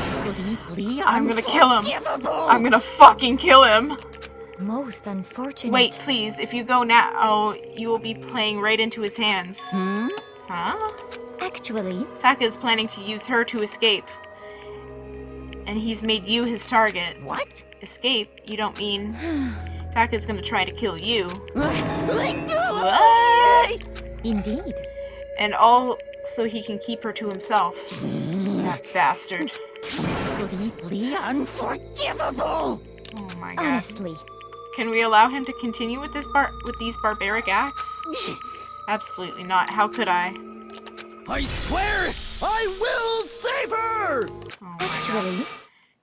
I'm gonna kill him. I'm gonna fucking kill him. most unfortunate. Wait, please, if you go now, you will be playing right into his hands. Huh? Actually, Taka is planning to use her to escape. And he's made you his target. What? Escape? You don't mean... Taka's gonna try to kill you. What? indeed. And all so he can keep her to himself. That bastard. Unforgivable! Oh my god. Honestly, Can we allow him to continue with these barbaric acts? Absolutely not. How could I? I swear I will save her! Oh my actually,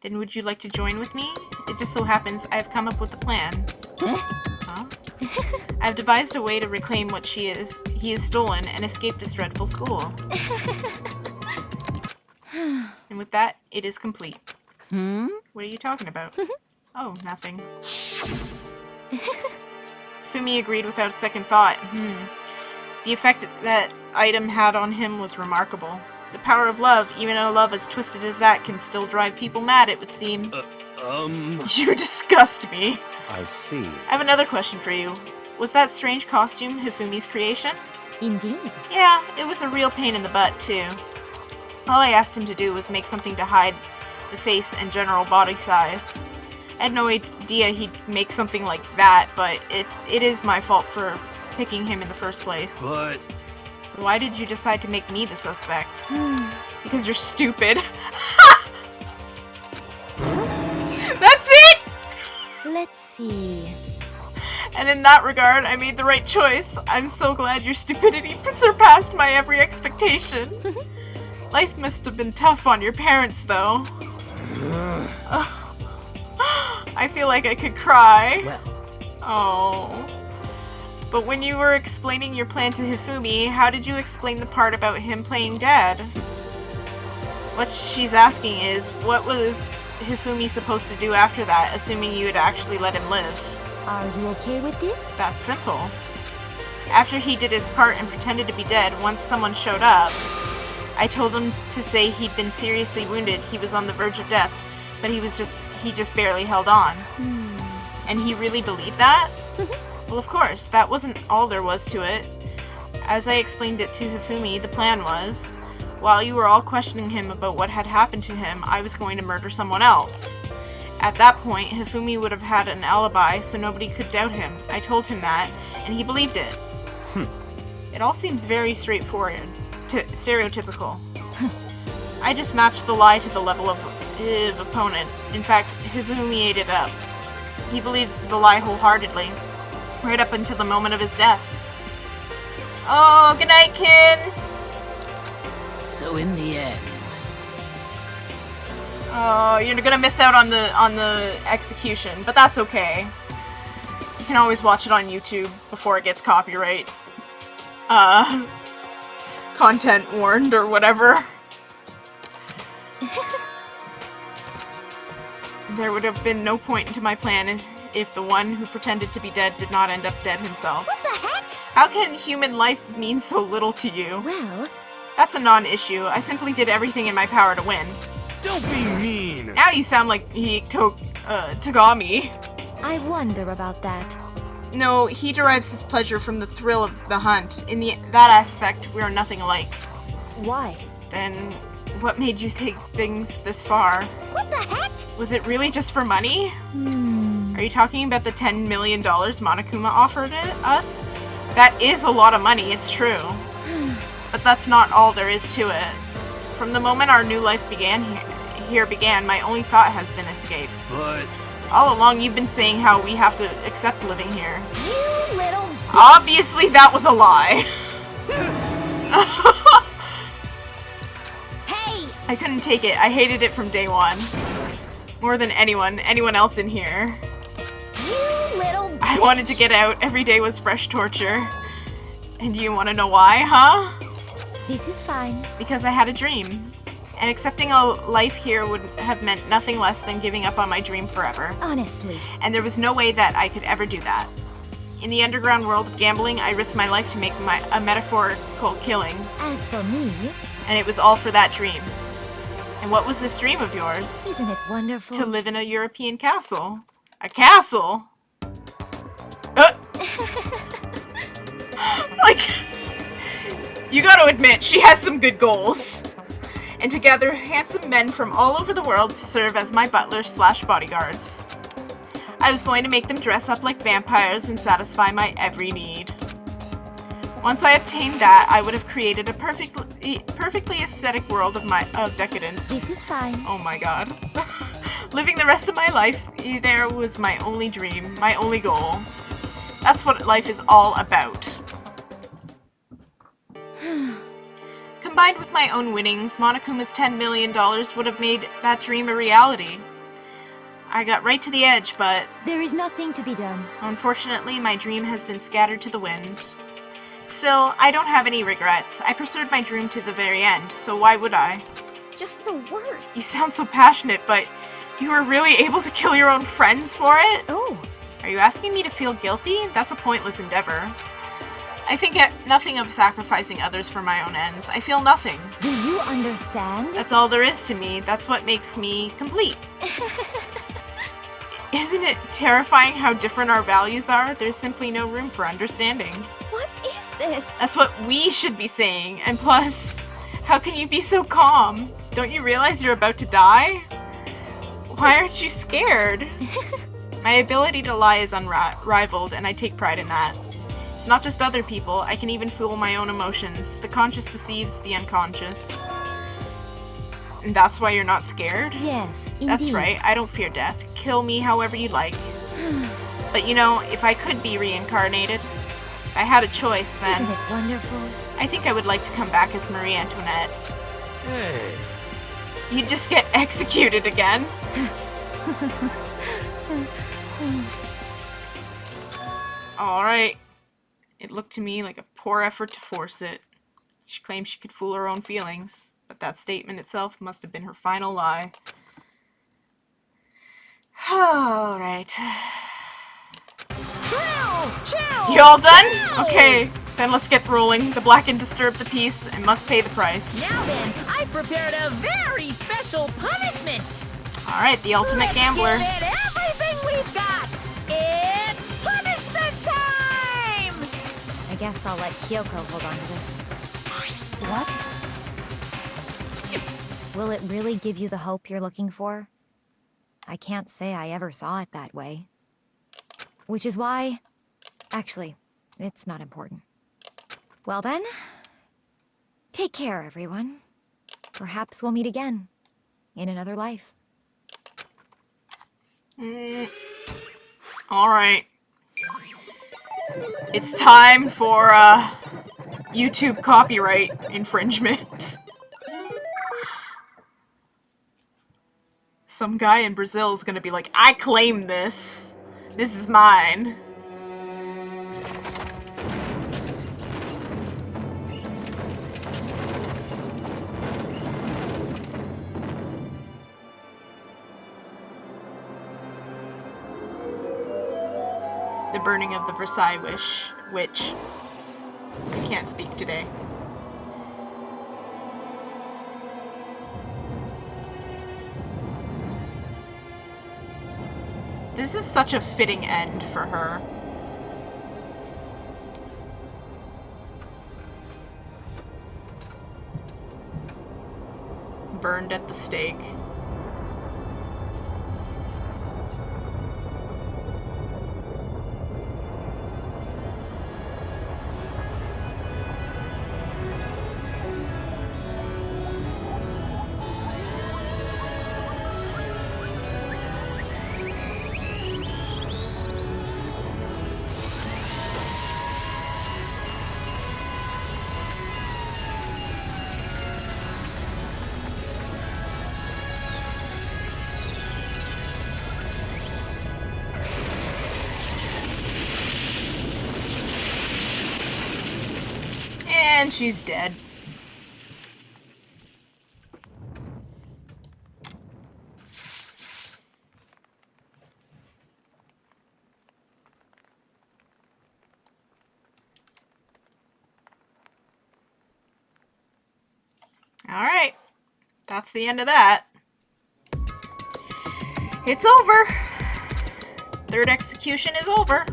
Then would you like to join with me? It just so happens I've come up with a plan. Huh? I've devised a way to reclaim what he has stolen and escape this dreadful school. And with that, it is complete. What are you talking about? Oh, nothing. Fumi agreed without a second thought. The effect that item had on him was remarkable. The power of love, even a love as twisted as that, can still drive people mad, it would seem. You disgust me. I see. I have another question for you. Was that strange costume Hifumi's creation? indeed. Yeah, it was a real pain in the butt, too. All I asked him to do was make something to hide the face and general body size. I had no idea he'd make something like that, but it is my fault for picking him in the first place. But So why did you decide to make me the suspect? Because you're stupid. That's it! Let's see. And in that regard, I made the right choice. I'm so glad your stupidity surpassed my every expectation. Life must have been tough on your parents, though. I feel like I could cry. Well, Oh. But when you were explaining your plan to Hifumi, how did you explain the part about him playing dead? What she's asking is, what was Hifumi supposed to do after that, assuming you had actually let him live? Are you okay with this? That's simple. After he did his part and pretended to be dead, once someone showed up, I told him to say he'd been seriously wounded, he was on the verge of death, but he just barely held on. And he really believed that? Well, of course, that wasn't all there was to it. As I explained it to Hifumi, the plan was, while you were all questioning him about what had happened to him, I was going to murder someone else. At that point, Hifumi would have had an alibi, so nobody could doubt him. I told him that, and he believed it. It all seems very straightforward, stereotypical. I just matched the lie to the level of his opponent. In fact, Hifumi ate it up. He believed the lie wholeheartedly, right up until the moment of his death. Oh, good night, Kin! So in the end... Oh, you're gonna miss out on the execution, but that's okay. You can always watch it on YouTube before it gets copyright. Content warned or whatever. There would have been no point to my plan if the one who pretended to be dead did not end up dead himself. What the heck? How can human life mean so little to you? Well, That's a non-issue. I simply did everything in my power to win. Don't be mean! Now you sound like Tagami. I wonder about that. No, he derives his pleasure from the thrill of the hunt. In that aspect, we are nothing alike. Why? Then, what made you take things this far? what the heck? Was it really just for money? Are you talking about the $10 million Monokuma offered us? That is a lot of money, it's true. But that's not all there is to it. From the moment our new life began, my only thought has been escape. But... All along, you've been saying how we have to accept living here. You little... Obviously, that was a lie. Hey! I couldn't take it. I hated it from day one. More than anyone else in here. You little... I wanted to get out. Every day was fresh torture. And you want to know why, huh? This is fine. Because I had a dream. And accepting a life here would have meant nothing less than giving up on my dream forever. Honestly. And there was no way that I could ever do that. In the underground world of gambling, I risked my life to make a metaphorical killing. As for me, And it was all for that dream. And what was this dream of yours? isn't it wonderful? To live in a European castle. A castle? Like, you gotta admit, she has some good goals. And to gather handsome men from all over the world to serve as my butlers/bodyguards. I was going to make them dress up like vampires and satisfy my every need. Once I obtained that, I would have created a perfectly aesthetic world of decadence. This is fine. Oh my god. Living the rest of my life there was my only dream, my only goal. That's what life is all about. Combined with my own winnings, Monokuma's $10 million would have made that dream a reality. I got right to the edge, but There is nothing to be done. unfortunately my dream has been scattered to the wind. Still, I don't have any regrets. I pursued my dream to the very end, so why would I? Just the worst. You sound so passionate, but you were really able to kill your own friends for it? Oh, Are you asking me to feel guilty? That's a pointless endeavor. I think nothing of sacrificing others for my own ends. I feel nothing. Do you understand? That's all there is to me. That's what makes me complete. Isn't it terrifying how different our values are? There's simply no room for understanding. what is this? That's what we should be saying. And plus, how can you be so calm? Don't you realize you're about to die? Why aren't you scared? My ability to lie is unrivaled, and I take pride in that. It's not just other people, I can even fool my own emotions. The conscious deceives the unconscious. And that's why you're not scared? Yes, indeed. That's right, I don't fear death. Kill me however you like. But you know, if I could be reincarnated, if I had a choice, then Isn't it wonderful? I think I would like to come back as Marie Antoinette. Hey, You'd just get executed again. Alright. It looked to me like a poor effort to force it. She claimed she could fool her own feelings, but that statement itself must have been her final lie. Alright. Girls, chill! You all done? Girls! Okay, then let's get rolling. The black and disturbed the peace and must pay the price. Now then, I prepared a very special punishment. Alright, the ultimate Let's gambler. give it everything we've got. It's punishment time! I guess I'll let Kyoko hold on to this. What? Will it really give you the hope you're looking for? I can't say I ever saw it that way. Which is why... Actually, it's not important. Well then, take care, everyone. Perhaps we'll meet again. In another life. Alright. It's time for, YouTube copyright infringement. Some guy in Brazil is gonna be like, I claim this. This is mine. The burning of the Versailles witch. I can't speak today. This is such a fitting end for her. Burned at the stake. And she's dead. Alright. That's the end of that. It's over. Third execution is over.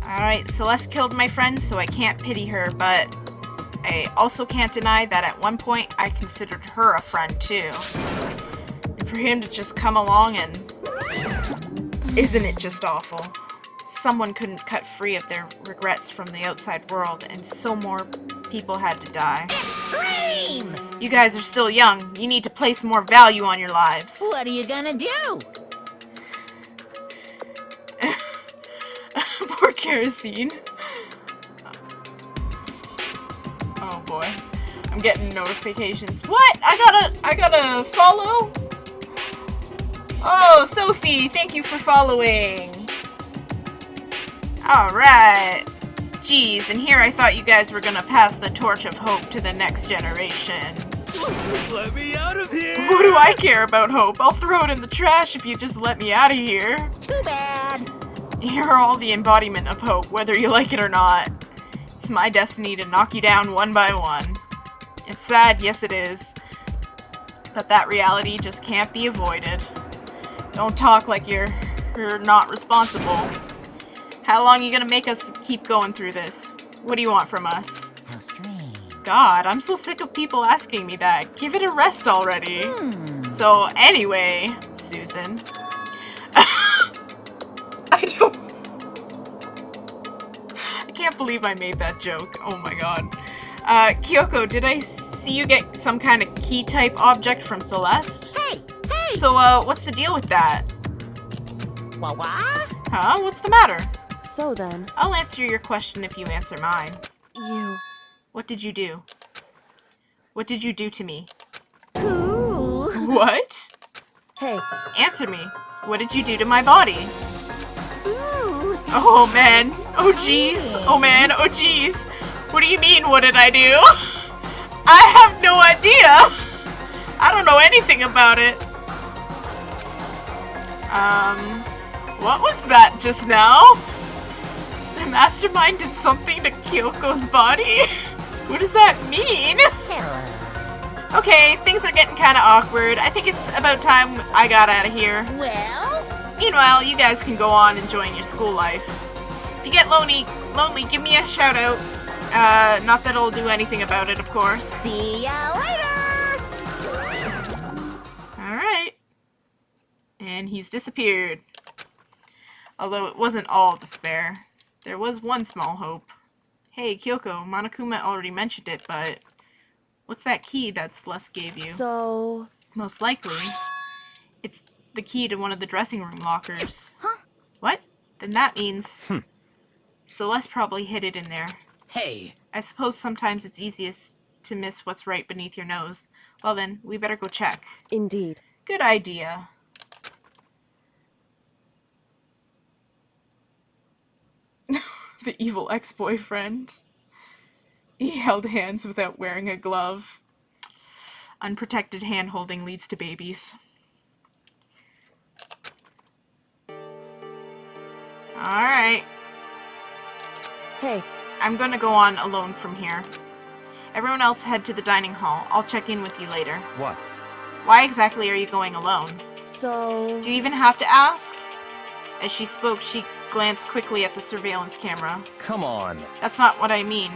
Alright, Celeste killed my friend, so I can't pity her, but I also can't deny that at one point I considered her a friend too. And for him to just come along and... Isn't it just awful? Someone couldn't cut free of their regrets from the outside world, and so more people had to die. Extreme! You guys are still young. You need to place more value on your lives. What are you gonna do? Poor kerosene. Oh boy. I'm getting notifications. What? I gotta follow? Oh, Sophie, thank you for following. Alright. Jeez, and here I thought you guys were gonna pass the torch of hope to the next generation. Let me out of here! What do I care about hope? I'll throw it in the trash if you just let me out of here. Too bad. You're all the embodiment of hope, whether you like it or not. It's my destiny to knock you down one by one. It's sad, yes it is. But that reality just can't be avoided. Don't talk like you're not responsible. How long are you gonna make us keep going through this? What do you want from us? How strange. God, I'm so sick of people asking me that. Give it a rest already. So anyway, Susan. I can't believe I made that joke. Oh my god. Kyoko, did I see you get some kind of key type object from Celeste? Hey! So, what's the deal with that? What? Huh? What's the matter? So then, I'll answer your question if you answer mine. you... What did you do? What did you do to me? Ooh. What? Hey, Answer me. What did you do to my body? Ooh. Oh man. Oh jeez. Oh man. Oh jeez. What do you mean, what did I do? I have no idea. I don't know anything about it. What was that just now? The mastermind did something to Kyoko's body? What does that mean? Hello. Okay, things are getting kind of awkward. I think it's about time I got out of here. Well, Meanwhile, you guys can go on enjoying your school life. If you get lonely, give me a shout out. Not that I'll do anything about it, of course. see ya later. Alright. And he's disappeared. Although it wasn't all despair. There was one small hope. Hey, Kyoko, Monokuma already mentioned it, but... What's that key that Celeste gave you? so... Most likely, it's the key to one of the dressing room lockers. Huh? What? Then that means... Celeste probably hid it in there. Hey, I suppose sometimes it's easiest to miss what's right beneath your nose. Well then, we better go check. Indeed. Good idea. The evil ex-boyfriend. He held hands without wearing a glove. Unprotected hand-holding leads to babies. Alright. Hey, I'm gonna go on alone from here. Everyone else head to the dining hall. I'll check in with you later. What? Why exactly are you going alone? so... Do you even have to ask? As she spoke, she glanced quickly at the surveillance camera. Come on. That's not what I mean.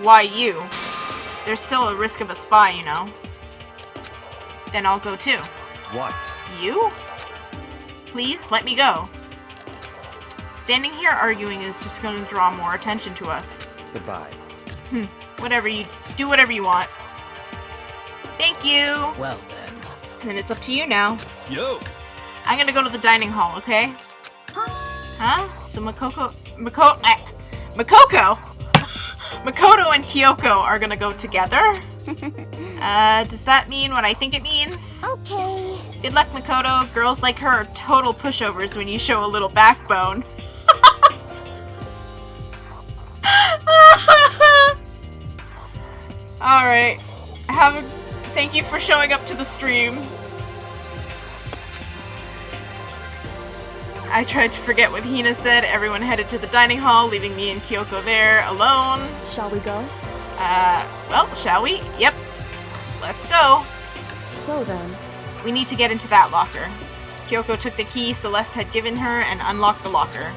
Why you? There's still a risk of a spy, you know. Then I'll go too. What? You? Please, let me go. Standing here arguing is just going to draw more attention to us. Goodbye. Whatever you... Do whatever you want. Thank you! Well then. And then it's up to you now. Yo! I'm gonna go to the dining hall, okay? Huh? So Makoto and Kyoko are gonna go together? Does that mean what I think it means? Okay. Good luck, Makoto. Girls like her are total pushovers when you show a little backbone. Alright. Thank you for showing up to the stream. I tried to forget what Hina said. Everyone headed to the dining hall, leaving me and Kyoko there alone. Shall we go? Well, shall we? Yep. Let's go. So then... We need to get into that locker. Kyoko took the key Celeste had given her and unlocked the locker.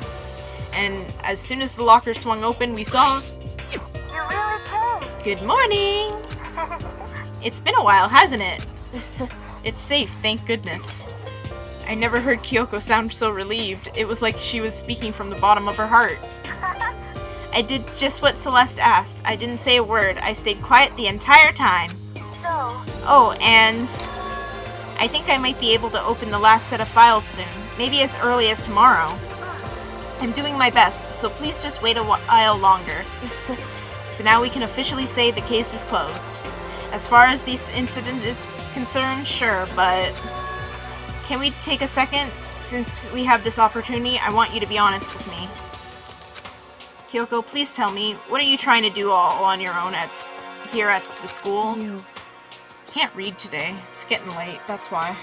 And as soon as the locker swung open, we saw... You really came. Good morning! It's been a while, hasn't it? It's safe, thank goodness. I never heard Kyoko sound so relieved. It was like she was speaking from the bottom of her heart. I did just what Celeste asked. I didn't say a word. I stayed quiet the entire time. So, Oh, and I think I might be able to open the last set of files soon. Maybe as early as tomorrow. I'm doing my best, so please just wait a while longer. So now we can officially say the case is closed. As far as this incident is concerned, sure, but can we take a second? Since we have this opportunity, I want you to be honest with me. Kyoko, please tell me, what are you trying to do all on your own here at the school? You... Can't read today. It's getting late, that's why.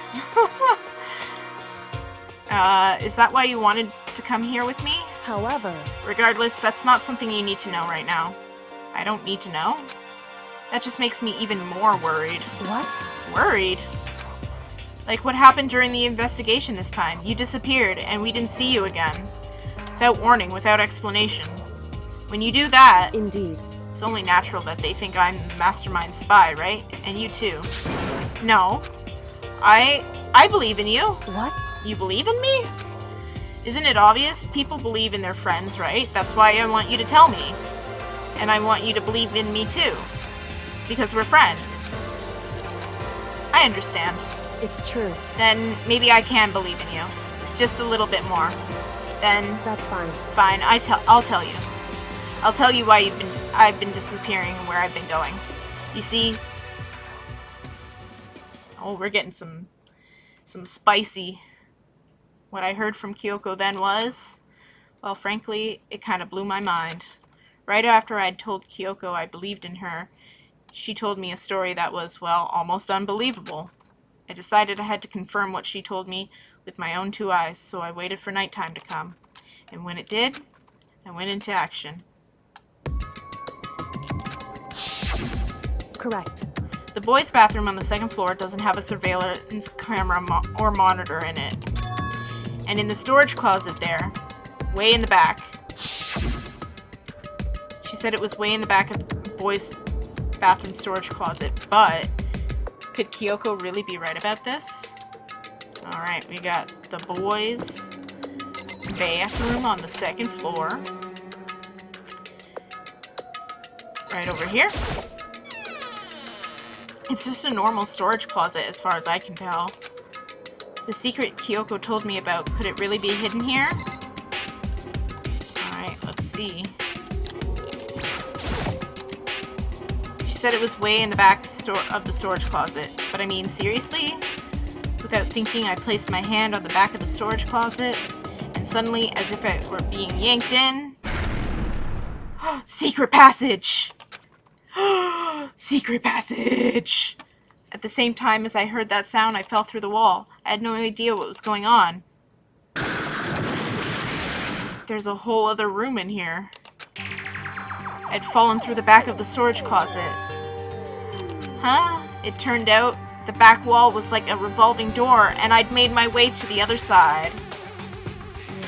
Is that why you wanted to come here with me? However... Regardless, that's not something you need to know right now. I don't need to know? That just makes me even more worried. What? Worried? Like what happened during the investigation this time. You disappeared, and we didn't see you again. Without warning, without explanation. When you do that, Indeed. it's only natural that they think I'm the mastermind spy, right? And you too. No. I believe in you. What? You believe in me? Isn't it obvious? People believe in their friends, right? That's why I want you to tell me. And I want you to believe in me too. Because we're friends. I understand. It's true. Then maybe I can believe in you. Just a little bit more. Then That's fine. fine, I'll tell you. I'll tell you why I've been disappearing and where I've been going. You see... Oh, we're getting some spicy. What I heard from Kyoko then was... Well, frankly, it kind of blew my mind. Right after I'd told Kyoko I believed in her, she told me a story that was, well, almost unbelievable. I decided I had to confirm what she told me with my own two eyes, so I waited for nighttime to come. And when it did, I went into action. Correct. The boys' bathroom on the second floor doesn't have a surveillance camera or monitor in it. And in the storage closet there, way in the back, she said it was way in the back of the boys' bathroom storage closet, but could Kyoko really be right about this? Alright, we got the boys' bathroom on the second floor. Right over here. It's just a normal storage closet as far as I can tell. The secret Kyoko told me about, could it really be hidden here? Alright, let's see. She said it was way in the back of the storage closet. But I mean, seriously? Without thinking, I placed my hand on the back of the storage closet, and suddenly, as if it were being yanked in... Secret passage! Secret passage! At the same time as I heard that sound, I fell through the wall. I had no idea what was going on. There's a whole other room in here. I'd fallen through the back of the storage closet. Huh? It turned out the back wall was like a revolving door, and I'd made my way to the other side.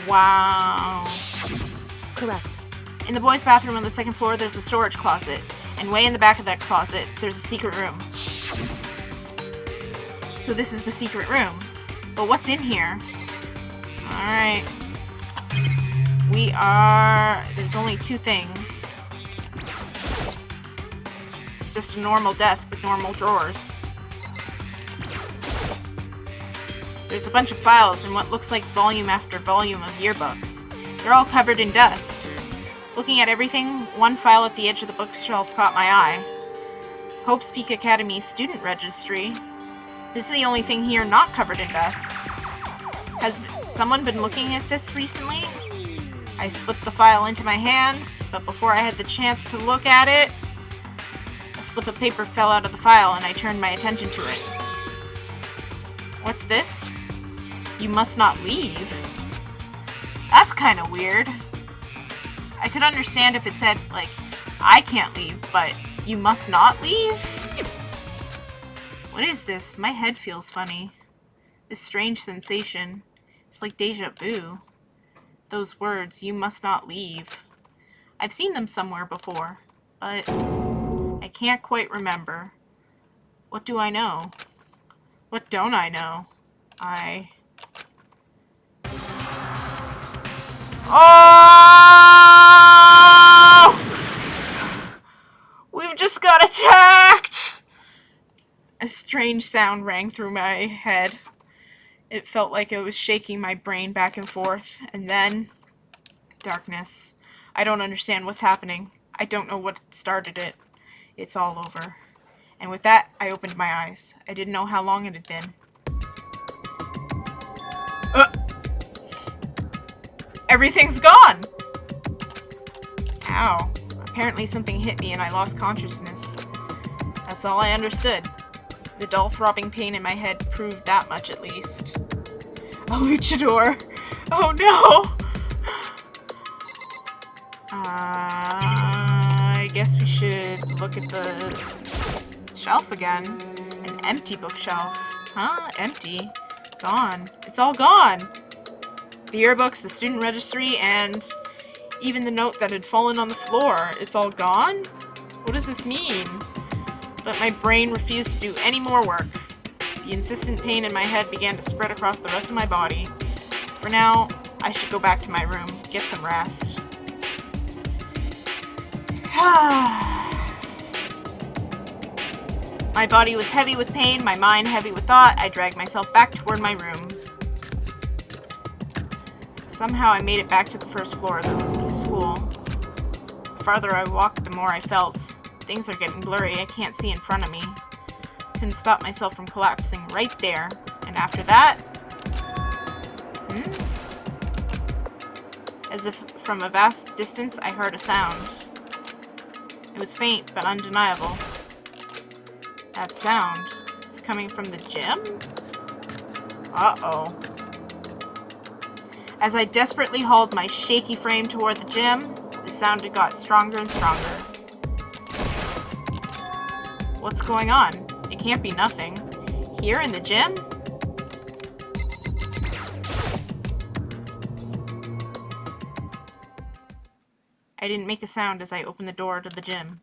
Wow. Correct. In the boys' bathroom on the second floor, there's a storage closet. And way in the back of that closet, there's a secret room. So this is the secret room. But what's in here? Alright. There's only two things. It's just a normal desk with normal drawers. There's a bunch of files and what looks like volume after volume of yearbooks. They're all covered in dust. Looking at everything, one file at the edge of the bookshelf caught my eye. Hope's Peak Academy Student Registry. This is the only thing here not covered in dust. Has someone been looking at this recently? I slipped the file into my hand, but before I had the chance to look at it, a slip of paper fell out of the file and I turned my attention to it. What's this? You must not leave. That's kind of weird. I could understand if it said, like, I can't leave, but you must not leave? What is this? My head feels funny. This strange sensation. It's like deja vu. Those words, you must not leave. I've seen them somewhere before, but I can't quite remember. What do I know? What don't I know? Oh! We've just got attacked! A strange sound rang through my head. It felt like it was shaking my brain back and forth, and then... darkness. I don't understand what's happening. I don't know what started it. It's all over. And with that, I opened my eyes. I didn't know how long it had been. Everything's gone! Ow. Apparently something hit me and I lost consciousness. That's all I understood. The dull throbbing pain in my head proved that much at least. A luchador! Oh no! I guess we should look at the shelf again. An empty bookshelf. Huh? Empty. Gone. It's all gone! The yearbooks, the student registry, and even the note that had fallen on the floor. It's all gone? What does this mean? But my brain refused to do any more work. The insistent pain in my head began to spread across the rest of my body. For now, I should go back to my room, get some rest. My body was heavy with pain, my mind heavy with thought. I dragged myself back toward my room. Somehow I made it back to the first floor of the school. The farther I walked, the more I felt. Things are getting blurry, I can't see in front of me. Couldn't stop myself from collapsing right there. And after that... As if from a vast distance, I heard a sound. It was faint, but undeniable. That sound. It's coming from the gym? Uh-oh. As I desperately hauled my shaky frame toward the gym, the sound got stronger and stronger. What's going on? It can't be nothing. Here in the gym? I didn't make a sound as I opened the door to the gym.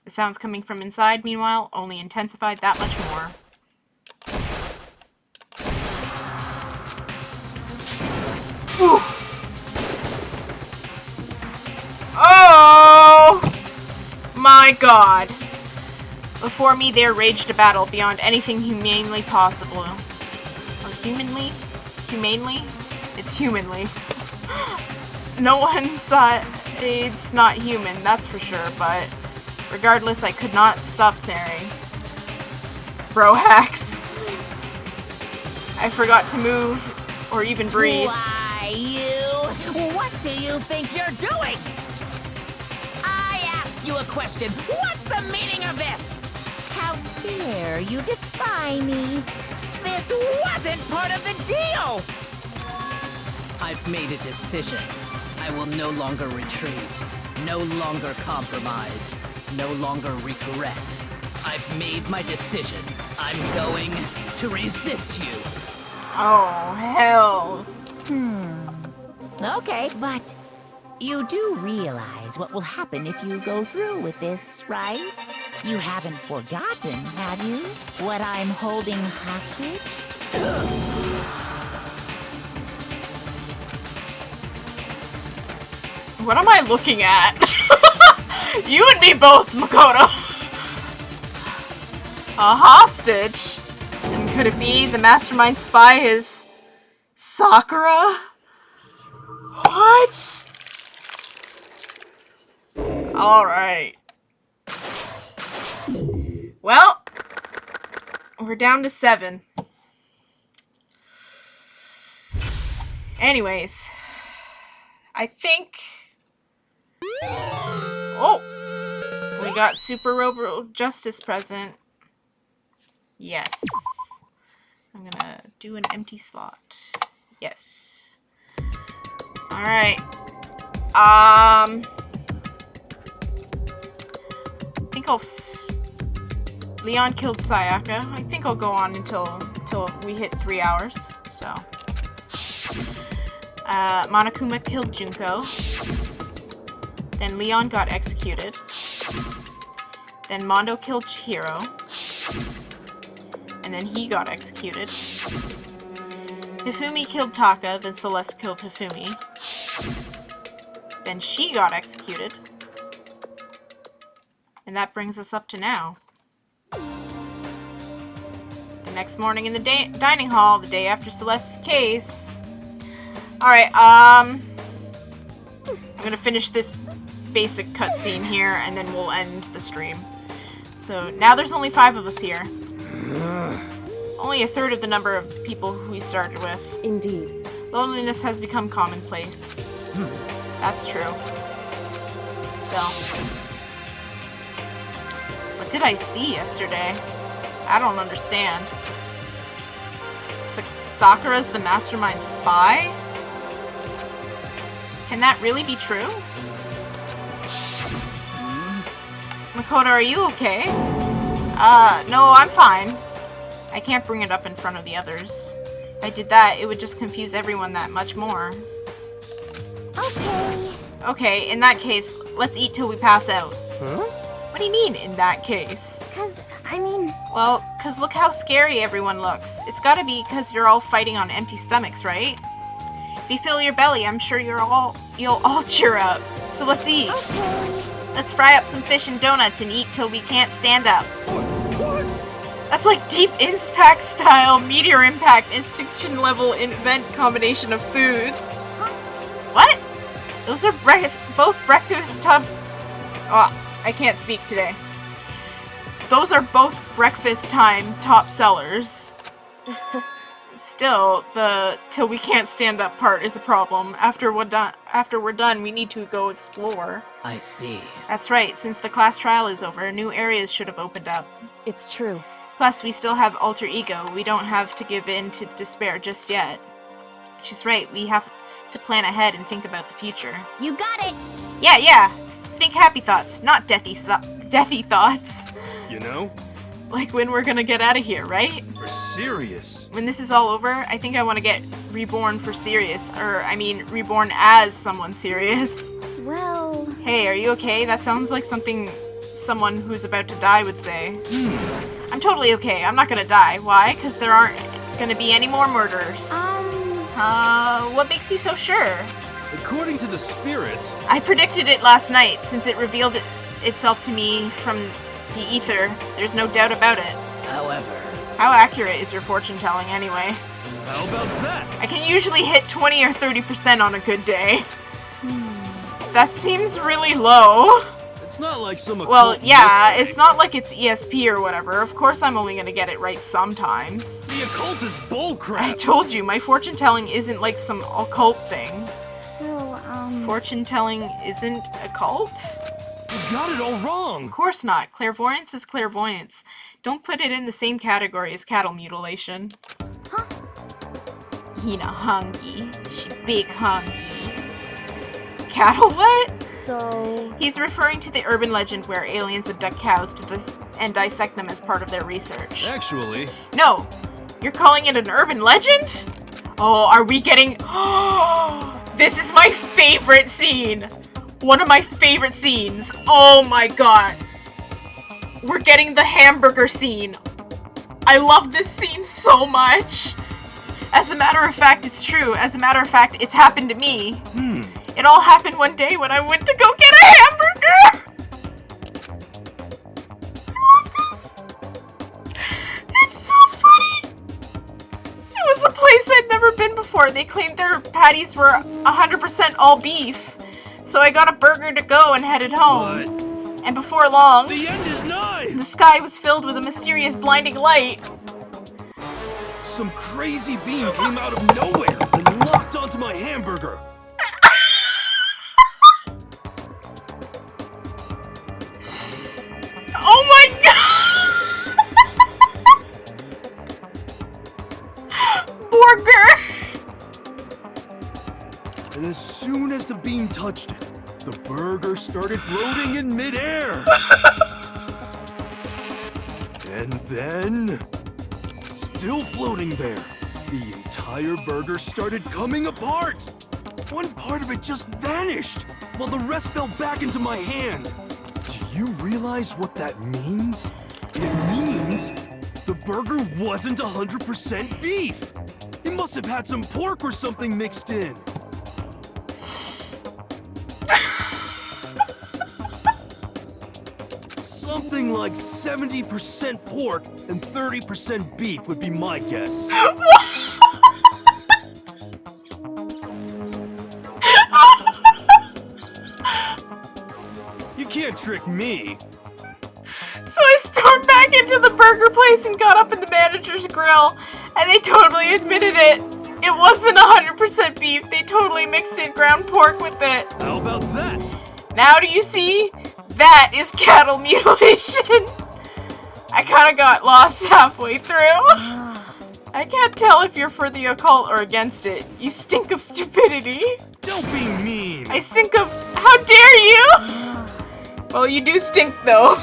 The sounds coming from inside, meanwhile, only intensified that much more. Whew. Oh my god! Before me there raged a battle beyond anything humanely possible. Or humanly? Humanely? It's humanly. No one saw it. It's not human, that's for sure, but Regardless, I could not stop staring. Bro hacks. I forgot to move or even breathe. Why, you? What do you think you're doing? I asked you a question. What's the meaning of this? How dare you defy me? This wasn't part of the deal! I've made a decision. I will no longer retreat, no longer compromise, no longer regret. I've made my decision. I'm going to resist you. Oh, hell. Okay, but you do realize what will happen if you go through with this, right? You haven't forgotten, have you? What I'm holding hostage? What am I looking at? You and me both, Makoto. A hostage? And could it be the mastermind spy is Sakura? What? Alright. Well, we're down to 7. Anyways, I think... Oh! We got Super Robo Justice present. Yes. I'm gonna do an empty slot. Yes. Alright. I think I'll... Leon killed Sayaka. I think I'll go on until we hit 3 hours. So... Monokuma killed Junko. Then Leon got executed. Then Mondo killed Chihiro. And then he got executed. Hifumi killed Taka, then Celeste killed Hifumi. Then she got executed. And that brings us up to now. The next morning in the dining hall, the day after Celeste's case. Alright, I'm gonna finish this basic cutscene here, and then we'll end the stream. So, now there's only 5 of us here. Only a third of the number of people who we started with. Indeed. Loneliness has become commonplace. That's true. Still. What did I see yesterday? I don't understand. Sakura's the mastermind spy? Can that really be true? Makoto, are you okay? No, I'm fine. I can't bring it up in front of the others. If I did that, it would just confuse everyone that much more. Okay. Okay, in that case, let's eat till we pass out. Huh? What do you mean, in that case? Well, 'cause look how scary everyone looks. It's gotta be 'cause you're all fighting on empty stomachs, right? If you fill your belly, I'm sure you'll all cheer up. So let's eat. Okay. Let's fry up some fish and donuts and eat till we can't stand up. What? That's like deep impact style, meteor impact, extinction level event combination of foods. What? Those are both breakfast Oh, I can't speak today. Those are both breakfast time top sellers. Still, the till we can't stand up part is a problem. After we're done, we need to go explore. I see. That's right, since the class trial is over, new areas should have opened up. It's true. Plus, we still have alter ego. We don't have to give in to despair just yet. She's right, we have to plan ahead and think about the future. You got it. Yeah. Think happy thoughts, not deathy thoughts. You know? Like when we're gonna get out of here, right? You're serious. When this is all over, I think I want to get reborn for serious. Or, I mean, reborn as someone serious. Well... Hey, are you okay? That sounds like something someone who's about to die would say. I'm totally okay. I'm not gonna die. Why? Because there aren't gonna be any more murders. What makes you so sure? According to the spirits... I predicted it last night, since it revealed itself to me from the ether. There's no doubt about it. However... How accurate is your fortune telling anyway? How about that? I can usually hit 20 or 30% on a good day. That seems really low. It's It's not like some Well, occult yeah, mystery. it's not like it's ESP or whatever. Of course I'm only gonna get it right sometimes. The occult is bullcrap. I told you, my fortune telling isn't like some occult thing. So, Fortune telling isn't occult? You got it all wrong. Of course not. Clairvoyance is clairvoyance. Don't put it in the same category as cattle mutilation. Huh? Hina hungry. She big hungry. Cattle what? So... He's referring to the urban legend where aliens abduct cows and dissect them as part of their research. Actually, No! You're calling it an urban legend? Oh, are we getting... This is my favorite scene! One of my favorite scenes. Oh my god. We're getting the hamburger scene. I love this scene so much. As a matter of fact, it's true. As a matter of fact, it's happened to me. It all happened one day when I went to go get a hamburger! I love this. It's so funny. It was a place I'd never been before. They claimed their patties were 100% all beef. So I got a burger to go and headed home. And before long, the end is nigh. the sky was filled with a mysterious blinding light. Some crazy beam came out of nowhere and locked onto my hamburger. Oh my god! Burger! And as soon as the beam touched it, the burger started floating in midair. And then, still floating there, the entire burger started coming apart. One part of it just vanished, while the rest fell back into my hand. Do you realize what that means? It means the burger wasn't 100% beef. It must have had some pork or something mixed in. Something like 70% pork and 30% beef would be my guess. You can't trick me. So I stormed back into the burger place and got up in the manager's grill, and they totally admitted it. It wasn't 100% beef. They totally mixed in ground pork with it. How about that? Now do you see? That is cattle mutilation. I kind of got lost halfway through. I can't tell if you're for the occult or against it. You stink of stupidity. Don't be mean. I stink of... How dare you? Well, you do stink, though.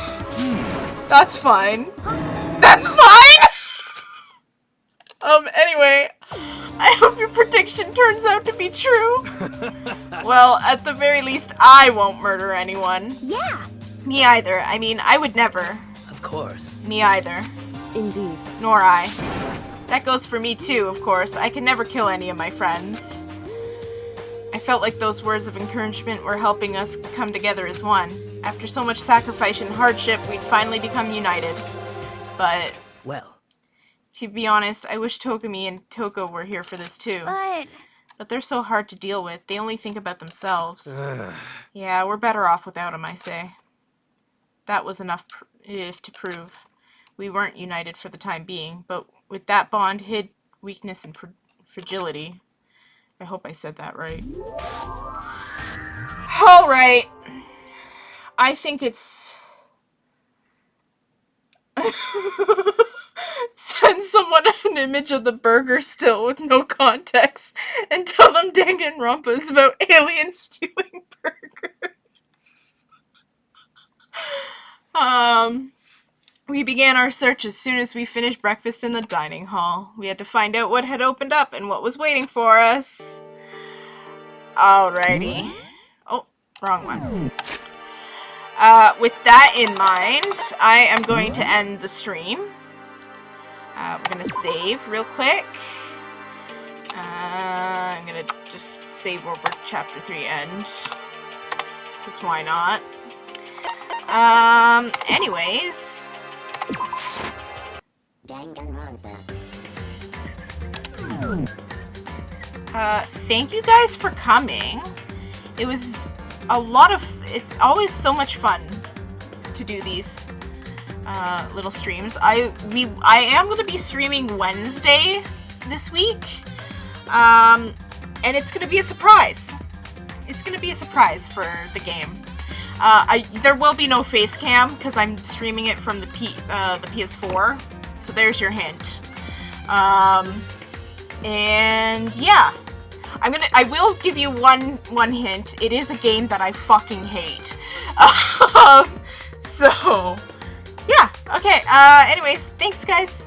That's fine. That's fine! Anyway, I hope your prediction turns out to be true. Well, at the very least, I won't murder anyone. Yeah. Me either. I mean, I would never. Of course. Me either. Indeed. Nor I. That goes for me too, of course. I can never kill any of my friends. I felt like those words of encouragement were helping us come together as one. After so much sacrifice and hardship, we'd finally become united. But, Well, to be honest, I wish Tokumi and Toko were here for this too. But they're so hard to deal with. They only think about themselves. Yeah, we're better off without them, I say. That was enough to prove we weren't united for the time being, but with that bond hid weakness and fragility. I hope I said that right. Alright. I think it's... Send someone an image of the burger still with no context and tell them DanganRonpa is about aliens stealing burgers. We began our search as soon as we finished breakfast in the dining hall. We had to find out what had opened up and what was waiting for us. Alrighty. Oh, wrong one. With that in mind, I am going to end the stream. We're gonna save real quick. I'm gonna just save over chapter 3 end. Because why not? Anyways. Thank you guys for coming. It was a lot of, it's always so much fun want to do these little streams. I am going to be streaming Wednesday this week, and it's going to be a surprise. It's going to be a surprise for the game. There will be no face cam because I'm streaming it from the PS4. So there's your hint. And yeah, I will give you one hint. It is a game that I fucking hate. So yeah, okay. Anyways, thanks guys.